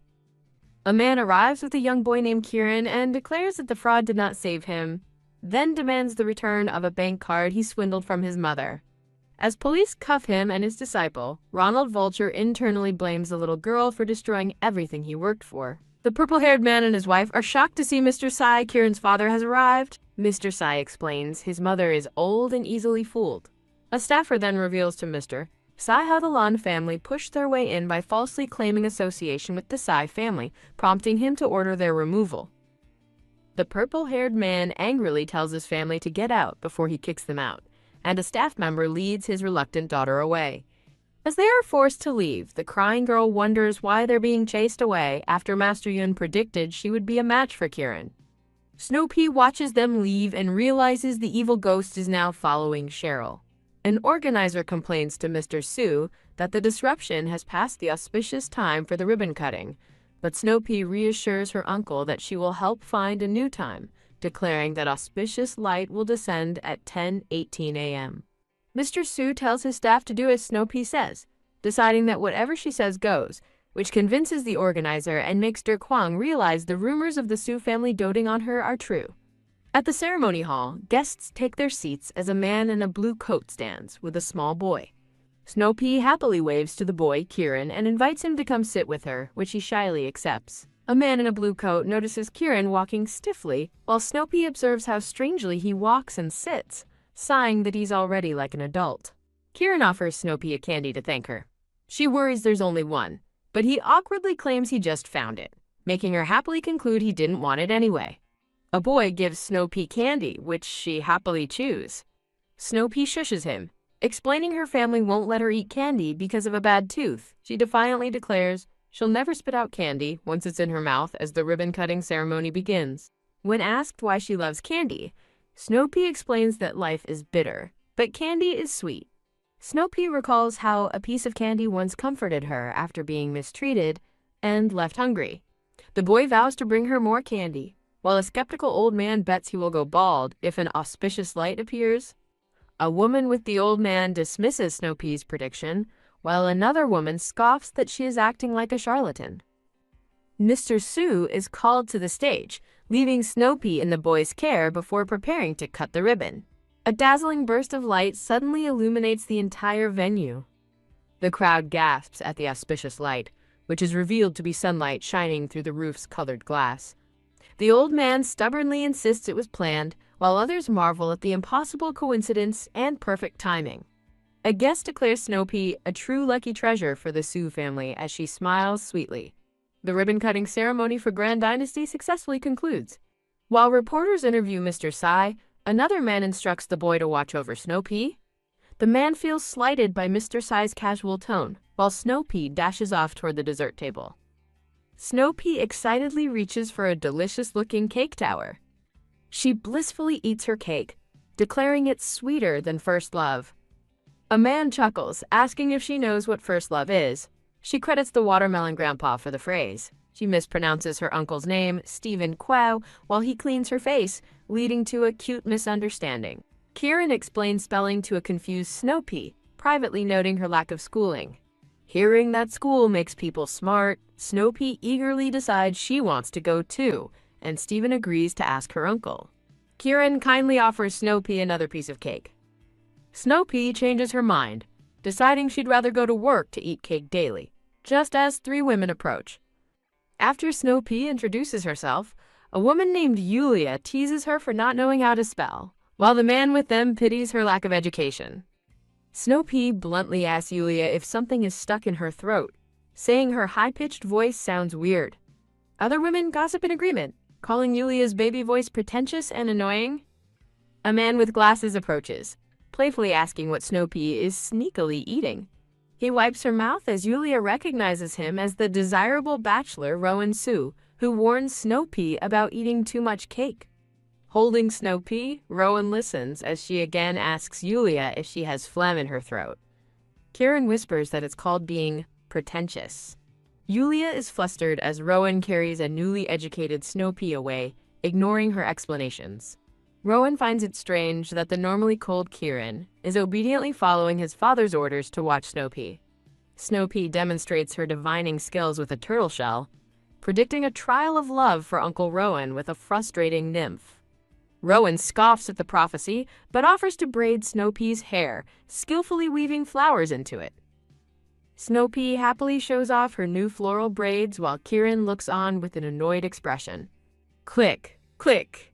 Speaker 1: A man arrives with a young boy named Kieran and declares that the fraud did not save him, then demands the return of a bank card he swindled from his mother. As police cuff him and his disciple, Ronald Vulture internally blames the little girl for destroying everything he worked for. The purple-haired man and his wife are shocked to see Mr. Sai, Kieran's father, has arrived. Mr. Sai explains his mother is old and easily fooled. A staffer then reveals to Mr. Sai how the Lan family pushed their way in by falsely claiming association with the Sai family, prompting him to order their removal. The purple-haired man angrily tells his family to get out before he kicks them out, and a staff member leads his reluctant daughter away. As they are forced to leave, the crying girl wonders why they're being chased away after Master Yun predicted she would be a match for Kieran. Snow Pea watches them leave and realizes the evil ghost is now following Cheryl. An organizer complains to Mr. Su that the disruption has passed the auspicious time for the ribbon cutting, but Snow Pea reassures her uncle that she will help find a new time declaring that auspicious light will descend at 10:18 a.m. Mr. Soo tells his staff to do as Snow Pea says, deciding that whatever she says goes, which convinces the organizer and makes Der Kwang realize the rumors of the Soo family doting on her are true. At the ceremony hall, guests take their seats as a man in a blue coat stands with a small boy. Snow Pea happily waves to the boy, Kieran, and invites him to come sit with her, which he shyly accepts. A man in a blue coat notices Kieran walking stiffly, while Snow Pea observes how strangely he walks and sits, sighing that he's already like an adult. Kieran offers Snow Pea a candy to thank her. She worries there's only one, but he awkwardly claims he just found it, making her happily conclude he didn't want it anyway. A boy gives Snow Pea candy, which she happily chews. Snow Pea shushes him, explaining her family won't let her eat candy because of a bad tooth. She defiantly declares she'll never spit out candy once it's in her mouth as the ribbon-cutting ceremony begins. When asked why she loves candy, Snow Pea explains that life is bitter, but candy is sweet. Snow Pea recalls how a piece of candy once comforted her after being mistreated and left hungry. The boy vows to bring her more candy, while a skeptical old man bets he will go bald if an auspicious light appears. A woman with the old man dismisses Snow Pea's prediction, while another woman scoffs that she is acting like a charlatan. Mr. Soo is called to the stage, leaving Snow Pea in the boy's care before preparing to cut the ribbon. A dazzling burst of light suddenly illuminates the entire venue. The crowd gasps at the auspicious light, which is revealed to be sunlight shining through the roof's colored glass. The old man stubbornly insists it was planned, while others marvel at the impossible coincidence and perfect timing. A guest declares Snow Pea a true lucky treasure for the Soo family as she smiles sweetly. The ribbon-cutting ceremony for Grand Dynasty successfully concludes. While reporters interview Mr. Sai, another man instructs the boy to watch over Snow Pea. The man feels slighted by Mr. Sai's casual tone, while Snow Pea dashes off toward the dessert table. Snow Pea excitedly reaches for a delicious-looking cake tower. She blissfully eats her cake, declaring it's sweeter than first love. A man chuckles, asking if she knows what first love is. She credits the watermelon grandpa for the phrase. She mispronounces her uncle's name, Stephen Kwao, while he cleans her face, leading to a cute misunderstanding. Kieran explains spelling to a confused Snow Pea, privately noting her lack of schooling. Hearing that school makes people smart, Snow Pea eagerly decides she wants to go too, and Stephen agrees to ask her uncle. Kieran kindly offers Snow Pea another piece of cake. Snow Pea changes her mind, deciding she'd rather go to work to eat cake daily, just as three women approach. After Snow Pea introduces herself, a woman named Yulia teases her for not knowing how to spell, while the man with them pities her lack of education. Snow Pea bluntly asks Yulia if something is stuck in her throat, saying her high-pitched voice sounds weird. Other women gossip in agreement, calling Yulia's baby voice pretentious and annoying. A man with glasses approaches, playfully asking what Snow Pea is sneakily eating. He wipes her mouth as Yulia recognizes him as the desirable bachelor Rowan Soo, who warns Snow Pea about eating too much cake. Holding Snow Pea, Rowan listens as she again asks Yulia if she has phlegm in her throat. Kieran whispers that it's called being pretentious. Yulia is flustered as Rowan carries a newly educated Snow Pea away, ignoring her explanations. Rowan finds it strange that the normally cold Kieran is obediently following his father's orders to watch Snow Pea. Snow Pea demonstrates her divining skills with a turtle shell, predicting a trial of love for Uncle Rowan with a frustrating nymph. Rowan scoffs at the prophecy, but offers to braid Snow Pea's hair, skillfully weaving flowers into it. Snow Pea happily shows off her new floral braids while Kieran looks on with an annoyed expression. Click, click.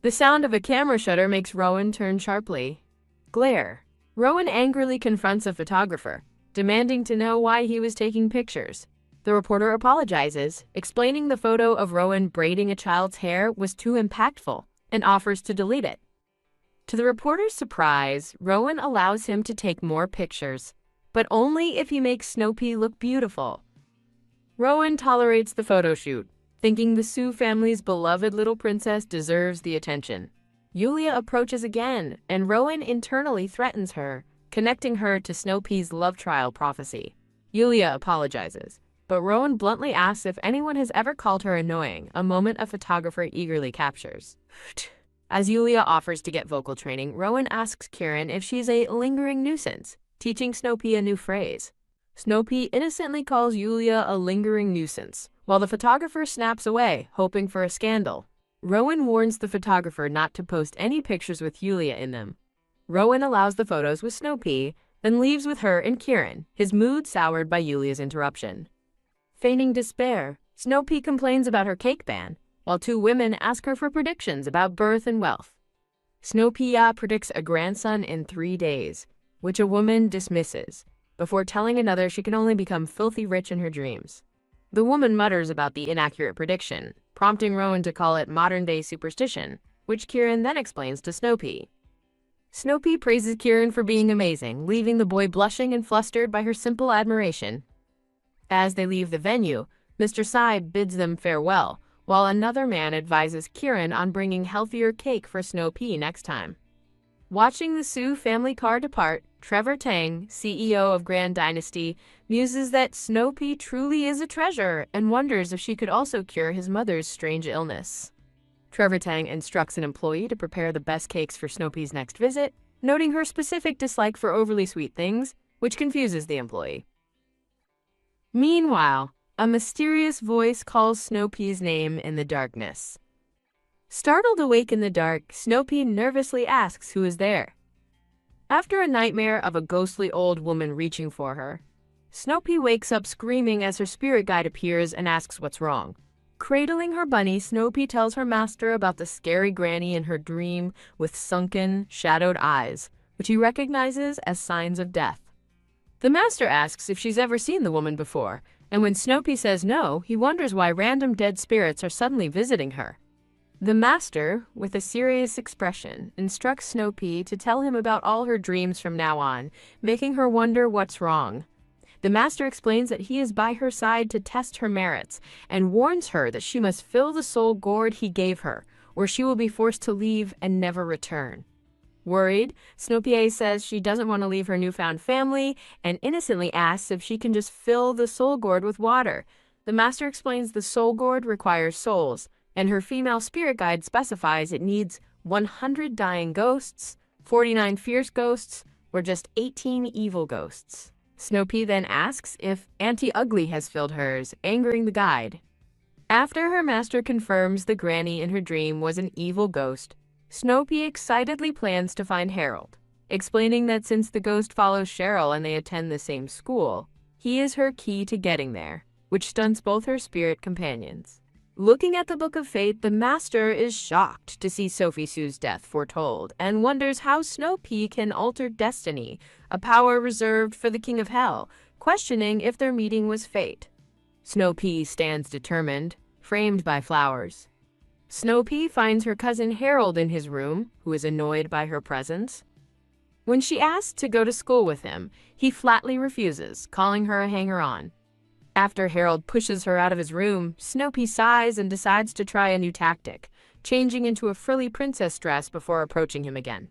Speaker 1: The sound of a camera shutter makes Rowan turn sharply. Glare. Rowan angrily confronts a photographer, demanding to know why he was taking pictures. The reporter apologizes, explaining the photo of Rowan braiding a child's hair was too impactful, and offers to delete it. To the reporter's surprise, Rowan allows him to take more pictures, but only if he makes Snow Pea look beautiful. Rowan tolerates the photo shoot, thinking the Soo family's beloved little princess deserves the attention. Yulia approaches again, and Rowan internally threatens her, connecting her to Snow Pea's love trial prophecy. Yulia apologizes, but Rowan bluntly asks if anyone has ever called her annoying, a moment a photographer eagerly captures. As Yulia offers to get vocal training, Rowan asks Kieran if she's a lingering nuisance, teaching Snoopy a new phrase. Snoopy innocently calls Yulia a lingering nuisance, while the photographer snaps away, hoping for a scandal. Rowan warns the photographer not to post any pictures with Yulia in them. Rowan allows the photos with Snoopy, then leaves with her and Kieran, his mood soured by Yulia's interruption. Feigning despair, Snoopy complains about her cake ban, while two women ask her for predictions about birth and wealth. Snoopy predicts a grandson in 3 days, which a woman dismisses, before telling another she can only become filthy rich in her dreams. The woman mutters about the inaccurate prediction, prompting Rowan to call it modern-day superstition, which Kieran then explains to Snoopy. Snoopy praises Kieran for being amazing, leaving the boy blushing and flustered by her simple admiration. As they leave the venue, Mr. Sai bids them farewell, while another man advises Kieran on bringing healthier cake for Snoopy next time. Watching the Su family car depart, Trevor Tang, CEO of Grand Dynasty, muses that Snoopy truly is a treasure and wonders if she could also cure his mother's strange illness. Trevor Tang instructs an employee to prepare the best cakes for Snoopy's next visit, noting her specific dislike for overly sweet things, which confuses the employee. Meanwhile, a mysterious voice calls Snoopy's name in the darkness. Startled awake in the dark, Snoopy nervously asks who is there. After a nightmare of a ghostly old woman reaching for her, Snoopy wakes up screaming as her spirit guide appears and asks what's wrong. Cradling her bunny, Snoopy tells her master about the scary granny in her dream with sunken, shadowed eyes, which he recognizes as signs of death. The master asks if she's ever seen the woman before, and when Snoopy says no, he wonders why random dead spirits are suddenly visiting her. The master, with a serious expression, instructs Snoopy to tell him about all her dreams from now on, making her wonder what's wrong. The master explains that he is by her side to test her merits, and warns her that she must fill the soul gourd he gave her, or she will be forced to leave and never return. Worried, Snoopy says she doesn't want to leave her newfound family, and innocently asks if she can just fill the soul gourd with water. The master explains the soul gourd requires souls, and her female spirit guide specifies it needs 100 dying ghosts, 49 fierce ghosts, or just 18 evil ghosts. Snoopy then asks if Auntie Ugly has filled hers, angering the guide. After her master confirms the granny in her dream was an evil ghost, Snoopy excitedly plans to find Harold, explaining that since the ghost follows Cheryl and they attend the same school, he is her key to getting there, which stunts both her spirit companions. Looking at the Book of Fate, the master is shocked to see Sophie Sue's death foretold and wonders how Snoopy can alter destiny, a power reserved for the King of Hell, questioning if their meeting was fate. Snoopy stands determined, framed by flowers. Snoopy finds her cousin Harold in his room, who is annoyed by her presence. When she asks to go to school with him, he flatly refuses, calling her a hanger-on. After Harold pushes her out of his room, Snoopy sighs and decides to try a new tactic, changing into a frilly princess dress before approaching him again.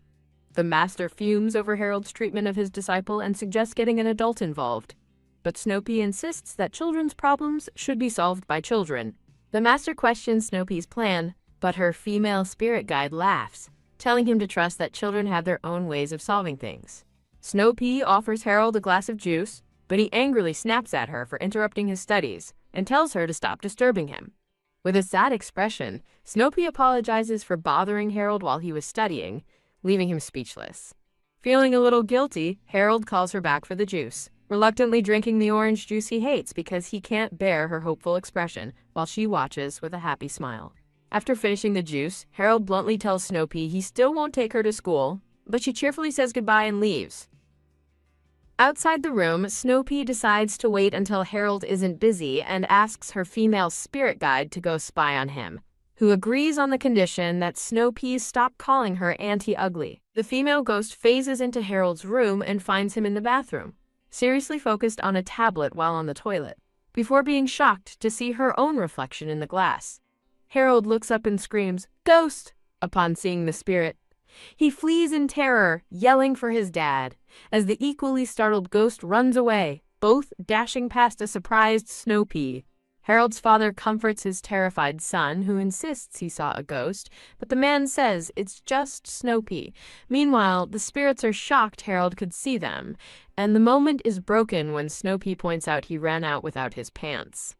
Speaker 1: The master fumes over Harold's treatment of his disciple and suggests getting an adult involved. But Snoopy insists that children's problems should be solved by children. The master questions Snoopy's plan, but her female spirit guide laughs, telling him to trust that children have their own ways of solving things. Snoopy offers Harold a glass of juice, but he angrily snaps at her for interrupting his studies and tells her to stop disturbing him. With a sad expression, Snoopy apologizes for bothering Harold while he was studying, leaving him speechless. Feeling a little guilty, Harold calls her back for the juice, reluctantly drinking the orange juice he hates because he can't bear her hopeful expression, while she watches with a happy smile. After finishing the juice, Harold bluntly tells Snoopy he still won't take her to school, but she cheerfully says goodbye and leaves. Outside the room, Snoopy decides to wait until Harold isn't busy and asks her female spirit guide to go spy on him, who agrees on the condition that Snoopy stop calling her Auntie Ugly. The female ghost phases into Harold's room and finds him in the bathroom, seriously focused on a tablet while on the toilet, before being shocked to see her own reflection in the glass. Harold looks up and screams, "Ghost!" upon seeing the spirit. He flees in terror, yelling for his dad, as the equally startled ghost runs away, both dashing past a surprised Snow Pea. Harold's father comforts his terrified son, who insists he saw a ghost, but the man says it's just Snow Pea. Meanwhile, the spirits are shocked Harold could see them, and the moment is broken when Snow Pea points out he ran out without his pants.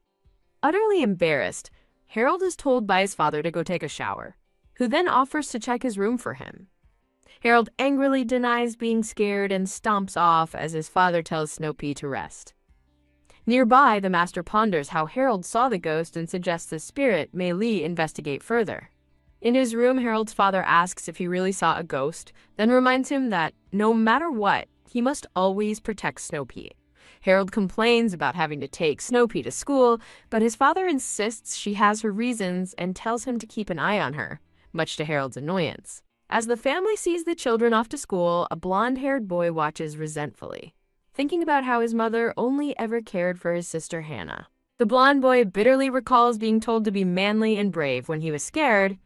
Speaker 1: Utterly embarrassed, Harold is told by his father to go take a shower, who then offers to check his room for him. Harold angrily denies being scared and stomps off as his father tells Snow Pea to rest. Nearby, the master ponders how Harold saw the ghost and suggests the spirit Mei Li investigate further. In his room, Harold's father asks if he really saw a ghost, then reminds him that, no matter what, he must always protect Snow Pea. Harold complains about having to take Snow Pea to school, but his father insists she has her reasons and tells him to keep an eye on her, much to Harold's annoyance. As the family sees the children off to school, a blonde-haired boy watches resentfully, thinking about how his mother only ever cared for his sister Hannah. The blonde boy bitterly recalls being told to be manly and brave when he was scared,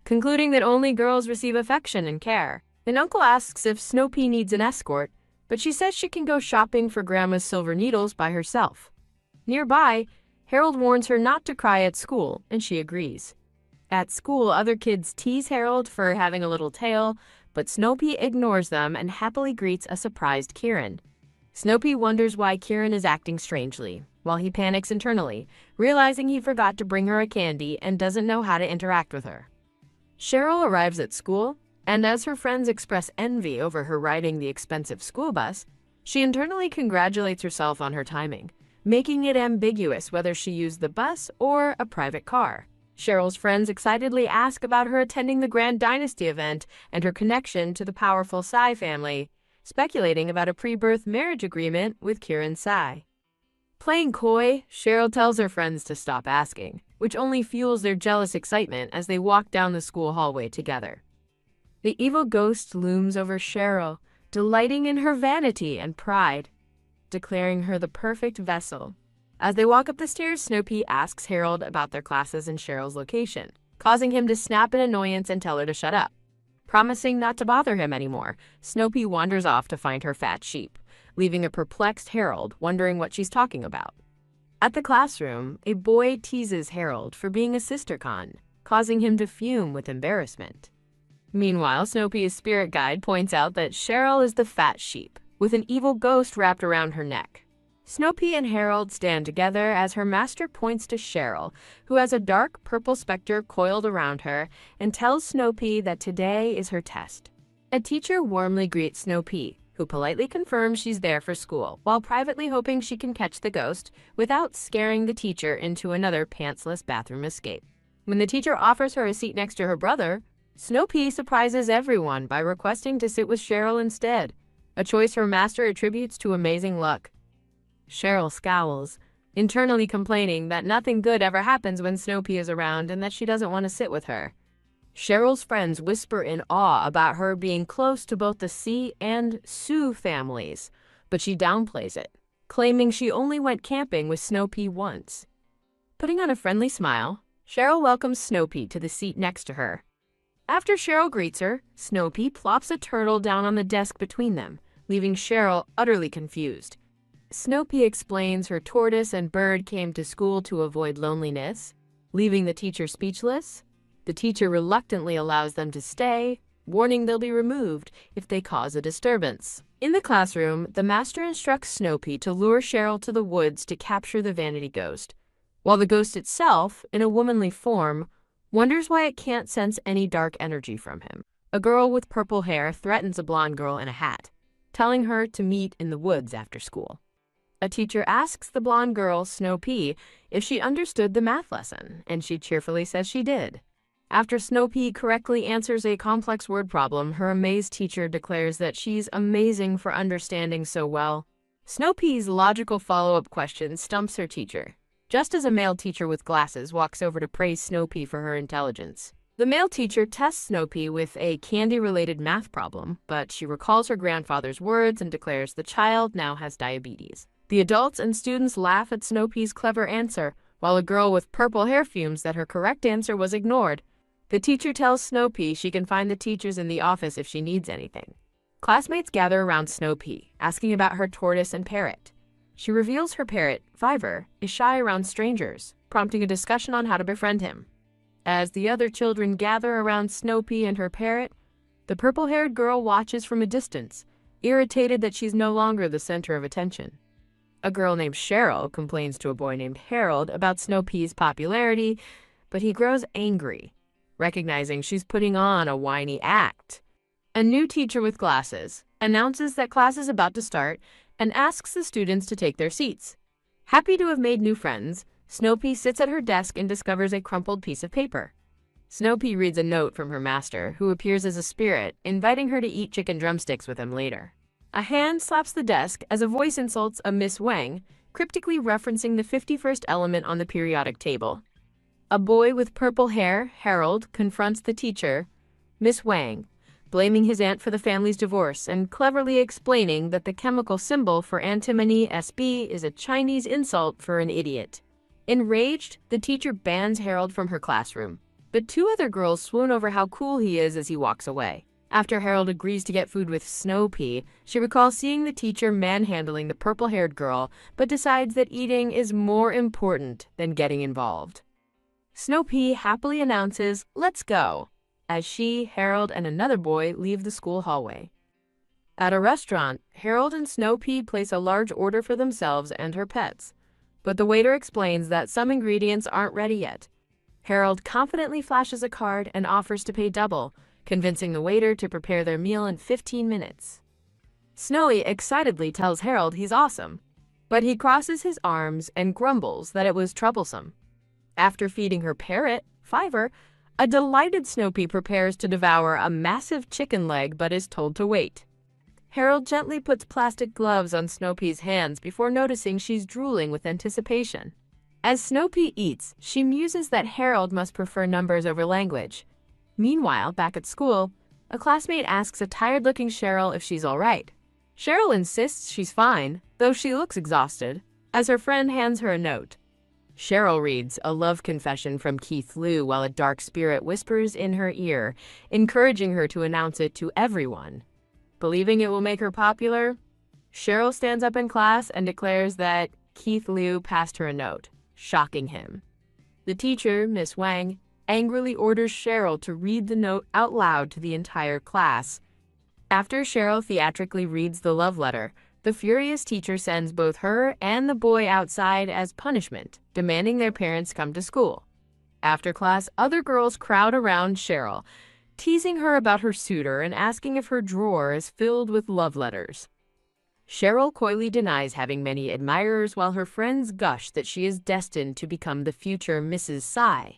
Speaker 1: concluding that only girls receive affection and care. An uncle asks if Snow Pea needs an escort, but she says she can go shopping for Grandma's silver needles by herself. Nearby, Harold warns her not to cry at school, and she agrees. At school, other kids tease Harold for having a little tail, but Snow Pea ignores them and happily greets a surprised Kieran. Snow Pea wonders why Kieran is acting strangely, while he panics internally, realizing he forgot to bring her a candy and doesn't know how to interact with her. Cheryl arrives at school, and as her friends express envy over her riding the expensive school bus, she internally congratulates herself on her timing, making it ambiguous whether she used the bus or a private car. Cheryl's friends excitedly ask about her attending the Grand Dynasty event and her connection to the powerful Sai family, speculating about a pre-birth marriage agreement with Kieran Sai. Playing coy, Cheryl tells her friends to stop asking, which only fuels their jealous excitement as they walk down the school hallway together. The evil ghost looms over Cheryl, delighting in her vanity and pride, declaring her the perfect vessel. As they walk up the stairs, Snow Pea asks Harold about their classes and Cheryl's location, causing him to snap in annoyance and tell her to shut up. Promising not to bother him anymore, Snow Pea wanders off to find her fat sheep, leaving a perplexed Harold wondering what she's talking about. At the classroom, a boy teases Harold for being a sister con, causing him to fume with embarrassment. Meanwhile, Snow Pea's spirit guide points out that Cheryl is the fat sheep, with an evil ghost wrapped around her neck. Snow Pea and Harold stand together as her master points to Cheryl, who has a dark purple specter coiled around her, and tells Snow Pea that today is her test. A teacher warmly greets Snow Pea, who politely confirms she's there for school, while privately hoping she can catch the ghost without scaring the teacher into another pantsless bathroom escape. When the teacher offers her a seat next to her brother, Snow Pea surprises everyone by requesting to sit with Cheryl instead, a choice her master attributes to amazing luck. Cheryl scowls, internally complaining that nothing good ever happens when Snow Pea is around and that she doesn't want to sit with her. Cheryl's friends whisper in awe about her being close to both the C and Sue families, but she downplays it, claiming she only went camping with Snow Pea once. Putting on a friendly smile, Cheryl welcomes Snow Pea to the seat next to her. After Cheryl greets her, Snow Pea plops a turtle down on the desk between them, leaving Cheryl utterly confused. Snow Pea explains her tortoise and bird came to school to avoid loneliness, leaving the teacher speechless. The teacher reluctantly allows them to stay, warning they'll be removed if they cause a disturbance. In the classroom, the master instructs Snow Pea to lure Cheryl to the woods to capture the vanity ghost, while the ghost itself, in a womanly form, wonders why it can't sense any dark energy from him. A girl with purple hair threatens a blonde girl in a hat, telling her to meet in the woods after school. A teacher asks the blonde girl, Snow Pea, if she understood the math lesson, and she cheerfully says she did. After Snow Pea correctly answers a complex word problem, her amazed teacher declares that she's amazing for understanding so well. Snow Pea's logical follow-up question stumps her teacher, just as a male teacher with glasses walks over to praise Snow Pea for her intelligence. The male teacher tests Snow Pea with a candy-related math problem, but she recalls her grandfather's words and declares the child now has diabetes. The adults and students laugh at Snow Pea's clever answer, while a girl with purple hair fumes that her correct answer was ignored. The teacher tells Snow Pea she can find the teachers in the office if she needs anything. Classmates gather around Snow Pea, asking about her tortoise and parrot. She reveals her parrot, Fiver, is shy around strangers, prompting a discussion on how to befriend him. As the other children gather around Snoopy and her parrot, the purple-haired girl watches from a distance, irritated that she's no longer the center of attention. A girl named Cheryl complains to a boy named Harold about Snoopy's popularity, but he grows angry, recognizing she's putting on a whiny act. A new teacher with glasses announces that class is about to start and asks the students to take their seats. Happy to have made new friends, Snoopy sits at her desk and discovers a crumpled piece of paper. Snoopy reads a note from her master, who appears as a spirit, inviting her to eat chicken drumsticks with him later. A hand slaps the desk as a voice insults a Miss Wang, cryptically referencing the 51st element on the periodic table. A boy with purple hair, Harold, confronts the teacher, Miss Wang, blaming his aunt for the family's divorce and cleverly explaining that the chemical symbol for antimony SB is a Chinese insult for an idiot. Enraged, the teacher bans Harold from her classroom, but two other girls swoon over how cool he is as he walks away. After Harold agrees to get food with Snoopy, she recalls seeing the teacher manhandling the purple-haired girl, but decides that eating is more important than getting involved. Snoopy happily announces, "Let's go," as she, Harold, and another boy leave the school hallway. At a restaurant, Harold and Snoopy place a large order for themselves and her pets, but the waiter explains that some ingredients aren't ready yet. Harold confidently flashes a card and offers to pay double, convincing the waiter to prepare their meal in 15 minutes. Snowy excitedly tells Harold he's awesome, but he crosses his arms and grumbles that it was troublesome. After feeding her parrot, Fiver, a delighted Snoopy prepares to devour a massive chicken leg but is told to wait. Harold gently puts plastic gloves on Snoopy's hands before noticing she's drooling with anticipation. As Snoopy eats, she muses that Harold must prefer numbers over language. Meanwhile, back at school, a classmate asks a tired-looking Cheryl if she's all right. Cheryl insists she's fine, though she looks exhausted, as her friend hands her a note. Cheryl reads a love confession from Keith Liu while a dark spirit whispers in her ear, encouraging her to announce it to everyone. Believing it will make her popular, Cheryl stands up in class and declares that Keith Liu passed her a note, shocking him. The teacher, Miss Wang, angrily orders Cheryl to read the note out loud to the entire class. After Cheryl theatrically reads the love letter, the furious teacher sends both her and the boy outside as punishment, demanding their parents come to school. After class, other girls crowd around Cheryl, teasing her about her suitor and asking if her drawer is filled with love letters. Cheryl coyly denies having many admirers while her friends gush that she is destined to become the future Mrs. Psy.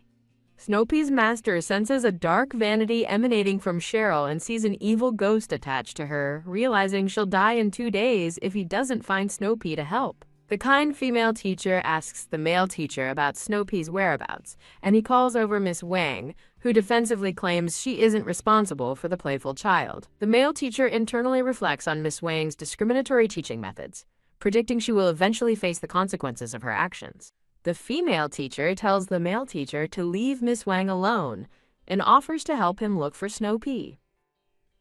Speaker 1: Snoopy's master senses a dark vanity emanating from Cheryl and sees an evil ghost attached to her, realizing she'll die in 2 days if he doesn't find Snoopy to help. The kind female teacher asks the male teacher about Snoopy's whereabouts, and he calls over Miss Wang, who defensively claims she isn't responsible for the playful child. The male teacher internally reflects on Miss Wang's discriminatory teaching methods, predicting she will eventually face the consequences of her actions. The female teacher tells the male teacher to leave Miss Wang alone and offers to help him look for Snoopy.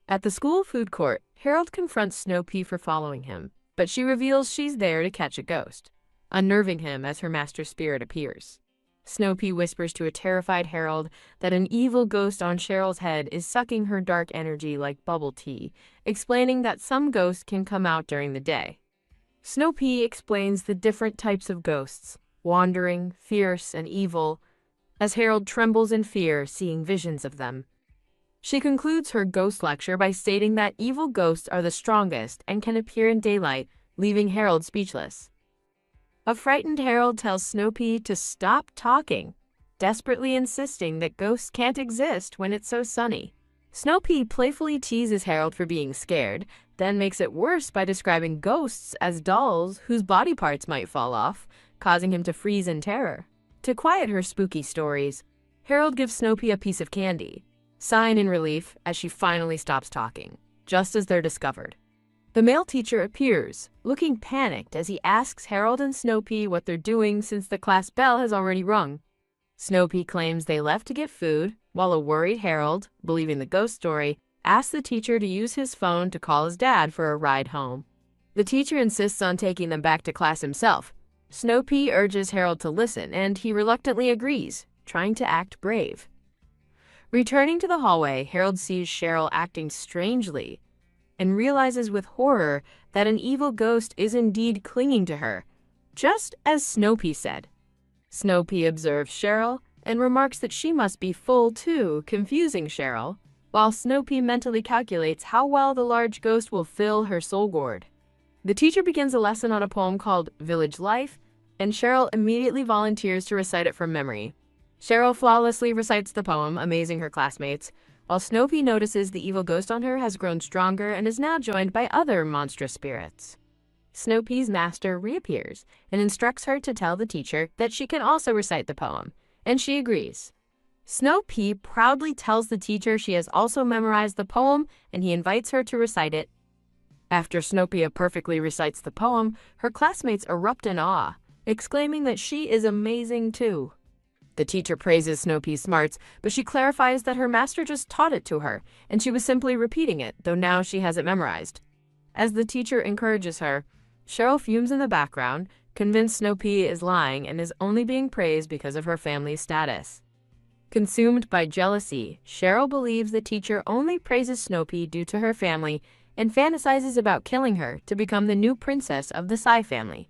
Speaker 1: At the school food court, Harold confronts Snoopy for following him, but she reveals she's there to catch a ghost, unnerving him as her master spirit appears. Snoopy whispers to a terrified Harold that an evil ghost on Cheryl's head is sucking her dark energy like bubble tea, explaining that some ghosts can come out during the day. Snoopy explains the different types of ghosts, wandering, fierce, and evil, as Harold trembles in fear, seeing visions of them. She concludes her ghost lecture by stating that evil ghosts are the strongest and can appear in daylight, leaving Harold speechless. A frightened Harold tells Snoopy to stop talking, desperately insisting that ghosts can't exist when it's so sunny. Snoopy playfully teases Harold for being scared, then makes it worse by describing ghosts as dolls whose body parts might fall off, causing him to freeze in terror. To quiet her spooky stories, Harold gives Snoopy a piece of candy, sighing in relief as she finally stops talking, just as they're discovered. The male teacher appears, looking panicked as he asks Harold and Snoopy what they're doing since the class bell has already rung. Snoopy claims they left to get food, while a worried Harold, believing the ghost story, asks the teacher to use his phone to call his dad for a ride home. The teacher insists on taking them back to class himself. Snoopy urges Harold to listen, and he reluctantly agrees, trying to act brave. Returning to the hallway, Harold sees Cheryl acting strangely and realizes with horror that an evil ghost is indeed clinging to her, just as Snoopy said. Snoopy observes Cheryl and remarks that she must be full too, confusing Cheryl, while Snoopy mentally calculates how well the large ghost will fill her soul gourd. The teacher begins a lesson on a poem called Village Life, and Cheryl immediately volunteers to recite it from memory. Cheryl flawlessly recites the poem, amazing her classmates, while Snoopy notices the evil ghost on her has grown stronger and is now joined by other monstrous spirits. Snoopy's master reappears and instructs her to tell the teacher that she can also recite the poem, and she agrees. Snoopy proudly tells the teacher she has also memorized the poem, and he invites her to recite it. After Snoopy perfectly recites the poem, her classmates erupt in awe, exclaiming that she is amazing too. The teacher praises Snoopy's smarts, but she clarifies that her master just taught it to her, and she was simply repeating it, though now she has it memorized. As the teacher encourages her, Cheryl fumes in the background, convinced Snoopy is lying and is only being praised because of her family's status. Consumed by jealousy, Cheryl believes the teacher only praises Snoopy due to her family and fantasizes about killing her to become the new princess of the Psy family.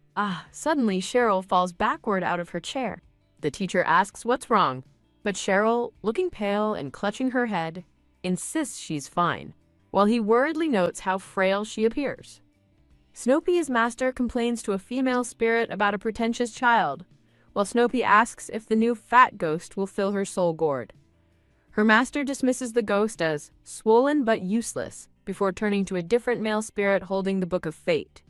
Speaker 1: Suddenly Cheryl falls backward out of her chair. The teacher asks what's wrong, but Cheryl, looking pale and clutching her head, insists she's fine, while he worriedly notes how frail she appears. Snoopy's master complains to a female spirit about a pretentious child, while Snoopy asks if the new fat ghost will fill her soul gourd. Her master dismisses the ghost as swollen but useless, before turning to a different male spirit holding the Book of Fate.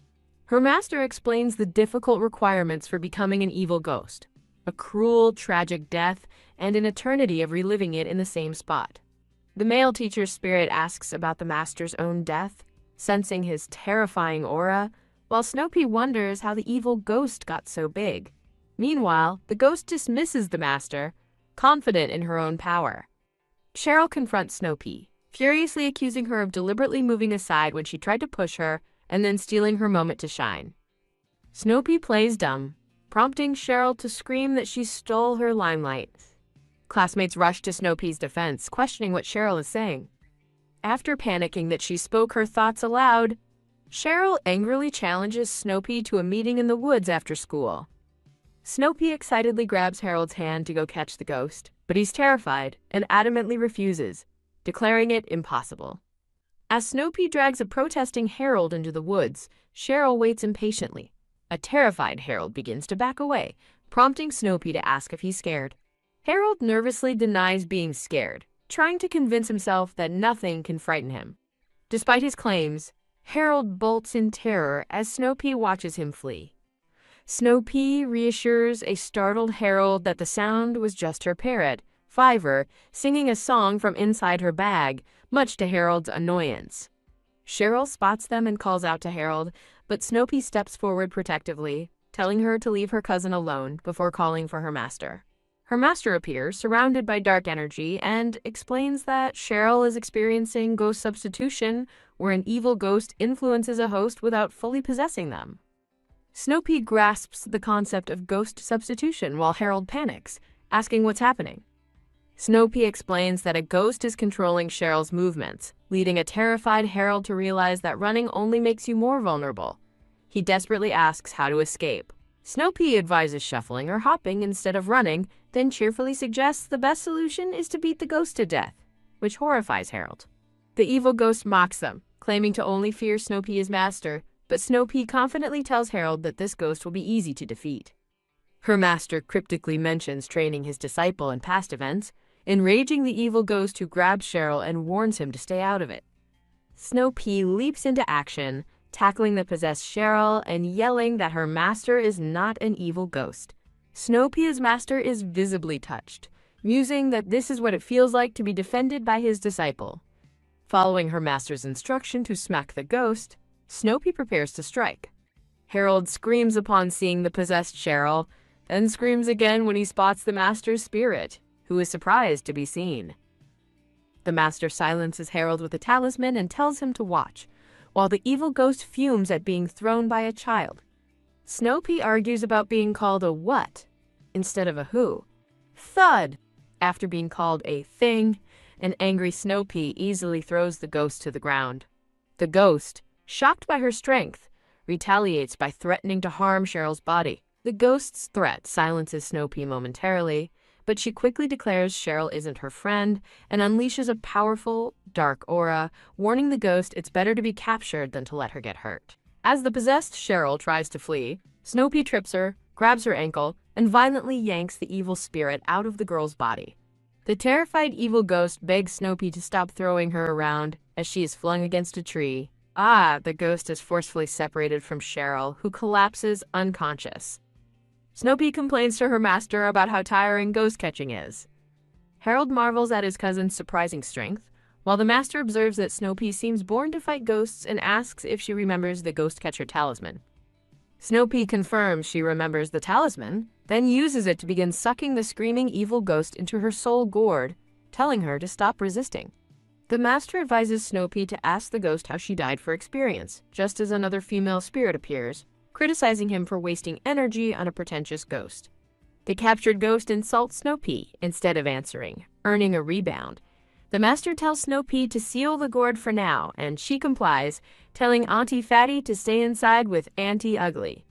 Speaker 1: Her master explains the difficult requirements for becoming an evil ghost: a cruel, tragic death, and an eternity of reliving it in the same spot. The male teacher's spirit asks about the master's own death, sensing his terrifying aura, while Snoopy wonders how the evil ghost got so big. Meanwhile, the ghost dismisses the master, confident in her own power. Cheryl confronts Snoopy, furiously accusing her of deliberately moving aside when she tried to push her and then stealing her moment to shine. Snoopy plays dumb, prompting Cheryl to scream that she stole her limelight. Classmates rush to Snoopy's defense, questioning what Cheryl is saying. After panicking that she spoke her thoughts aloud, Cheryl angrily challenges Snoopy to a meeting in the woods after school. Snoopy excitedly grabs Harold's hand to go catch the ghost, but he's terrified and adamantly refuses, declaring it impossible. As Snoopy drags a protesting Harold into the woods, Cheryl waits impatiently. A terrified Harold begins to back away, prompting Snoopy to ask if he's scared. Harold nervously denies being scared, trying to convince himself that nothing can frighten him. Despite his claims, Harold bolts in terror as Snoopy watches him flee. Snoopy reassures a startled Harold that the sound was just her parrot, Fiver, singing a song from inside her bag, much to Harold's annoyance. Cheryl spots them and calls out to Harold, but Snoopy steps forward protectively, telling her to leave her cousin alone before calling for her master. Her master appears, surrounded by dark energy, and explains that Cheryl is experiencing ghost substitution, where an evil ghost influences a host without fully possessing them. Snoopy grasps the concept of ghost substitution while Harold panics, asking what's happening. Snoopy explains that a ghost is controlling Cheryl's movements, leading a terrified Harold to realize that running only makes you more vulnerable. He desperately asks how to escape. Snoopy advises shuffling or hopping instead of running, then cheerfully suggests the best solution is to beat the ghost to death, which horrifies Harold. The evil ghost mocks them, claiming to only fear Snoopy's master, but Snoopy confidently tells Harold that this ghost will be easy to defeat. Her master cryptically mentions training his disciple in past events, enraging the evil ghost who grabs Cheryl and warns him to stay out of it. Snoopy leaps into action, tackling the possessed Cheryl and yelling that her master is not an evil ghost. Snoopy's master is visibly touched, musing that this is what it feels like to be defended by his disciple. Following her master's instruction to smack the ghost, Snoopy prepares to strike. Harold screams upon seeing the possessed Cheryl, then screams again when he spots the master's spirit, who is surprised to be seen. The master silences Harold with a talisman and tells him to watch, while the evil ghost fumes at being thrown by a child. Snoopy argues about being called a what instead of a who. Thud! After being called a thing, an angry Snoopy easily throws the ghost to the ground. The ghost, shocked by her strength, retaliates by threatening to harm Cheryl's body. The ghost's threat silences Snoopy momentarily, but she quickly declares Cheryl isn't her friend and unleashes a powerful, dark aura, warning the ghost it's better to be captured than to let her get hurt. As the possessed Cheryl tries to flee, Snoopy trips her, grabs her ankle, and violently yanks the evil spirit out of the girl's body. The terrified evil ghost begs Snoopy to stop throwing her around as she is flung against a tree. The ghost is forcefully separated from Cheryl, who collapses unconscious. Snoopy complains to her master about how tiring ghost catching is. Harold marvels at his cousin's surprising strength, while the master observes that Snoopy seems born to fight ghosts and asks if she remembers the ghost catcher talisman. Snoopy confirms she remembers the talisman, then uses it to begin sucking the screaming evil ghost into her soul gourd, telling her to stop resisting. The master advises Snoopy to ask the ghost how she died for experience, just as another female spirit appears, criticizing him for wasting energy on a pretentious ghost. The captured ghost insults Snoopy instead of answering, earning a rebound. The master tells Snoopy to seal the gourd for now, and she complies, telling Auntie Fatty to stay inside with Auntie Ugly.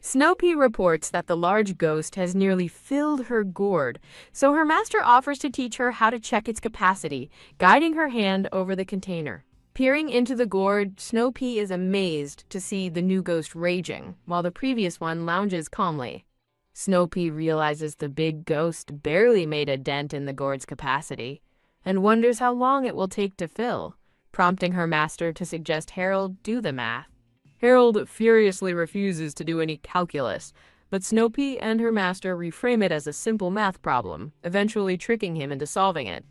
Speaker 1: Snoopy reports that the large ghost has nearly filled her gourd, so her master offers to teach her how to check its capacity, guiding her hand over the container. Peering into the gourd, Snoopy is amazed to see the new ghost raging, while the previous one lounges calmly. Snoopy realizes the big ghost barely made a dent in the gourd's capacity, and wonders how long it will take to fill, prompting her master to suggest Harold do the math. Harold furiously refuses to do any calculus, but Snoopy and her master reframe it as a simple math problem, eventually tricking him into solving it.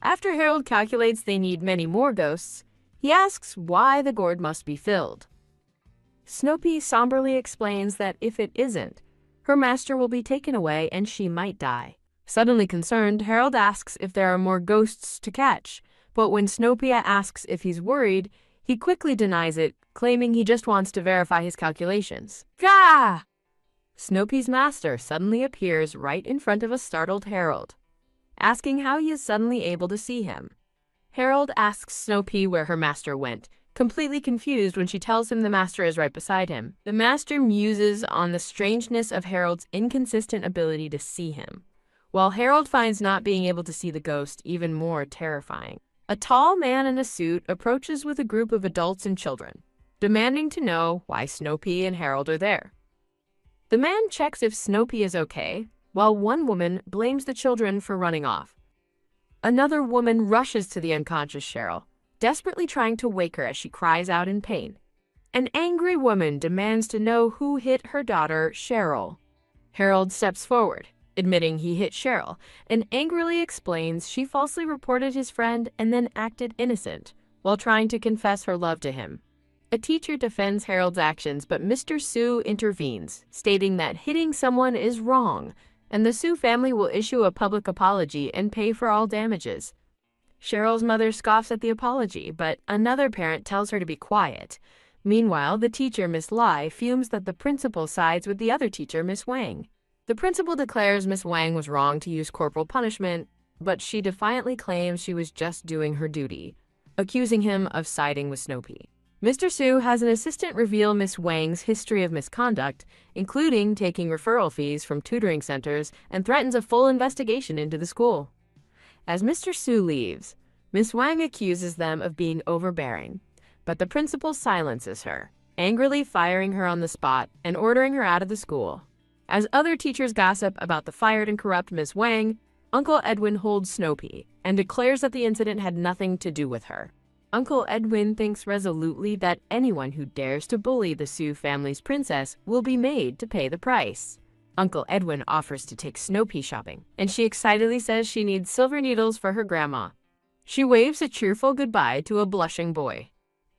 Speaker 1: After Harold calculates they need many more ghosts, he asks why the gourd must be filled. Snoopy somberly explains that if it isn't, her master will be taken away and she might die. Suddenly concerned, Harold asks if there are more ghosts to catch, but when Snoopy asks if he's worried, he quickly denies it, claiming he just wants to verify his calculations. Gah! Snoopy's master suddenly appears right in front of a startled Harold, asking how he is suddenly able to see him. Harold asks Snoopy where her master went, completely confused when she tells him the master is right beside him. The master muses on the strangeness of Harold's inconsistent ability to see him, while Harold finds not being able to see the ghost even more terrifying. A tall man in a suit approaches with a group of adults and children, demanding to know why Snoopy and Harold are there. The man checks if Snoopy is okay, while one woman blames the children for running off. Another woman rushes to the unconscious Cheryl, desperately trying to wake her as she cries out in pain. An angry woman demands to know who hit her daughter, Cheryl. Harold steps forward, admitting he hit Cheryl, and angrily explains she falsely reported his friend and then acted innocent, while trying to confess her love to him. A teacher defends Harold's actions, but Mr. Sue intervenes, stating that hitting someone is wrong, and the Sue family will issue a public apology and pay for all damages. Cheryl's mother scoffs at the apology, but another parent tells her to be quiet. Meanwhile, the teacher, Miss Lai, fumes that the principal sides with the other teacher, Miss Wang. The principal declares Miss Wang was wrong to use corporal punishment, but she defiantly claims she was just doing her duty, accusing him of siding with Snoopy. Mr. Sue has an assistant reveal Miss Wang's history of misconduct, including taking referral fees from tutoring centers, and threatens a full investigation into the school. As Mr. Sue leaves, Miss Wang accuses them of being overbearing, but the principal silences her, angrily firing her on the spot and ordering her out of the school. As other teachers gossip about the fired and corrupt Miss Wang, Uncle Edwin holds Snoopy and declares that the incident had nothing to do with her. Uncle Edwin thinks resolutely that anyone who dares to bully the Sue family's princess will be made to pay the price. Uncle Edwin offers to take Snoopy shopping, and she excitedly says she needs silver needles for her grandma. She waves a cheerful goodbye to a blushing boy.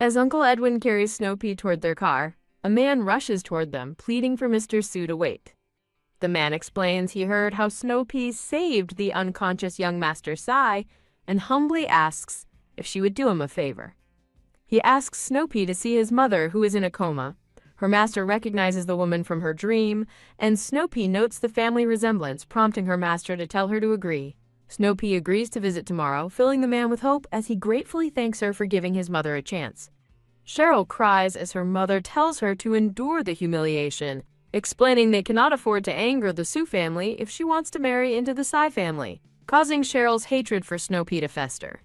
Speaker 1: As Uncle Edwin carries Snoopy toward their car, a man rushes toward them, pleading for Mr. Sue to wait. The man explains he heard how Snoopy saved the unconscious young Master Sai and humbly asks if she would do him a favor. He asks Snoopy to see his mother, who is in a coma. Her master recognizes the woman from her dream, and Snoopy notes the family resemblance, prompting her master to tell her to agree. Snoopy agrees to visit tomorrow, filling the man with hope as he gratefully thanks her for giving his mother a chance. Cheryl cries as her mother tells her to endure the humiliation, explaining they cannot afford to anger the Sue family if she wants to marry into the Psy family, causing Cheryl's hatred for Snoopy to fester.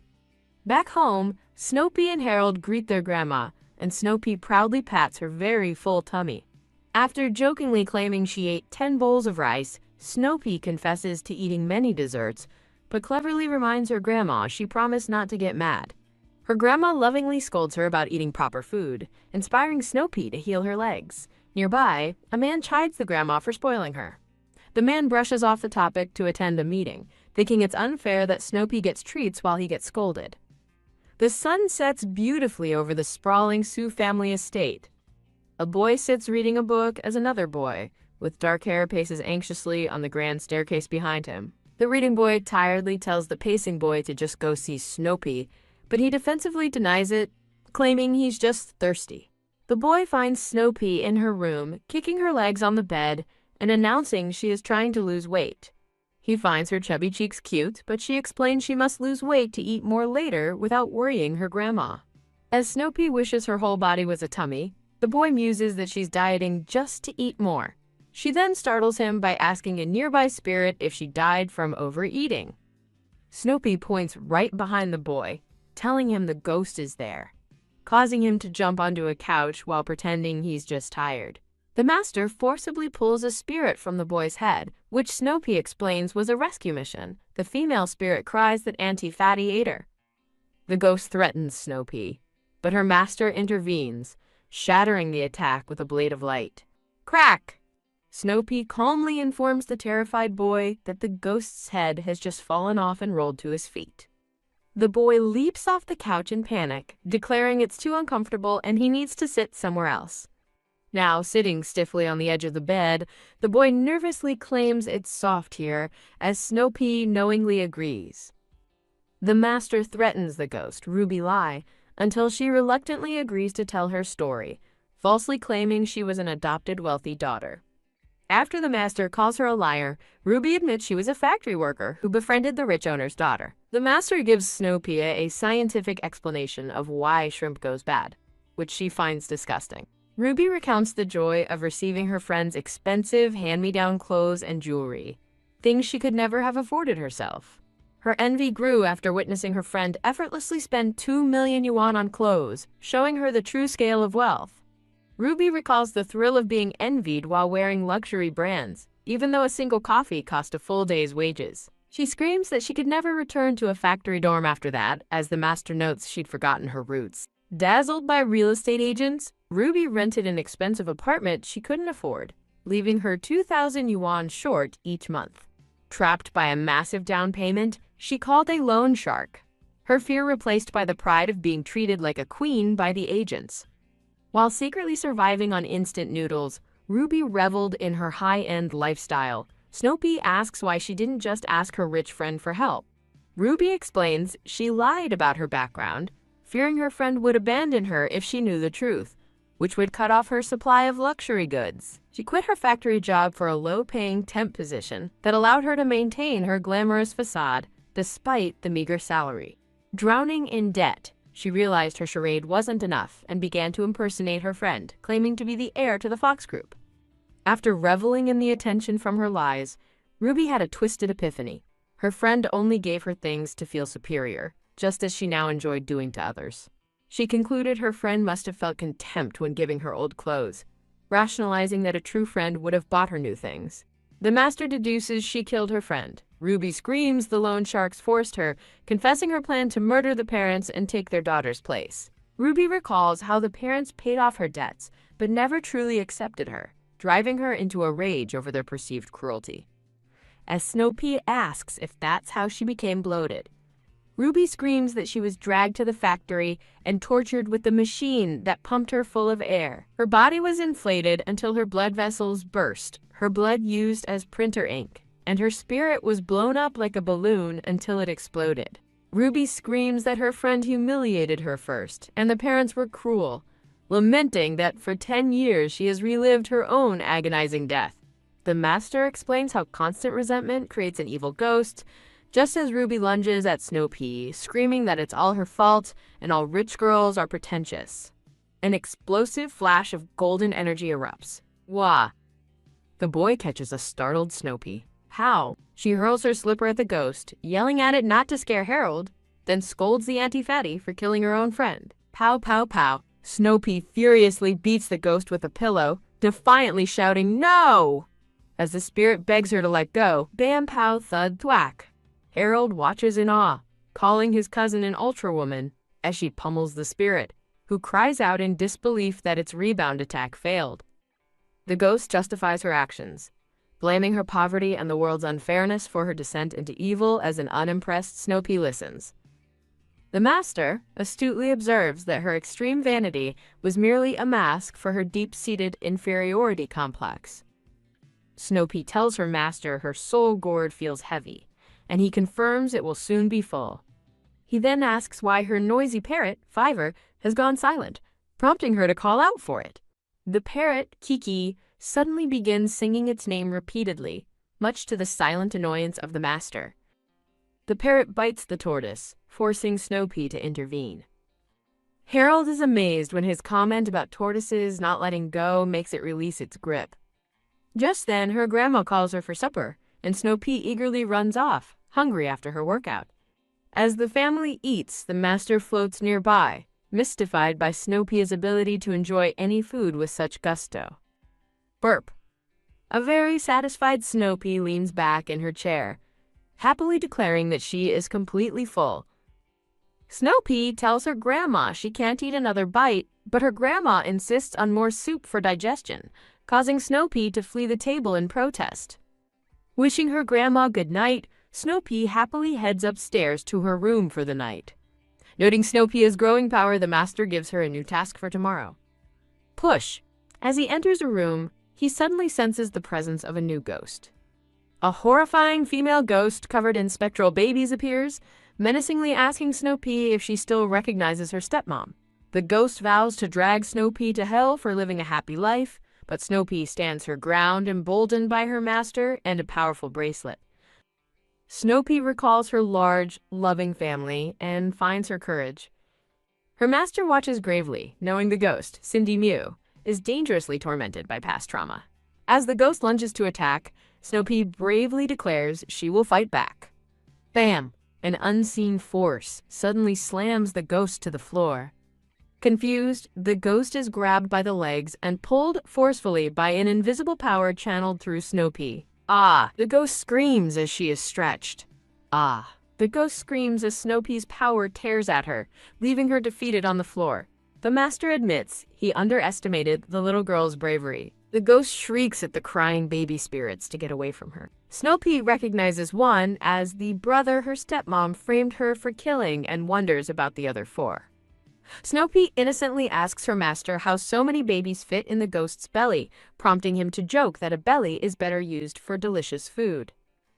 Speaker 1: Back home, Snoopy and Harold greet their grandma, and Snoopy proudly pats her very full tummy. After jokingly claiming she ate 10 bowls of rice, Snoopy confesses to eating many desserts, but cleverly reminds her grandma she promised not to get mad. Her grandma lovingly scolds her about eating proper food, inspiring Snoopy to heal her legs. Nearby, a man chides the grandma for spoiling her. The man brushes off the topic to attend a meeting, thinking it's unfair that Snoopy gets treats while he gets scolded. The sun sets beautifully over the sprawling Sioux family estate. A boy sits reading a book as another boy, with dark hair, paces anxiously on the grand staircase behind him. The reading boy tiredly tells the pacing boy to just go see Snoopy, but he defensively denies it, claiming he's just thirsty. The boy finds Snoopy in her room, kicking her legs on the bed and announcing she is trying to lose weight. He finds her chubby cheeks cute, but she explains she must lose weight to eat more later without worrying her grandma. As Snoopy wishes her whole body was a tummy, the boy muses that she's dieting just to eat more. She then startles him by asking a nearby spirit if she died from overeating. Snoopy points right behind the boy, telling him the ghost is there, causing him to jump onto a couch while pretending he's just tired. The master forcibly pulls a spirit from the boy's head, which Snoopy explains was a rescue mission. The female spirit cries that Auntie Fatty ate her. The ghost threatens Snoopy, but her master intervenes, shattering the attack with a blade of light. Crack! Snoopy calmly informs the terrified boy that the ghost's head has just fallen off and rolled to his feet. The boy leaps off the couch in panic, declaring it's too uncomfortable and he needs to sit somewhere else. Now, sitting stiffly on the edge of the bed, the boy nervously claims it's soft here, as Snoopy knowingly agrees. The master threatens the ghost, Ruby Lai, until she reluctantly agrees to tell her story, falsely claiming she was an adopted wealthy daughter. After the master calls her a liar, Ruby admits she was a factory worker who befriended the rich owner's daughter. The master gives Snoopy a scientific explanation of why shrimp goes bad, which she finds disgusting. Ruby recounts the joy of receiving her friend's expensive hand-me-down clothes and jewelry, things she could never have afforded herself. Her envy grew after witnessing her friend effortlessly spend 2 million yuan on clothes, showing her the true scale of wealth. Ruby recalls the thrill of being envied while wearing luxury brands, even though a single coffee cost a full day's wages. She screams that she could never return to a factory dorm after that, as the master notes she'd forgotten her roots. Dazzled by real estate agents, Ruby rented an expensive apartment she couldn't afford, leaving her 2,000 yuan short each month. Trapped by a massive down payment, she called a loan shark, her fear replaced by the pride of being treated like a queen by the agents. While secretly surviving on instant noodles, Ruby reveled in her high-end lifestyle. Snoopy asks why she didn't just ask her rich friend for help. Ruby explains she lied about her background, fearing her friend would abandon her if she knew the truth, which would cut off her supply of luxury goods. She quit her factory job for a low-paying temp position that allowed her to maintain her glamorous facade despite the meager salary. Drowning in debt, she realized her charade wasn't enough and began to impersonate her friend, claiming to be the heir to the Fox Group. After reveling in the attention from her lies, Ruby had a twisted epiphany. Her friend only gave her things to feel superior, just as she now enjoyed doing to others. She concluded her friend must have felt contempt when giving her old clothes, rationalizing that a true friend would have bought her new things. The master deduces she killed her friend. Ruby screams the loan sharks forced her, confessing her plan to murder the parents and take their daughter's place. Ruby recalls how the parents paid off her debts, but never truly accepted her, driving her into a rage over their perceived cruelty. As Snoopy asks if that's how she became bloated, Ruby screams that she was dragged to the factory and tortured with the machine that pumped her full of air. Her body was inflated until her blood vessels burst, her blood used as printer ink, and her spirit was blown up like a balloon until it exploded. Ruby screams that her friend humiliated her first, and the parents were cruel, lamenting that for 10 years she has relived her own agonizing death. The master explains how constant resentment creates an evil ghost, just as Ruby lunges at Snow Pea, screaming that it's all her fault and all rich girls are pretentious. An explosive flash of golden energy erupts. Wah! The boy catches a startled Snow Pea. How? She hurls her slipper at the ghost, yelling at it not to scare Harold, then scolds the anti-fatty for killing her own friend. Pow, pow, pow. Snow Pea furiously beats the ghost with a pillow, defiantly shouting, "No!" As the spirit begs her to let go, bam, pow, thud, thwack. Harold watches in awe, calling his cousin an ultra-woman, as she pummels the spirit, who cries out in disbelief that its rebound attack failed. The ghost justifies her actions, blaming her poverty and the world's unfairness for her descent into evil as an unimpressed Snow Pea listens. The master astutely observes that her extreme vanity was merely a mask for her deep-seated inferiority complex. Snow Pea tells her master her soul gourd feels heavy, and he confirms it will soon be full. He then asks why her noisy parrot, Fiver, has gone silent, prompting her to call out for it. The parrot, Kiki, suddenly begins singing its name repeatedly, much to the silent annoyance of the master. The parrot bites the tortoise, forcing Snow Pea to intervene. Harold is amazed when his comment about tortoises not letting go makes it release its grip. Just then, her grandma calls her for supper, and Snow Pea eagerly runs off, hungry after her workout. As the family eats, the master floats nearby, mystified by Snow Pea's ability to enjoy any food with such gusto. Burp. A very satisfied Snow Pea leans back in her chair, happily declaring that she is completely full. Snow Pea tells her grandma she can't eat another bite, but her grandma insists on more soup for digestion, causing Snow Pea to flee the table in protest. Wishing her grandma good night, Snow Pea happily heads upstairs to her room for the night. Noting Snow Pea's growing power, the master gives her a new task for tomorrow. Push. As he enters a room, he suddenly senses the presence of a new ghost. A horrifying female ghost covered in spectral babies appears, menacingly asking Snow Pea if she still recognizes her stepmom. The ghost vows to drag Snow Pea to hell for living a happy life, but Snow Pea stands her ground, emboldened by her master and a powerful bracelet. Snow Pea recalls her large, loving family and finds her courage. Her master watches gravely, knowing the ghost, Cindy Mew, is dangerously tormented by past trauma. As the ghost lunges to attack, Snow Pea bravely declares she will fight back. Bam! An unseen force suddenly slams the ghost to the floor. Confused, the ghost is grabbed by the legs and pulled forcefully by an invisible power channeled through Snow Pea. Ah! The ghost screams as she is stretched. Ah! The ghost screams as Snow Pea's power tears at her, leaving her defeated on the floor. The master admits he underestimated the little girl's bravery. The ghost shrieks at the crying baby spirits to get away from her. Snow Pea recognizes one as the brother her stepmom framed her for killing and wonders about the other 4. Snow Pea innocently asks her master how so many babies fit in the ghost's belly, prompting him to joke that a belly is better used for delicious food.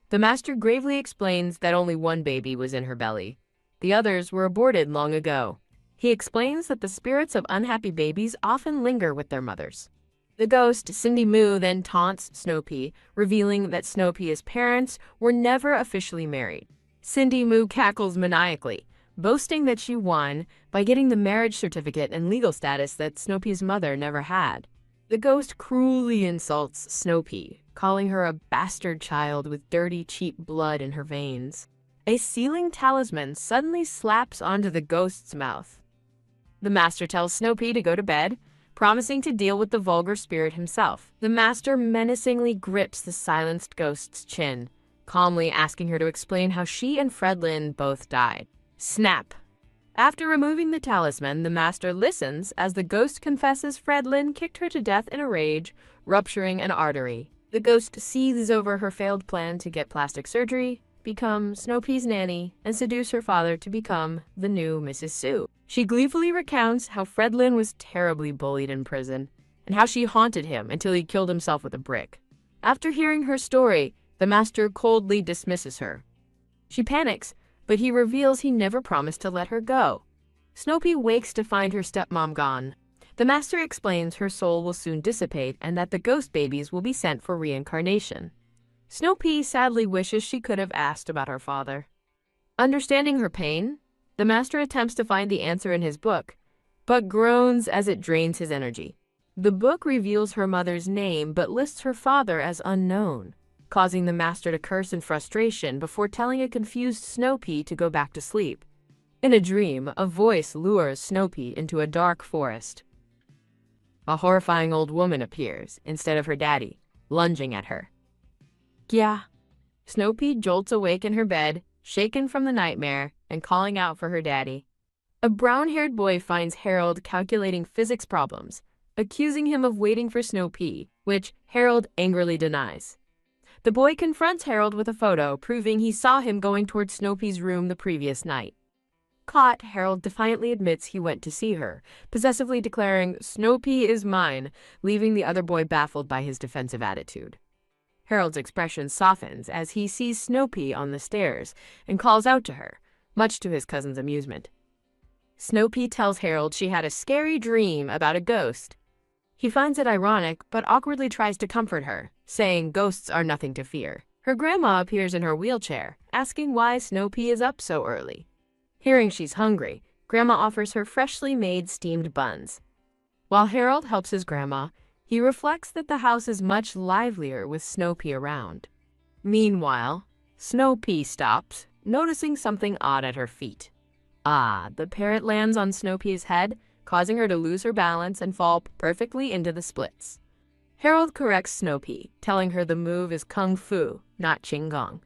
Speaker 1: The master gravely explains that only one baby was in her belly. The others were aborted long ago. He explains that the spirits of unhappy babies often linger with their mothers. The ghost, Cindy Moo, then taunts Snow Pea, revealing that Snow Pea's parents were never officially married. Cindy Moo cackles maniacally, boasting that she won by getting the marriage certificate and legal status that Snow Pea's mother never had. The ghost cruelly insults Snow Pea, calling her a bastard child with dirty, cheap blood in her veins. A sealing talisman suddenly slaps onto the ghost's mouth. The master tells Snow Pea to go to bed, promising to deal with the vulgar spirit himself. The master menacingly grips the silenced ghost's chin, calmly asking her to explain how she and Fredlin both died. Snap! After removing the talisman, the master listens as the ghost confesses Fredlin kicked her to death in a rage, rupturing an artery. The ghost seethes over her failed plan to get plastic surgery, become Snow Pea's nanny, and seduce her father to become the new Mrs. Sue. She gleefully recounts how Fredlin was terribly bullied in prison, and how she haunted him until he killed himself with a brick. After hearing her story, the master coldly dismisses her. She panics, but he reveals he never promised to let her go. Snoopy wakes to find her stepmom gone. The master explains her soul will soon dissipate and that the ghost babies will be sent for reincarnation. Snoopy sadly wishes she could have asked about her father. Understanding her pain, the master attempts to find the answer in his book, but groans as it drains his energy. The book reveals her mother's name but lists her father as unknown, causing the master to curse in frustration before telling a confused Snoopy to go back to sleep. In a dream, a voice lures Snoopy into a dark forest. A horrifying old woman appears instead of her daddy, lunging at her. Yeah. Snoopy jolts awake in her bed, shaken from the nightmare, and calling out for her daddy. A brown-haired boy finds Harold calculating physics problems, accusing him of waiting for Snoopy, which Harold angrily denies. The boy confronts Harold with a photo proving he saw him going towards Snoopy's room the previous night. Caught, Harold defiantly admits he went to see her, possessively declaring, "Snoopy is mine," leaving the other boy baffled by his defensive attitude. Harold's expression softens as he sees Snoopy on the stairs and calls out to her, much to his cousin's amusement. Snoopy tells Harold she had a scary dream about a ghost. He finds it ironic, but awkwardly tries to comfort her, saying ghosts are nothing to fear. Her grandma appears in her wheelchair, asking why Snoopy is up so early. Hearing she's hungry, Grandma offers her freshly made steamed buns. While Harold helps his grandma, he reflects that the house is much livelier with Snoopy around. Meanwhile, Snoopy stops, noticing something odd at her feet. The parrot lands on Snoopy's head, causing her to lose her balance and fall perfectly into the splits. Harold corrects Snoopy, telling her the move is kung fu, not qigong.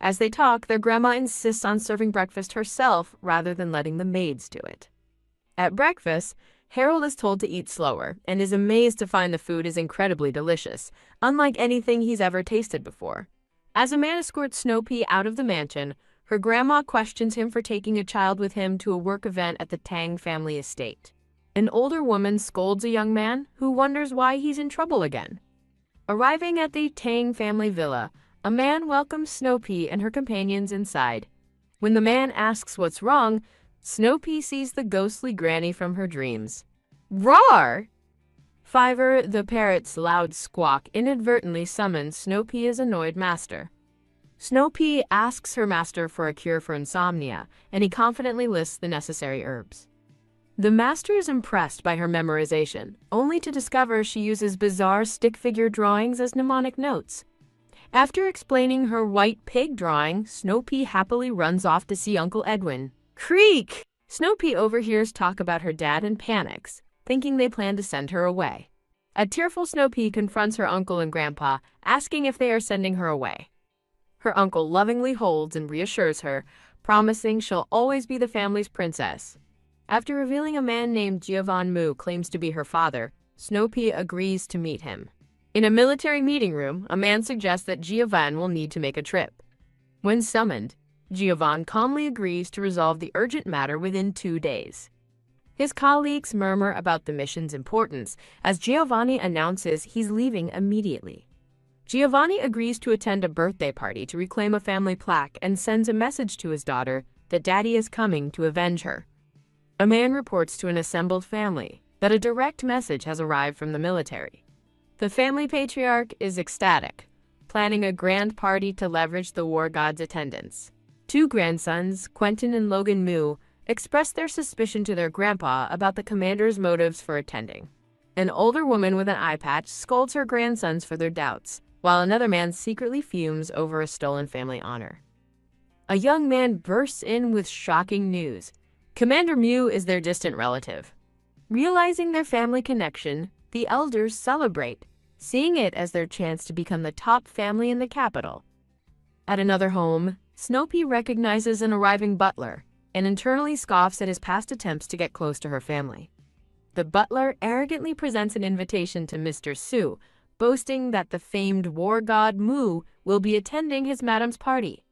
Speaker 1: As they talk, their grandma insists on serving breakfast herself rather than letting the maids do it. At breakfast, Harold is told to eat slower and is amazed to find the food is incredibly delicious, unlike anything he's ever tasted before. As a man escorts Snoopy out of the mansion, her grandma questions him for taking a child with him to a work event at the Tang family estate. An older woman scolds a young man who wonders why he's in trouble again. Arriving at the Tang family villa, a man welcomes Snoopy and her companions inside. When the man asks what's wrong, Snoopy sees the ghostly granny from her dreams. Roar! Fiver, the parrot's loud squawk inadvertently summons Snoopy's annoyed master. Snoopy asks her master for a cure for insomnia, and he confidently lists the necessary herbs. The master is impressed by her memorization, only to discover she uses bizarre stick figure drawings as mnemonic notes. After explaining her white pig drawing, Snoopy happily runs off to see Uncle Edwin. Creak! Snoopy overhears talk about her dad and panics, thinking they plan to send her away. A tearful Snoopy confronts her uncle and grandpa, asking if they are sending her away. Her uncle lovingly holds and reassures her, promising she'll always be the family's princess. After revealing a man named Giovanni Mu claims to be her father, Snoopy agrees to meet him. In a military meeting room, a man suggests that Giovanni will need to make a trip. When summoned, Giovanni calmly agrees to resolve the urgent matter within 2 days. His colleagues murmur about the mission's importance as Giovanni announces he's leaving immediately. Giovanni agrees to attend a birthday party to reclaim a family plaque and sends a message to his daughter that Daddy is coming to avenge her. A man reports to an assembled family that a direct message has arrived from the military. The family patriarch is ecstatic, planning a grand party to leverage the war god's attendance. 2 grandsons, Quentin and Logan Mu, express their suspicion to their grandpa about the commander's motives for attending. An older woman with an eye patch scolds her grandsons for their doubts, while another man secretly fumes over a stolen family honor. A young man bursts in with shocking news. Commander Mu is their distant relative. Realizing their family connection, the elders celebrate, seeing it as their chance to become the top family in the capital. At another home, Snoopy recognizes an arriving butler and internally scoffs at his past attempts to get close to her family. The butler arrogantly presents an invitation to Mr. Su, boasting that the famed war god Mu will be attending his madam's party.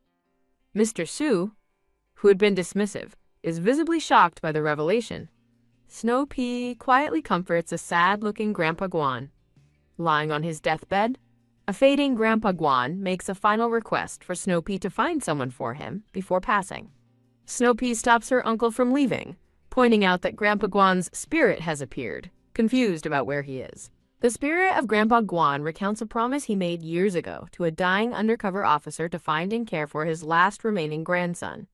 Speaker 1: Mr. Su, who had been dismissive, is visibly shocked by the revelation. Snoopy quietly comforts a sad-looking Grandpa Guan. Lying on his deathbed, a fading Grandpa Guan makes a final request for Snoopy to find someone for him before passing. Snoopy stops her uncle from leaving, pointing out that Grandpa Guan's spirit has appeared, confused about where he is. The spirit of Grandpa Guan recounts a promise he made years ago to a dying undercover officer to find and care for his last remaining grandson.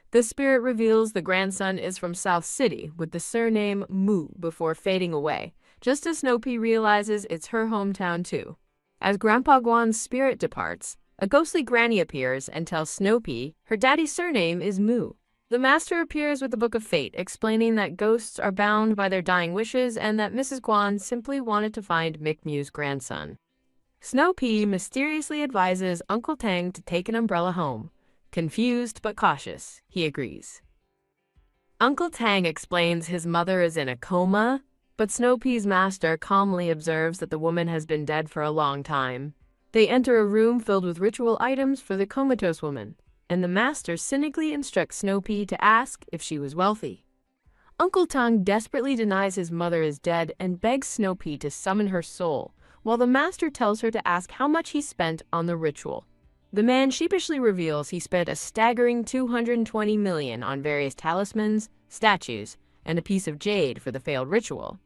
Speaker 1: The spirit reveals the grandson is from South City with the surname Mu before fading away, just as Snoopy realizes it's her hometown too. As Grandpa Guan's spirit departs, a ghostly granny appears and tells Snoopy her daddy's surname is Mu. The master appears with the Book of Fate, explaining that ghosts are bound by their dying wishes and that Mrs. Guan simply wanted to find McMew's grandson. Snoopy mysteriously advises Uncle Tang to take an umbrella home. Confused but cautious, he agrees. Uncle Tang explains his mother is in a coma, but Snoopy's master calmly observes that the woman has been dead for a long time. They enter a room filled with ritual items for the comatose woman, and the master cynically instructs Snoopy to ask if she was wealthy. Uncle Tang desperately denies his mother is dead and begs Snoopy to summon her soul, while the master tells her to ask how much he spent on the ritual. The man sheepishly reveals he spent a staggering $220 million on various talismans, statues, and a piece of jade for the failed ritual.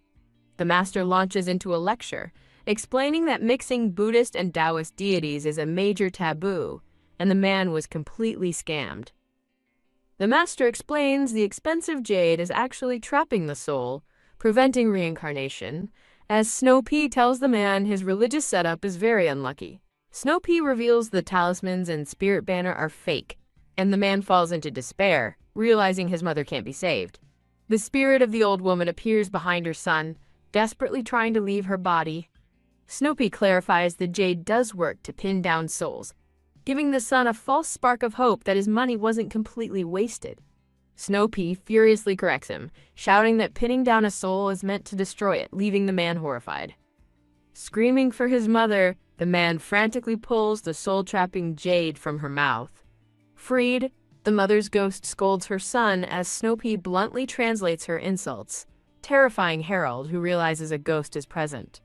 Speaker 1: The master launches into a lecture, explaining that mixing Buddhist and Taoist deities is a major taboo, and the man was completely scammed. The master explains the expensive jade is actually trapping the soul, preventing reincarnation, as Snoopy tells the man his religious setup is very unlucky. Snoopy reveals the talismans and spirit banner are fake, and the man falls into despair, realizing his mother can't be saved. The spirit of the old woman appears behind her son, desperately trying to leave her body. Snoopy clarifies the jade does work to pin down souls, giving the son a false spark of hope that his money wasn't completely wasted. Snoopy furiously corrects him, shouting that pinning down a soul is meant to destroy it, leaving the man horrified. Screaming for his mother, the man frantically pulls the soul-trapping jade from her mouth. Freed, the mother's ghost scolds her son as Snoopy bluntly translates her insults, terrifying Harold, who realizes a ghost is present.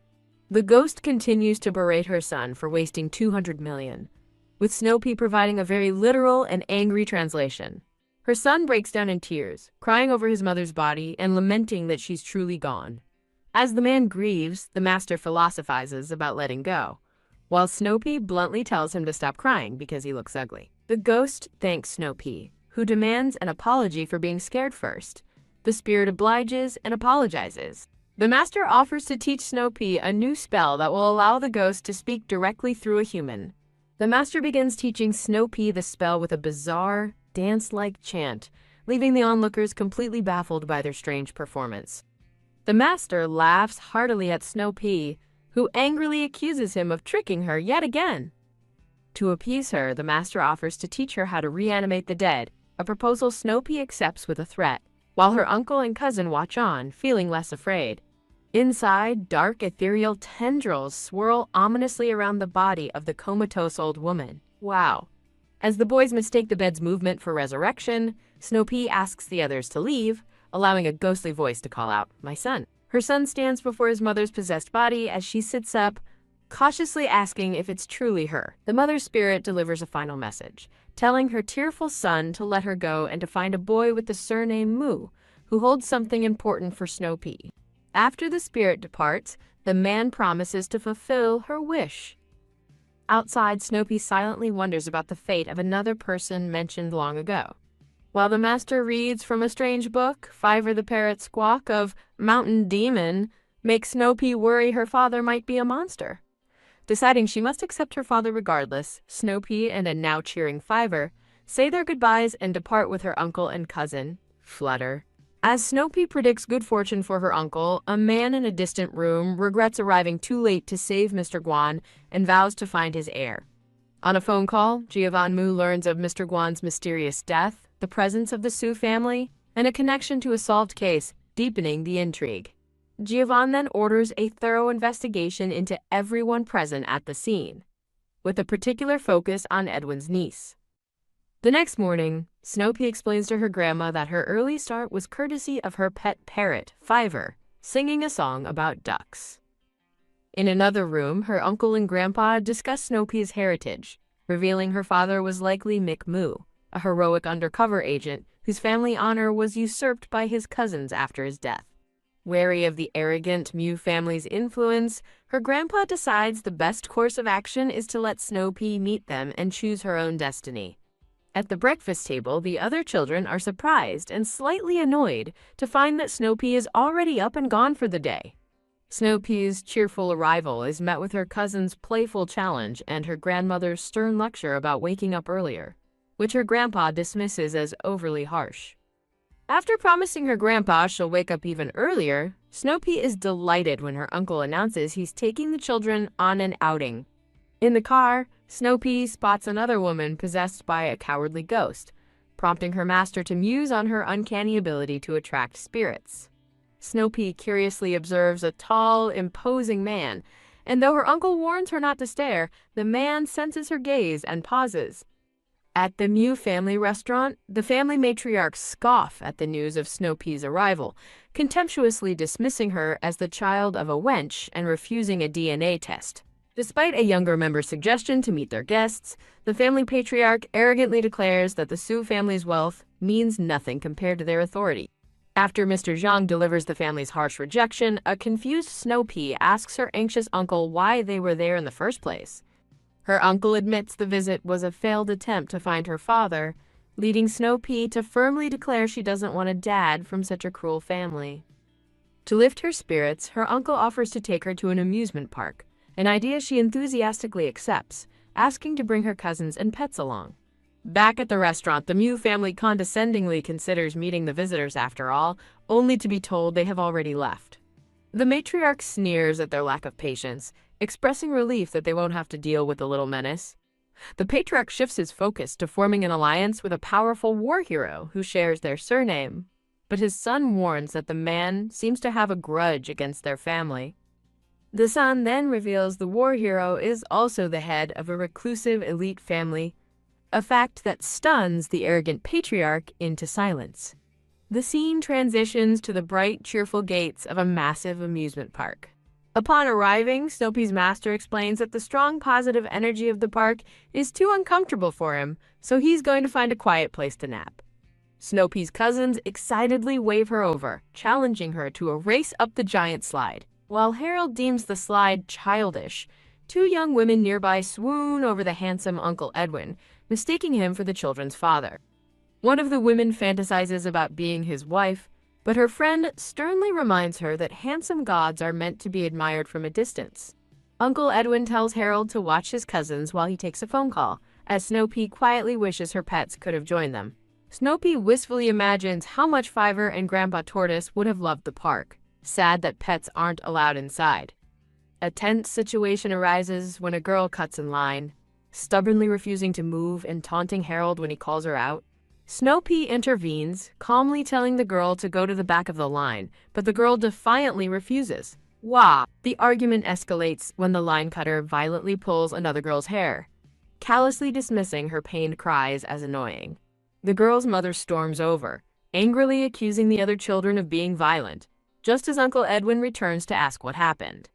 Speaker 1: The ghost continues to berate her son for wasting $200 million, with Snoopy providing a very literal and angry translation. Her son breaks down in tears, crying over his mother's body and lamenting that she's truly gone. As the man grieves, the master philosophizes about letting go, while Snoopy bluntly tells him to stop crying because he looks ugly. The ghost thanks Snoopy, who demands an apology for being scared first. The spirit obliges and apologizes. The master offers to teach Snoopy a new spell that will allow the ghost to speak directly through a human. The master begins teaching Snoopy the spell with a bizarre, dance-like chant, leaving the onlookers completely baffled by their strange performance. The master laughs heartily at Snoopy, who angrily accuses him of tricking her yet again. To appease her, the master offers to teach her how to reanimate the dead, a proposal Snoopy accepts with a threat, while her uncle and cousin watch on, feeling less afraid. Inside, dark ethereal tendrils swirl ominously around the body of the comatose old woman. Wow. As the boys mistake the bed's movement for resurrection, Snoopy asks the others to leave, allowing a ghostly voice to call out, "My son." Her son stands before his mother's possessed body as she sits up, cautiously asking if it's truly her. The mother's spirit delivers a final message, telling her tearful son to let her go and to find a boy with the surname Mu, who holds something important for Snoopy. After the spirit departs, the man promises to fulfill her wish. Outside, Snoopy silently wonders about the fate of another person mentioned long ago. While the master reads from a strange book, Fiver the parrot's squawk of "Mountain Demon" makes Snoopy worry her father might be a monster. Deciding she must accept her father regardless, Snoopy and a now cheering Fiver say their goodbyes and depart with her uncle and cousin, Flutter. As Snoopy predicts good fortune for her uncle, a man in a distant room regrets arriving too late to save Mr. Guan and vows to find his heir. On a phone call, Giovanmu learns of Mr. Guan's mysterious death, the presence of the Su family, and a connection to a solved case, deepening the intrigue. Giovanni then orders a thorough investigation into everyone present at the scene, with a particular focus on Edwin's niece. The next morning, Snoopy explains to her grandma that her early start was courtesy of her pet parrot, Fiver, singing a song about ducks. In another room, her uncle and grandpa discuss Snoopy's heritage, revealing her father was likely McMoo, a heroic undercover agent whose family honor was usurped by his cousins after his death. Wary of the arrogant Mew family's influence, her grandpa decides the best course of action is to let Snow Pea meet them and choose her own destiny. At the breakfast table, the other children are surprised and slightly annoyed to find that Snow Pea is already up and gone for the day. Snow Pea's cheerful arrival is met with her cousin's playful challenge and her grandmother's stern lecture about waking up earlier, which her grandpa dismisses as overly harsh. After promising her grandpa she'll wake up even earlier, Snow Pea is delighted when her uncle announces he's taking the children on an outing. In the car, Snow Pea spots another woman possessed by a cowardly ghost, prompting her master to muse on her uncanny ability to attract spirits. Snow Pea curiously observes a tall, imposing man, and though her uncle warns her not to stare, the man senses her gaze and pauses. At the Mew family restaurant, the family matriarchs scoff at the news of Snow Pea's arrival, contemptuously dismissing her as the child of a wench and refusing a DNA test. Despite a younger member's suggestion to meet their guests, the family patriarch arrogantly declares that the Su family's wealth means nothing compared to their authority. After Mr. Zhang delivers the family's harsh rejection, a confused Snow Pea asks her anxious uncle why they were there in the first place. Her uncle admits the visit was a failed attempt to find her father, leading Snow Pea to firmly declare she doesn't want a dad from such a cruel family. To lift her spirits, her uncle offers to take her to an amusement park, an idea she enthusiastically accepts, asking to bring her cousins and pets along. Back at the restaurant, the Mew family condescendingly considers meeting the visitors after all, only to be told they have already left. The matriarch sneers at their lack of patience, expressing relief that they won't have to deal with the little menace. The patriarch shifts his focus to forming an alliance with a powerful war hero who shares their surname, but his son warns that the man seems to have a grudge against their family. The son then reveals the war hero is also the head of a reclusive elite family, a fact that stuns the arrogant patriarch into silence. The scene transitions to the bright, cheerful gates of a massive amusement park. Upon arriving, Snow Pea's master explains that the strong positive energy of the park is too uncomfortable for him, so he's going to find a quiet place to nap. Snow Pea's cousins excitedly wave her over, challenging her to a race up the giant slide. While Harold deems the slide childish, two young women nearby swoon over the handsome Uncle Edwin, mistaking him for the children's father. One of the women fantasizes about being his wife, but her friend sternly reminds her that handsome gods are meant to be admired from a distance. Uncle Edwin tells Harold to watch his cousins while he takes a phone call, as Snow Pea quietly wishes her pets could have joined them. Snow Pea wistfully imagines how much Fiver and Grandpa Tortoise would have loved the park, sad that pets aren't allowed inside. A tense situation arises when a girl cuts in line, stubbornly refusing to move and taunting Harold when he calls her out. Snow Pea intervenes, calmly telling the girl to go to the back of the line, but the girl defiantly refuses. Wah! The argument escalates when the line cutter violently pulls another girl's hair, callously dismissing her pained cries as annoying. The girl's mother storms over, angrily accusing the other children of being violent, just as Uncle Edwin returns to ask what happened.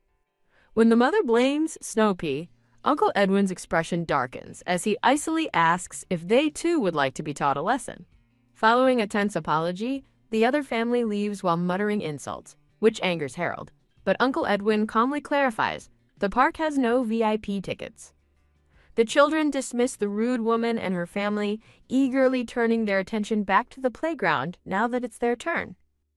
Speaker 1: When the mother blames Snow Pea, Uncle Edwin's expression darkens as he icily asks if they too would like to be taught a lesson. Following a tense apology, the other family leaves while muttering insults, which angers Harold. But Uncle Edwin calmly clarifies the park has no VIP tickets. The children dismiss the rude woman and her family, eagerly turning their attention back to the playground now that it's their turn.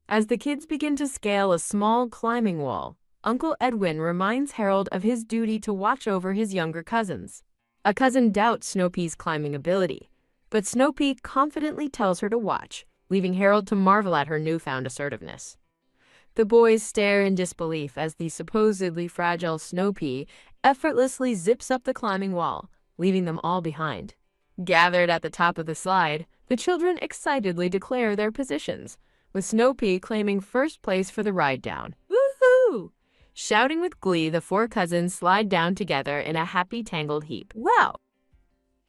Speaker 1: As the kids begin to scale a small climbing wall, Uncle Edwin reminds Harold of his duty to watch over his younger cousins. A cousin doubts Snow Pea's climbing ability, but Snow Pea confidently tells her to watch, leaving Harold to marvel at her newfound assertiveness. The boys stare in disbelief as the supposedly fragile Snow Pea effortlessly zips up the climbing wall, leaving them all behind. Gathered at the top of the slide, the children excitedly declare their positions, with Snow Pea claiming first place for the ride down. Woohoo! Shouting with glee, the four cousins slide down together in a happy tangled heap. Wow!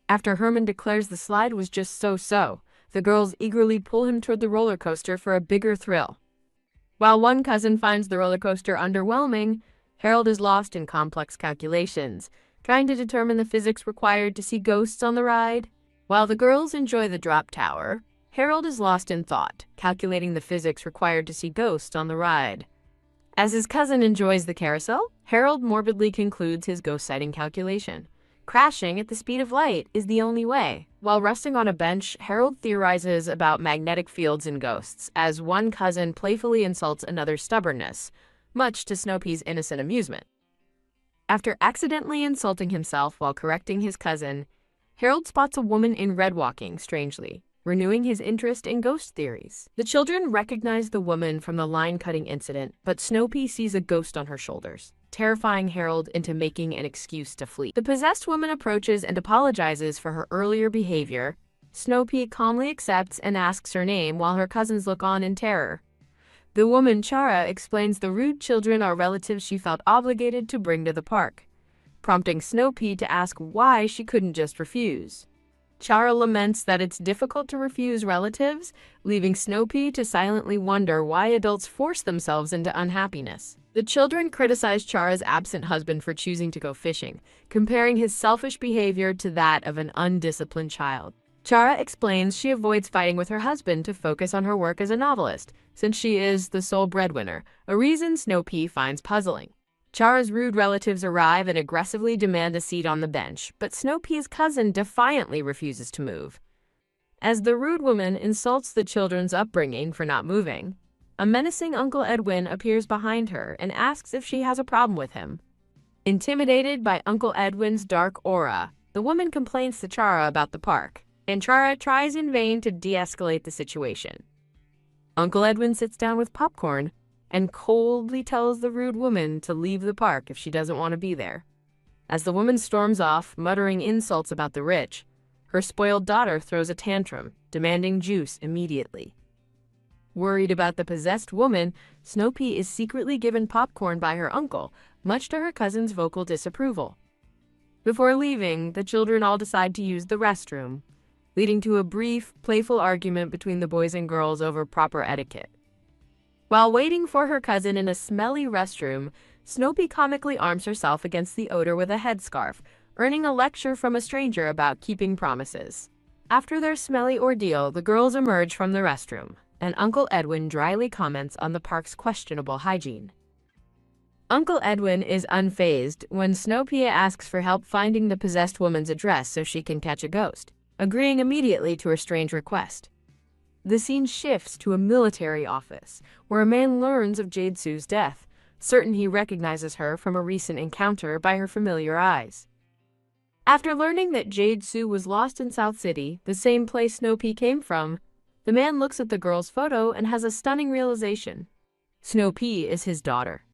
Speaker 1: After Herman declares the slide was just so-so, the girls eagerly pull him toward the roller coaster for a bigger thrill. While one cousin finds the roller coaster underwhelming, Harold is lost in complex calculations, trying to determine the physics required to see ghosts on the ride. While the girls enjoy the drop tower, Harold is lost in thought, calculating the physics required to see ghosts on the ride. As his cousin enjoys the carousel, Harold morbidly concludes his ghost sighting calculation. Crashing at the speed of light is the only way. While resting on a bench, Harold theorizes about magnetic fields and ghosts, as one cousin playfully insults another's stubbornness, much to Snoopy's innocent amusement. After accidentally insulting himself while correcting his cousin, Harold spots a woman in red walking strangely, renewing his interest in ghost theories. The children recognize the woman from the line-cutting incident, but Snoopy sees a ghost on her shoulders, terrifying Harold into making an excuse to flee. The possessed woman approaches and apologizes for her earlier behavior. Snoopy calmly accepts and asks her name while her cousins look on in terror. The woman, Chara, explains the rude children are relatives she felt obligated to bring to the park, prompting Snoopy to ask why she couldn't just refuse. Chara laments that it's difficult to refuse relatives, leaving Snoopy to silently wonder why adults force themselves into unhappiness. The children criticize Chara's absent husband for choosing to go fishing, comparing his selfish behavior to that of an undisciplined child. Chara explains she avoids fighting with her husband to focus on her work as a novelist, since she is the sole breadwinner, a reason Snoopy finds puzzling. Chara's rude relatives arrive and aggressively demand a seat on the bench, but Snoopy's cousin defiantly refuses to move. As the rude woman insults the children's upbringing for not moving, a menacing Uncle Edwin appears behind her and asks if she has a problem with him. Intimidated by Uncle Edwin's dark aura, the woman complains to Chara about the park, and Chara tries in vain to de-escalate the situation. Uncle Edwin sits down with popcorn and coldly tells the rude woman to leave the park if she doesn't want to be there. As the woman storms off, muttering insults about the rich, her spoiled daughter throws a tantrum, demanding juice immediately. Worried about the possessed woman, Snoopy is secretly given popcorn by her uncle, much to her cousin's vocal disapproval. Before leaving, the children all decide to use the restroom, leading to a brief, playful argument between the boys and girls over proper etiquette. While waiting for her cousin in a smelly restroom, Snoopy comically arms herself against the odor with a headscarf, earning a lecture from a stranger about keeping promises. After their smelly ordeal, the girls emerge from the restroom, and Uncle Edwin dryly comments on the park's questionable hygiene. Uncle Edwin is unfazed when Snoopy asks for help finding the possessed woman's address so she can catch a ghost, agreeing immediately to her strange request. The scene shifts to a military office, where a man learns of Jade Sue's death, certain he recognizes her from a recent encounter by her familiar eyes. After learning that Jade Sue was lost in South City, the same place Snoopy came from, the man looks at the girl's photo and has a stunning realization. Snoopy is his daughter.